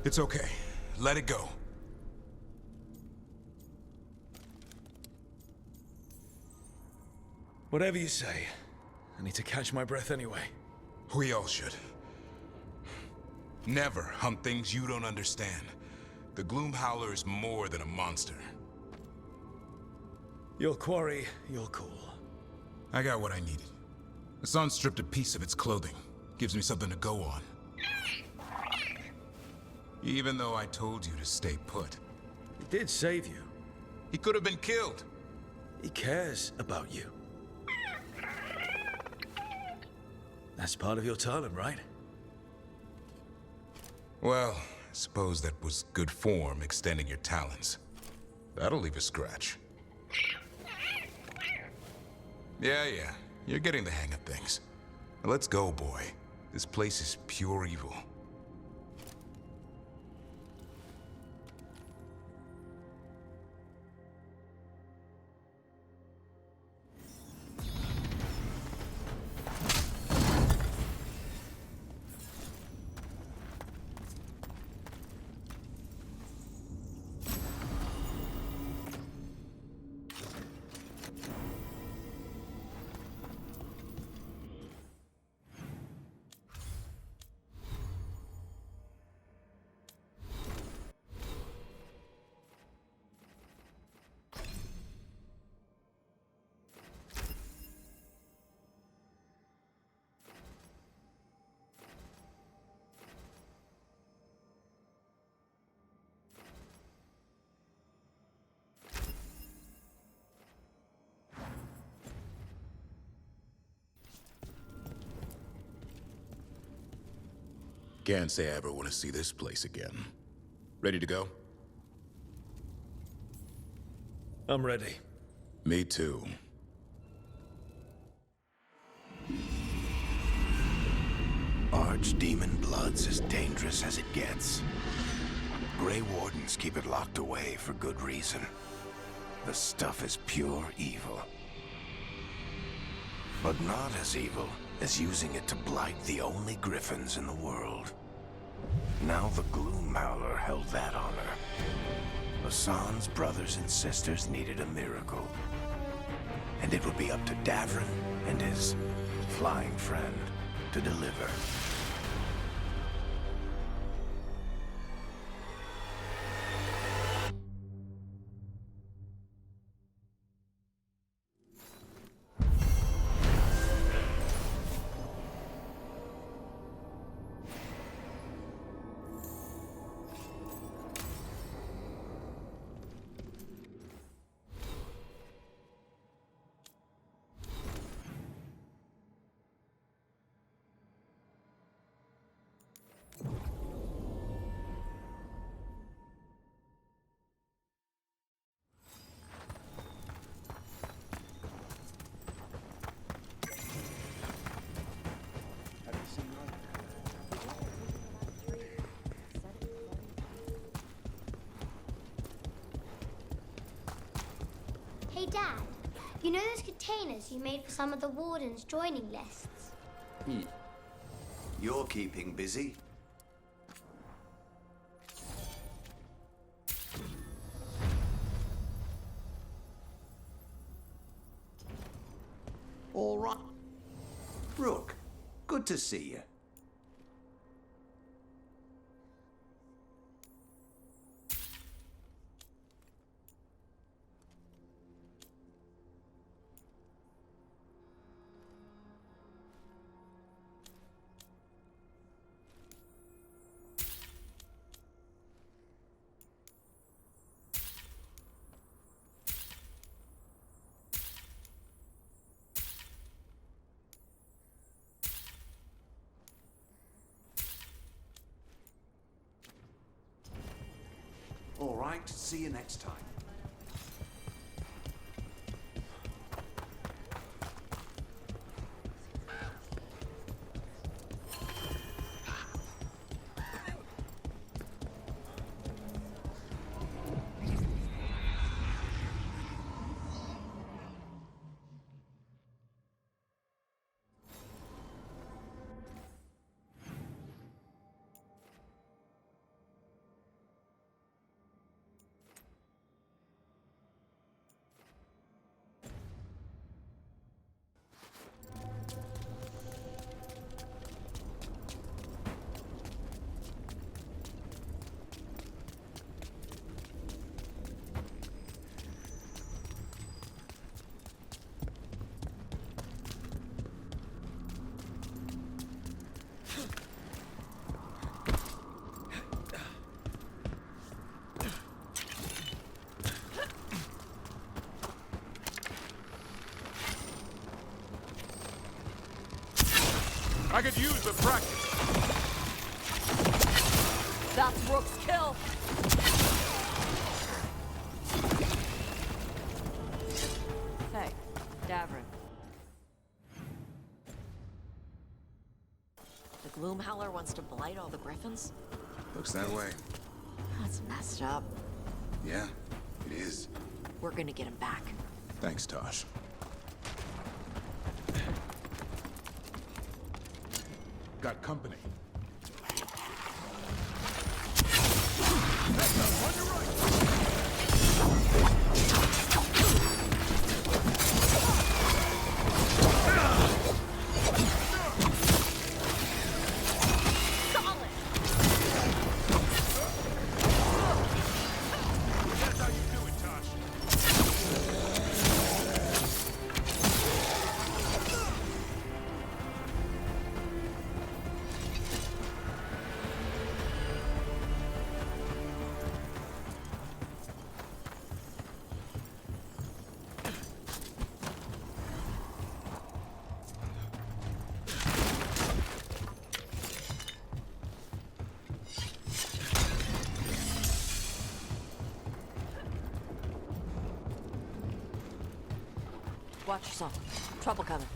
It's okay. Let it go. Whatever you say. I need to catch my breath anyway. We all should. Never hunt things you don't understand. The Gloom Howler is more than a monster. Your quarry, your call. I got what I needed. Hassan stripped a piece of its clothing. Gives me something to go on. Even though I told you to stay put. He did save you. He could have been killed. He cares about you. That's part of your talent, right? Well, I suppose that was good form, extending your talons. That'll leave a scratch. Yeah, you're getting the hang of things. Now let's go, boy. This place is pure evil. Can't say I ever want to see this place again. Ready to go? I'm ready. Me too. Archdemon blood's as dangerous as it gets. Grey Wardens keep it locked away for good reason. The stuff is pure evil. But not as evil as using it to blight the only griffins in the world. Now the Gloom Howler held that honor. Hassan's brothers and sisters needed a miracle. And it would be up to Davrin and his flying friend to deliver. Hey, Dad. You know those containers you made for some of the Warden's joining lists? You're keeping busy. All right. Rook, good to see you. All right, see you next time. I could use the practice. That's Rook's kill. Hey, Davrin. The Gloomhowler wants to blight all the griffins? Looks that way. That's messed up. Yeah, it is. We're gonna get him back. Thanks, Tosh. Got company. Watch yourself. Trouble coming.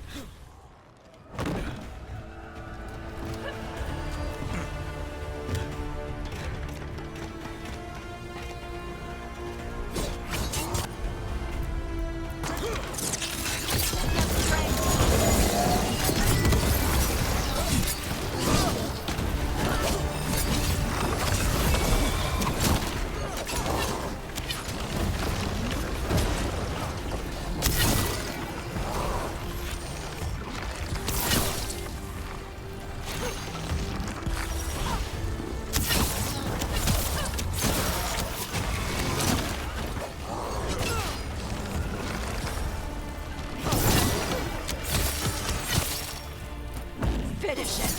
Finish it.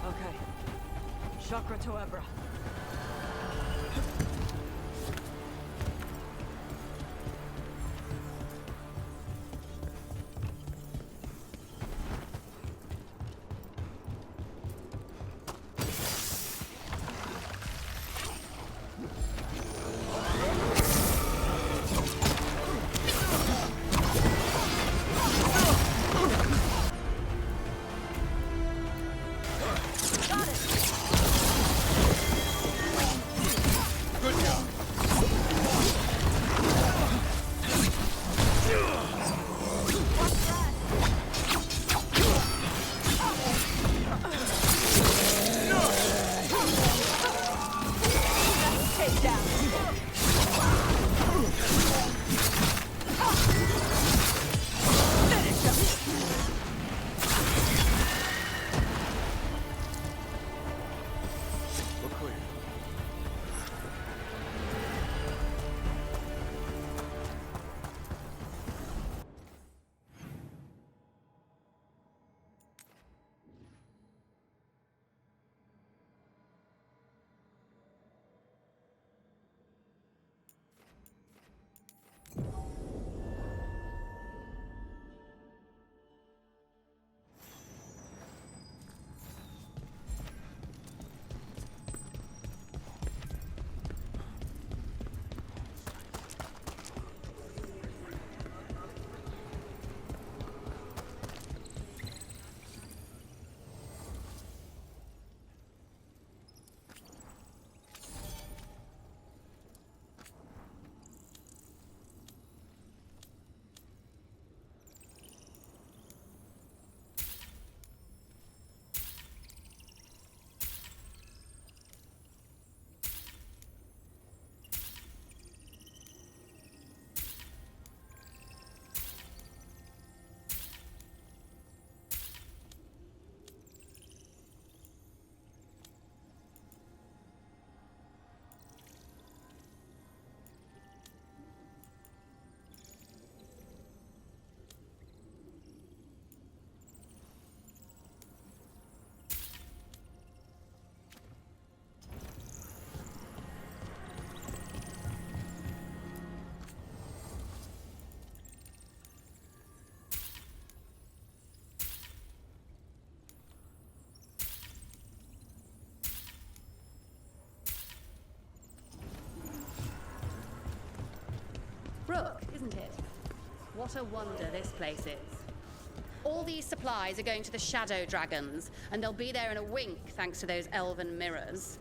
Okay. Chakra to Ebra. brook, isn't it? What a wonder this place is. All these supplies are going to the Shadow Dragons, and they'll be there in a wink thanks to those elven mirrors.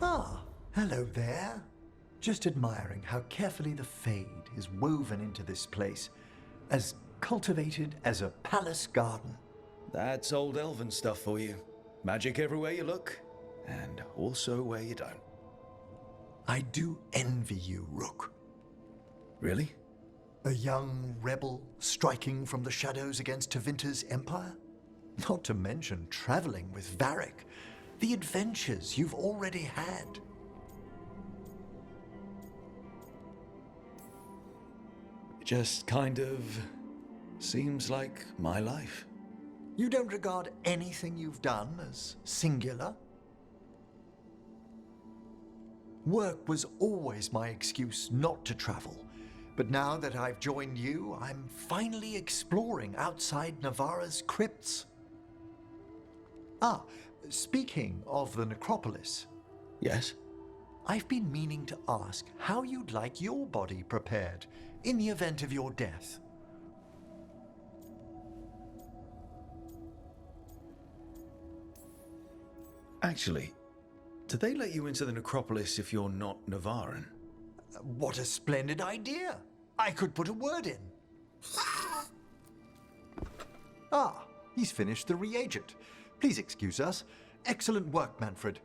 Ah, hello there. Just admiring how carefully the Fade is woven into this place, as cultivated as a palace garden. That's old elven stuff for you. Magic everywhere you look, and also where you don't. I do envy you, Rook. Really? A young rebel striking from the shadows against Tevinter's empire? Not to mention traveling with Varric. The adventures you've already had. It just kind of seems like my life. You don't regard anything you've done as singular? Work was always my excuse not to travel, but now that I've joined you, I'm finally exploring outside Navarra's crypts. Ah, speaking of the necropolis. Yes? I've been meaning to ask how you'd like your body prepared in the event of your death. Actually, do they let you into the necropolis if you're not Navaran? What a splendid idea! I could put a word in. Ah, he's finished the reagent. Please excuse us. Excellent work, Manfred.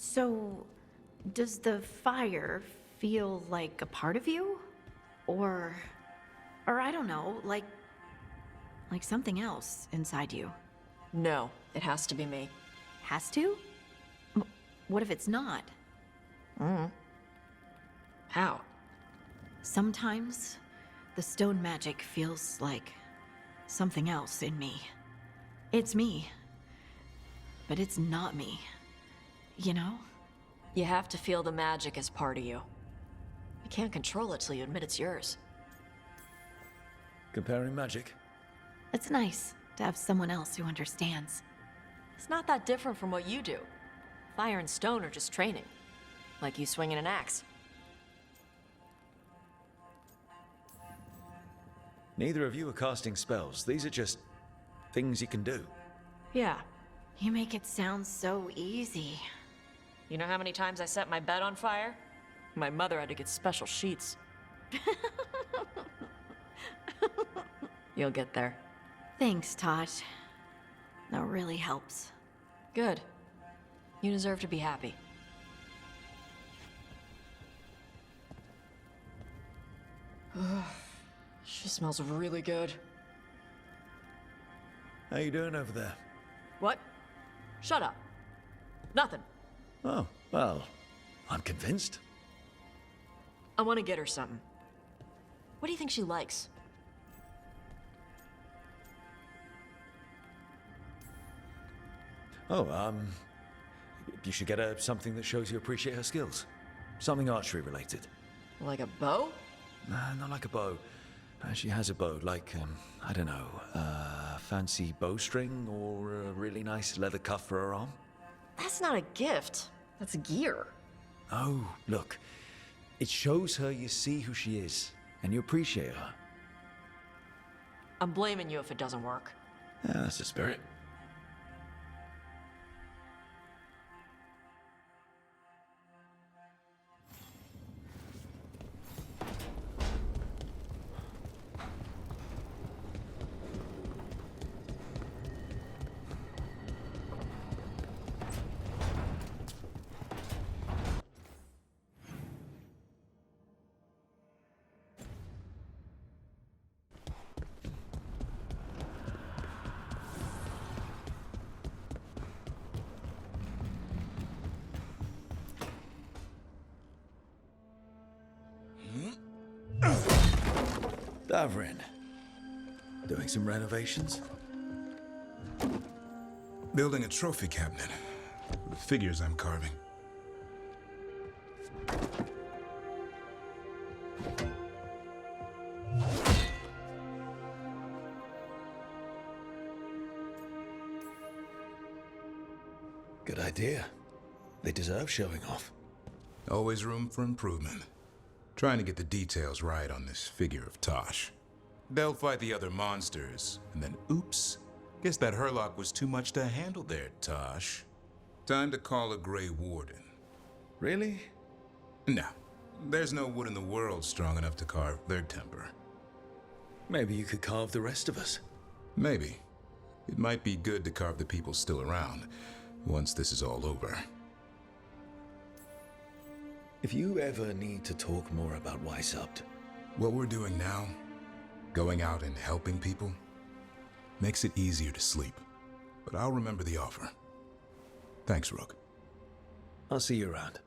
So, does the fire feel like a part of you? Or I don't know, like something else inside you? No, it has to be me. Has to? What if it's not? How? Sometimes the stone magic feels like something else in me. It's me, but it's not me. You know? You have to feel the magic as part of you. You can't control it till you admit it's yours. Comparing magic? It's nice to have someone else who understands. It's not that different from what you do. Fire and stone are just training. Like you swinging an axe. Neither of you are casting spells. These are just things you can do. Yeah. You make it sound so easy. You know how many times I set my bed on fire? My mother had to get special sheets. You'll get there. Thanks, Tosh. That really helps. Good. You deserve to be happy. She smells really good. How you doing over there? What? Shut up. Nothing. Oh, well, I'm convinced. I want to get her something. What do you think she likes? Oh, you should get her something that shows you appreciate her skills. Something archery related. Like a bow? Nah, not like a bow. She has a bow, like, I don't know, fancy bowstring or a really nice leather cuff for her arm. That's not a gift. That's gear. Oh, look. It shows her you see who she is, and you appreciate her. I'm blaming you if it doesn't work. Yeah, that's the spirit. Davrin. Doing some renovations? Building a trophy cabinet for the figures I'm carving. Good idea. They deserve showing off. Always room for improvement. Trying to get the details right on this figure of Tosh. They'll fight the other monsters, and then oops. Guess that Herlock was too much to handle there, Tosh. Time to call a Grey Warden. Really? No. There's no wood in the world strong enough to carve their temper. Maybe you could carve the rest of us. Maybe. It might be good to carve the people still around, once this is all over. If you ever need to talk more about Weishaupt, what we're doing now, going out and helping people, makes it easier to sleep. But I'll remember the offer. Thanks, Rook. I'll see you around.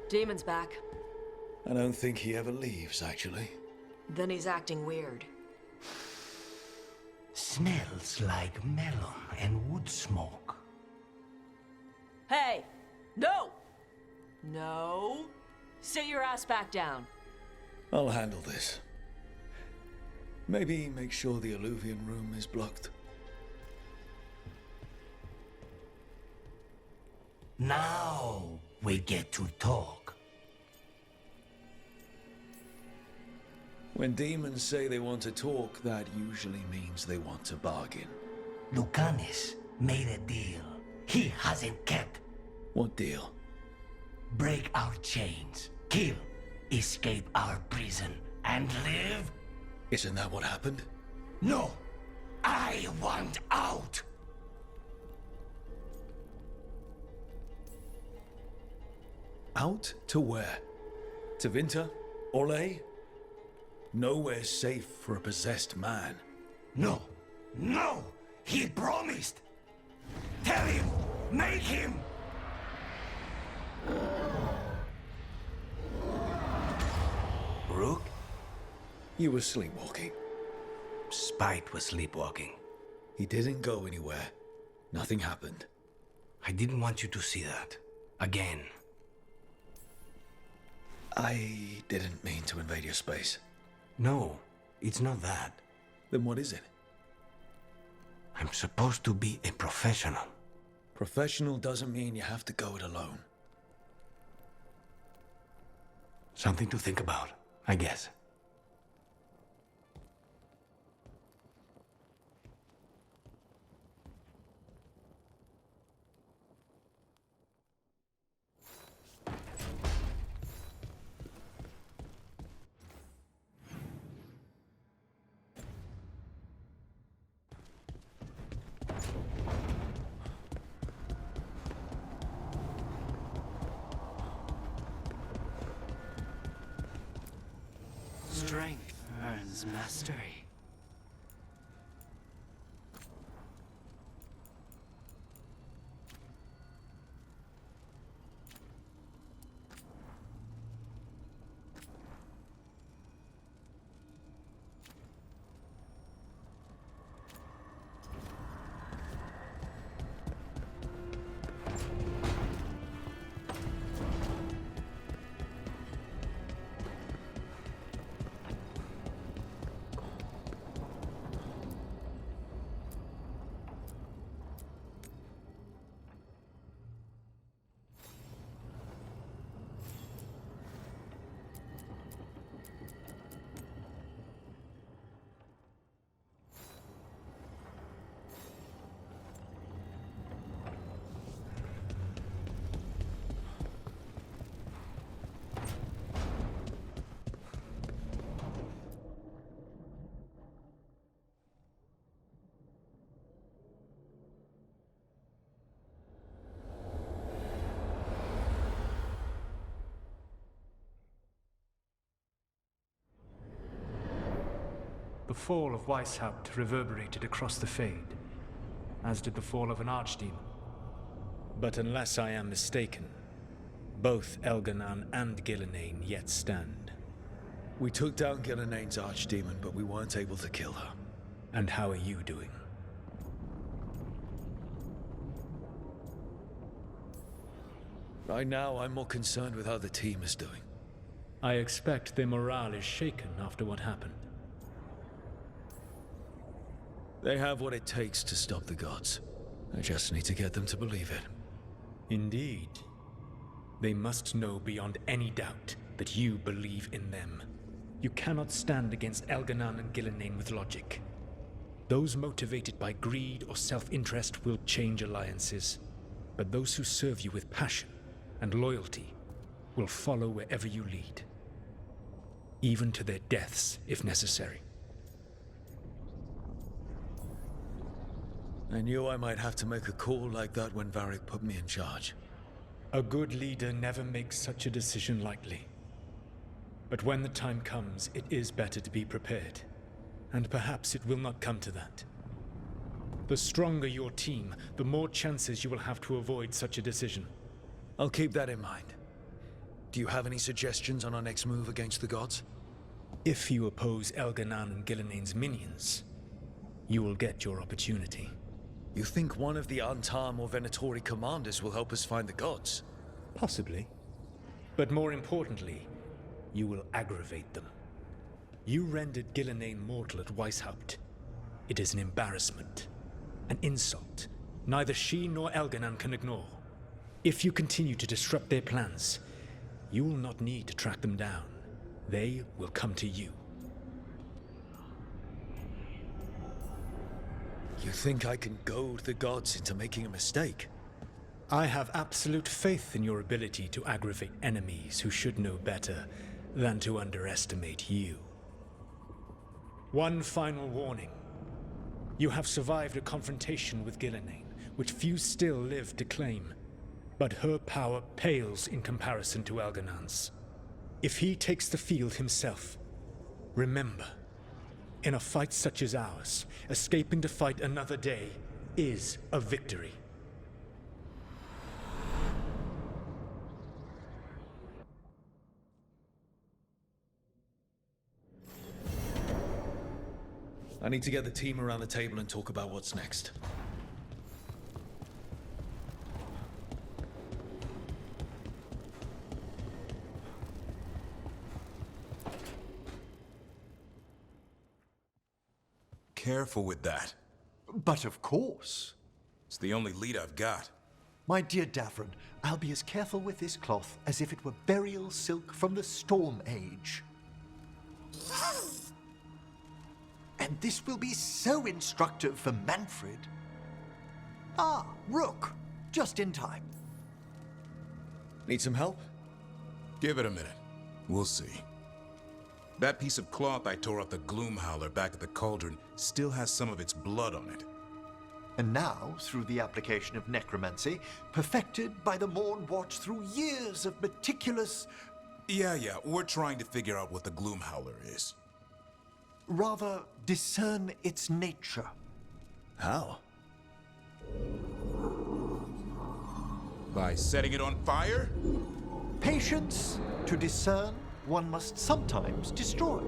Demon's back. I don't think he ever leaves, actually. Then he's acting weird. Smells like melon and wood smoke. Hey! No! No! Sit your ass back down. I'll handle this. Maybe make sure the alluvian room is blocked. Now we get to talk. When demons say they want to talk, that usually means they want to bargain. Lucanis made a deal he hasn't kept. What deal? Break our chains, kill, escape our prison, and live? Isn't that what happened? No! I want out! Out to where? To Vinter? Orlais? Nowhere safe for a possessed man. No! No! He promised! Tell him! Make him! Rook? You were sleepwalking. Spite was sleepwalking. He didn't go anywhere. Nothing happened. I didn't want you to see that. Again. I didn't mean to invade your space. No, it's not that. Then what is it? I'm supposed to be a professional. Professional doesn't mean you have to go it alone. Something to think about, I guess. Strength earns mastery. The fall of Weishaupt reverberated across the Fade, as did the fall of an archdemon. But unless I am mistaken, both Elganan and Gillenane yet stand. We took down Gillenane's archdemon, but we weren't able to kill her. And how are you doing? Right now, I'm more concerned with how the team is doing. I expect their morale is shaken after what happened. They have what it takes to stop the gods. I just need to get them to believe it. Indeed. They must know beyond any doubt that you believe in them. You cannot stand against Elganan and Gillenane with logic. Those motivated by greed or self-interest will change alliances, but those who serve you with passion and loyalty will follow wherever you lead, even to their deaths if necessary. I knew I might have to make a call like that when Varric put me in charge. A good leader never makes such a decision lightly. But when the time comes, it is better to be prepared. And perhaps it will not come to that. The stronger your team, the more chances you will have to avoid such a decision. I'll keep that in mind. Do you have any suggestions on our next move against the gods? If you oppose Elganan and Gillenane's minions, you will get your opportunity. You think one of the Antam or Venatori commanders will help us find the gods? Possibly. But more importantly, you will aggravate them. You rendered Gillenane mortal at Weishaupt. It is an embarrassment, an insult, neither she nor Elganan can ignore. If you continue to disrupt their plans, you will not need to track them down. They will come to you. You think I can goad the gods into making a mistake? I have absolute faith in your ability to aggravate enemies who should know better than to underestimate you. One final warning. You have survived a confrontation with Gillenane, which few still live to claim. But her power pales in comparison to Elganan's. If he takes the field himself, remember, in a fight such as ours, escaping to fight another day is a victory. I need to get the team around the table and talk about what's next. Careful with that. But of course. It's the only lead I've got. My dear Davron, I'll be as careful with this cloth as if it were burial silk from the Storm Age. And this will be so instructive for Manfred. Ah, Rook, just in time. Need some help? Give it a minute. We'll see. That piece of cloth I tore off the Gloom Howler back at the cauldron still has some of its blood on it. And now, through the application of necromancy, perfected by the Morn Watch through years of meticulous... Yeah, we're trying to figure out what the Gloom Howler is. Rather, discern its nature. How? By setting it on fire? Patience. To discern, one must sometimes destroy.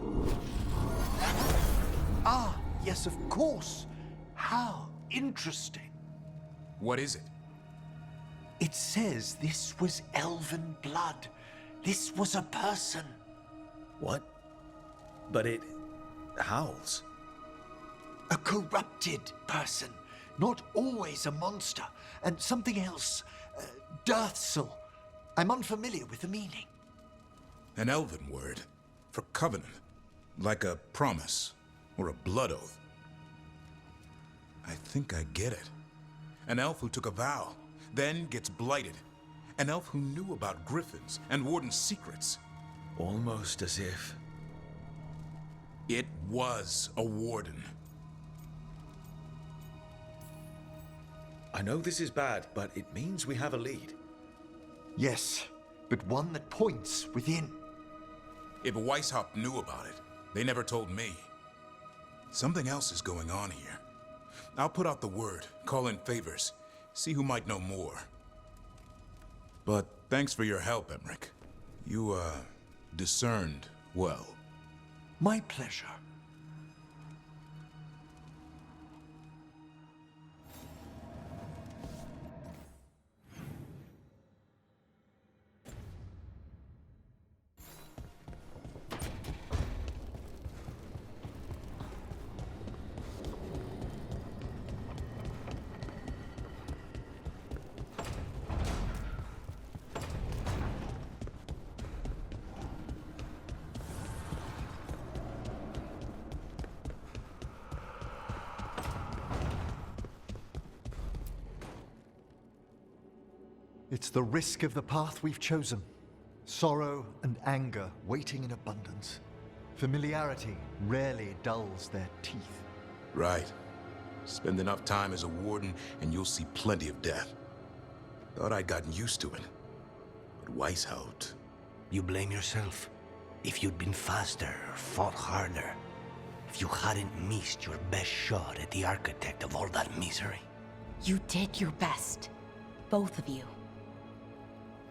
Ah, yes, of course. How interesting. What is it? It says this was elven blood. This was a person. What? But it howls. A corrupted person. Not always a monster. And something else. Dirthsel. I'm unfamiliar with the meaning. An elven word for covenant. Like a promise or a blood oath. I think I get it. An elf who took a vow, then gets blighted. An elf who knew about griffins and warden's secrets. Almost as if... It was a warden. I know this is bad, but it means we have a lead. Yes, but one that points within. If Weishaupt knew about it, they never told me. Something else is going on here. I'll put out the word, call in favors, see who might know more. But thanks for your help, Emmerich. You, discerned well. My pleasure. It's the risk of the path we've chosen. Sorrow and anger waiting in abundance. Familiarity rarely dulls their teeth. Right. Spend enough time as a warden and you'll see plenty of death. Thought I'd gotten used to it. But Weishaupt... You blame yourself. If you'd been faster or fought harder. If you hadn't missed your best shot at the architect of all that misery. You did your best. Both of you.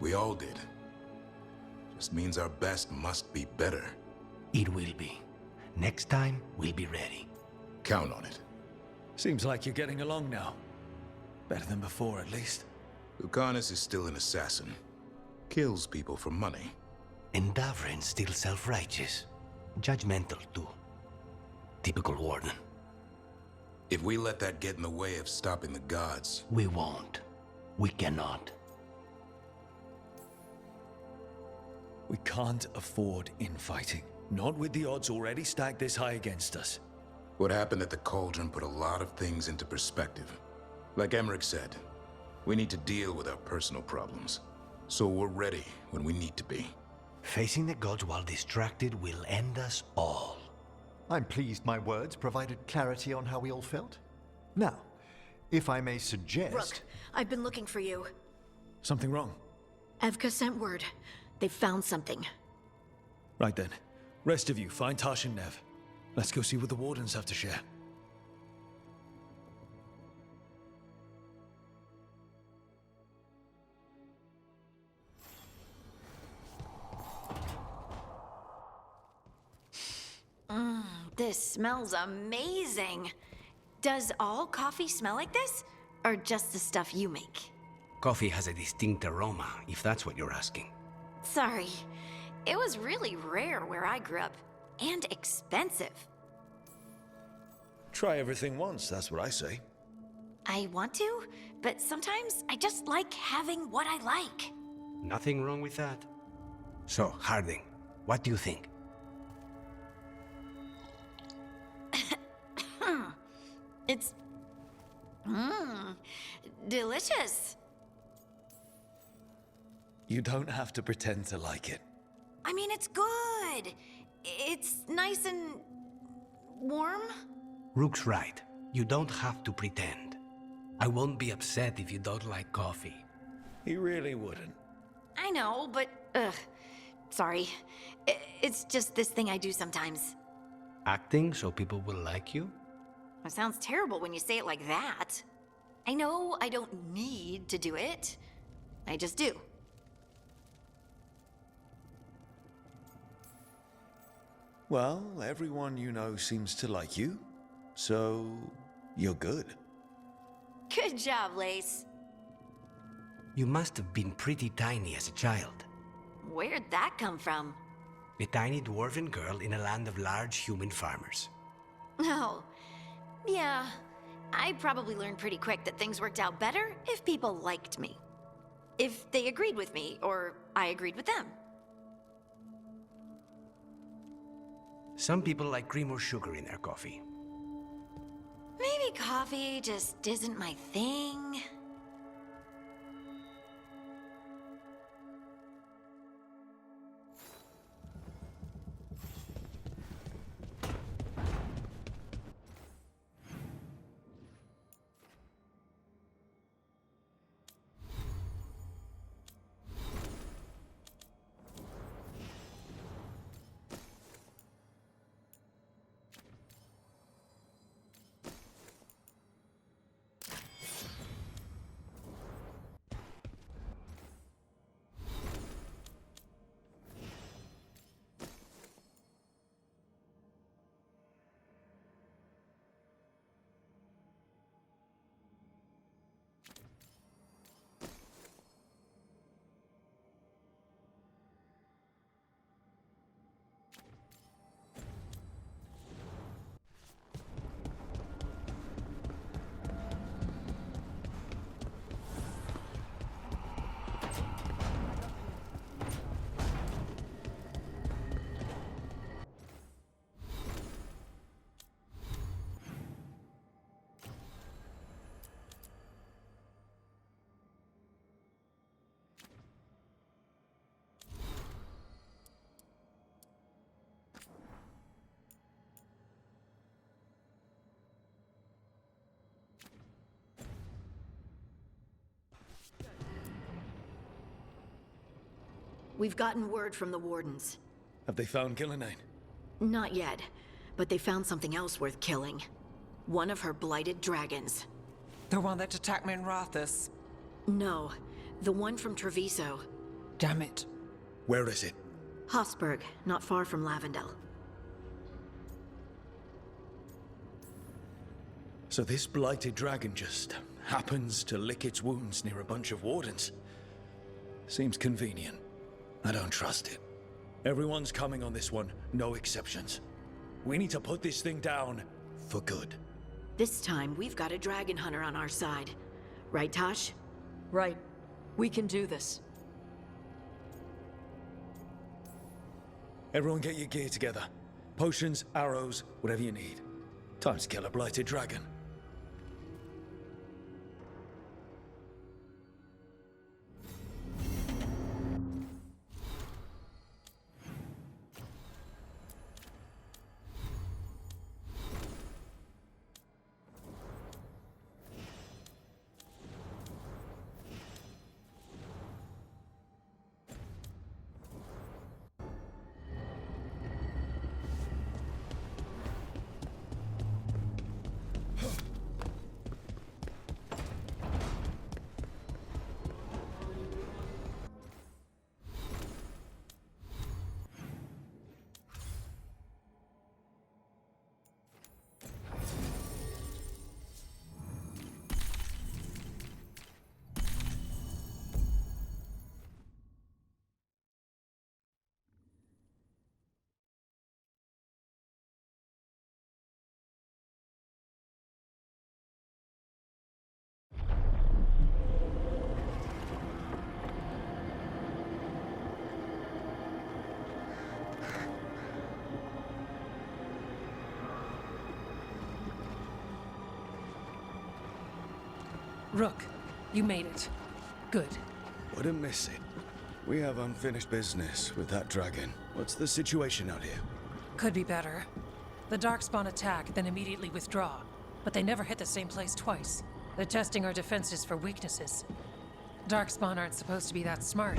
We all did. Just means our best must be better. It will be. Next time, we'll be ready. Count on it. Seems like you're getting along now. Better than before, at least. Lucanus is still an assassin. Kills people for money. And Davron's still self-righteous. Judgmental, too. Typical warden. If we let that get in the way of stopping the gods... We won't. We cannot. We can't afford infighting. Not with the odds already stacked this high against us. What happened at the Cauldron put a lot of things into perspective. Like Emmerich said, we need to deal with our personal problems. So we're ready when we need to be. Facing the gods while distracted will end us all. I'm pleased my words provided clarity on how we all felt. Now, if I may suggest... Rook, I've been looking for you. Something wrong? Evka sent word. They found something. Right then. Rest of you, find Tash and Nev. Let's go see what the Wardens have to share. this smells amazing. Does all coffee smell like this? Or just the stuff you make? Coffee has a distinct aroma, if that's what you're asking. Sorry. It was really rare where I grew up. And expensive. Try everything once, that's what I say. I want to, but sometimes I just like having what I like. Nothing wrong with that. So, Harding, what do you think? It's... delicious. You don't have to pretend to like it. I mean, it's good. It's nice and... warm? Rook's right. You don't have to pretend. I won't be upset if you don't like coffee. He really wouldn't. I know, but... sorry. It's just this thing I do sometimes. Acting so people will like you? It sounds terrible when you say it like that. I know I don't need to do it. I just do. Well, everyone you know seems to like you, so you're good. Good job, Lace. You must have been pretty tiny as a child. Where'd that come from? A tiny dwarven girl in a land of large human farmers. Oh, yeah. I probably learned pretty quick that things worked out better if people liked me. If they agreed with me, or I agreed with them. Some people like cream or sugar in their coffee. Maybe coffee just isn't my thing. We've gotten word from the Wardens. Have they found Killinane? Not yet, but they found something else worth killing. One of her blighted dragons. The one that attacked me in Rathus? No, the one from Treviso. Damn it. Where is it? Hossberg, not far from Lavendel. So this blighted dragon just happens to lick its wounds near a bunch of wardens. Seems convenient. I don't trust it. Everyone's coming on this one, no exceptions. We need to put this thing down for good. This time, we've got a dragon hunter on our side. Right, Tosh? Right. We can do this. Everyone get your gear together. Potions, arrows, whatever you need. Time to kill a blighted dragon. Rook, you made it. Good. Wouldn't miss it. We have unfinished business with that dragon. What's the situation out here? Could be better. The Darkspawn attack, then immediately withdraw. But they never hit the same place twice. They're testing our defenses for weaknesses. Darkspawn aren't supposed to be that smart.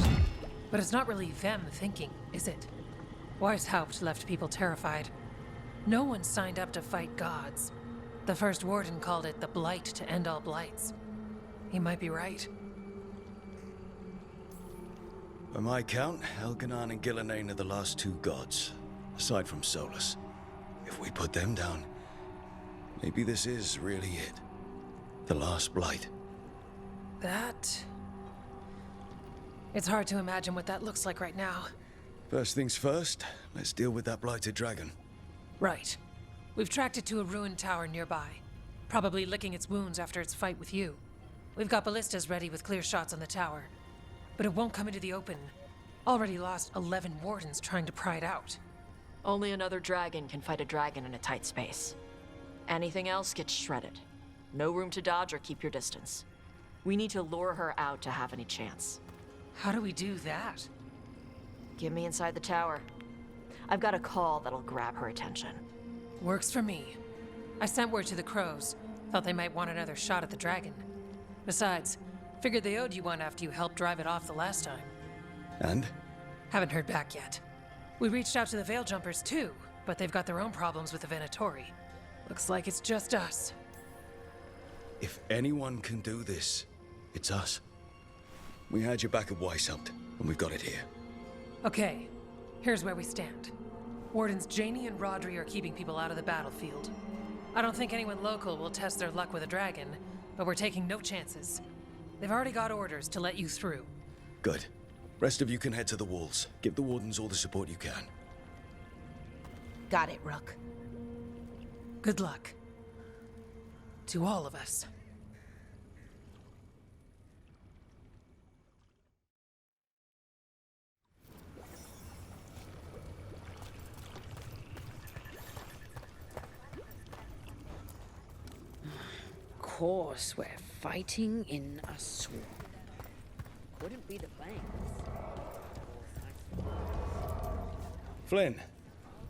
But it's not really them thinking, is it? Weishaupt left people terrified. No one signed up to fight gods. The first warden called it the blight to end all blights. He might be right. By my count, Elganon and Gillenane are the last two gods, aside from Solus. If we put them down, maybe this is really it. The last blight. That... It's hard to imagine what that looks like right now. First things first, let's deal with that blighted dragon. Right. We've tracked it to a ruined tower nearby. Probably licking its wounds after its fight with you. We've got ballistas ready with clear shots on the tower. But it won't come into the open. Already lost 11 wardens trying to pry it out. Only another dragon can fight a dragon in a tight space. Anything else gets shredded. No room to dodge or keep your distance. We need to lure her out to have any chance. How do we do that? Get me inside the tower. I've got a call that'll grab her attention. Works for me. I sent word to the crows. Thought they might want another shot at the dragon. Besides, figured they owed you one after you helped drive it off the last time. And? Haven't heard back yet. We reached out to the Veil Jumpers too, but they've got their own problems with the Venatori. Looks like it's just us. If anyone can do this, it's us. We had your back at Weishaupt, and we've got it here. Okay, here's where we stand. Wardens Janie and Rodri are keeping people out of the battlefield. I don't think anyone local will test their luck with a dragon, but we're taking no chances. They've already got orders to let you through. Good. Rest of you can head to the walls. Give the wardens all the support you can. Got it, Rook. Good luck. To all of us. Of course, we're fighting in a swamp. Couldn't be the banks. Flynn,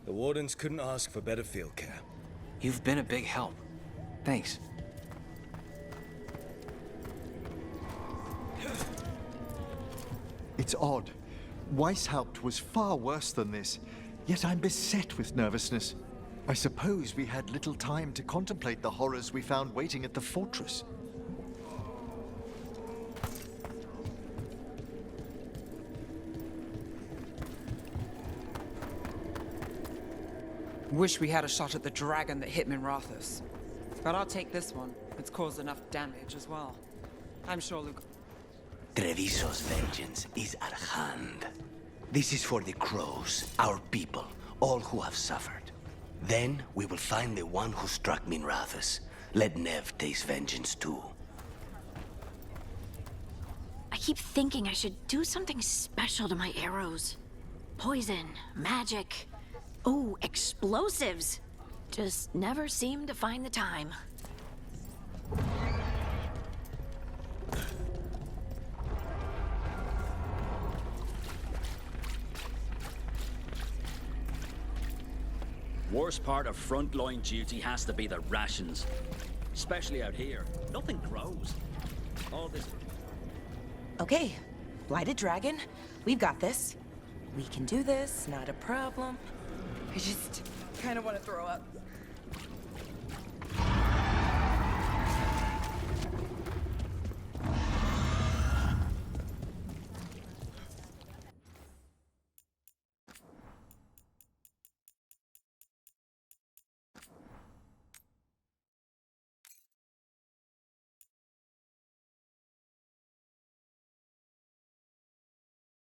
the wardens couldn't ask for better field care. You've been a big help. Thanks. It's odd. Weishaupt was far worse than this, yet I'm beset with nervousness. I suppose we had little time to contemplate the horrors we found waiting at the fortress. Wish we had a shot at the dragon that hit Minrathous. But I'll take this one. It's caused enough damage as well. I'm sure Luke... Treviso's vengeance is at hand. This is for the crows, our people, all who have suffered. Then we will find the one who struck Minrathous. Let Nev taste vengeance too. I keep thinking I should do something special to my arrows. Poison, magic, oh, explosives. Just never seem to find the time. Worst part of frontline duty has to be the rations. Especially out here. Nothing grows. All this... Okay, Blighted Dragon, we've got this. We can do this, not a problem. I just kind of want to throw up.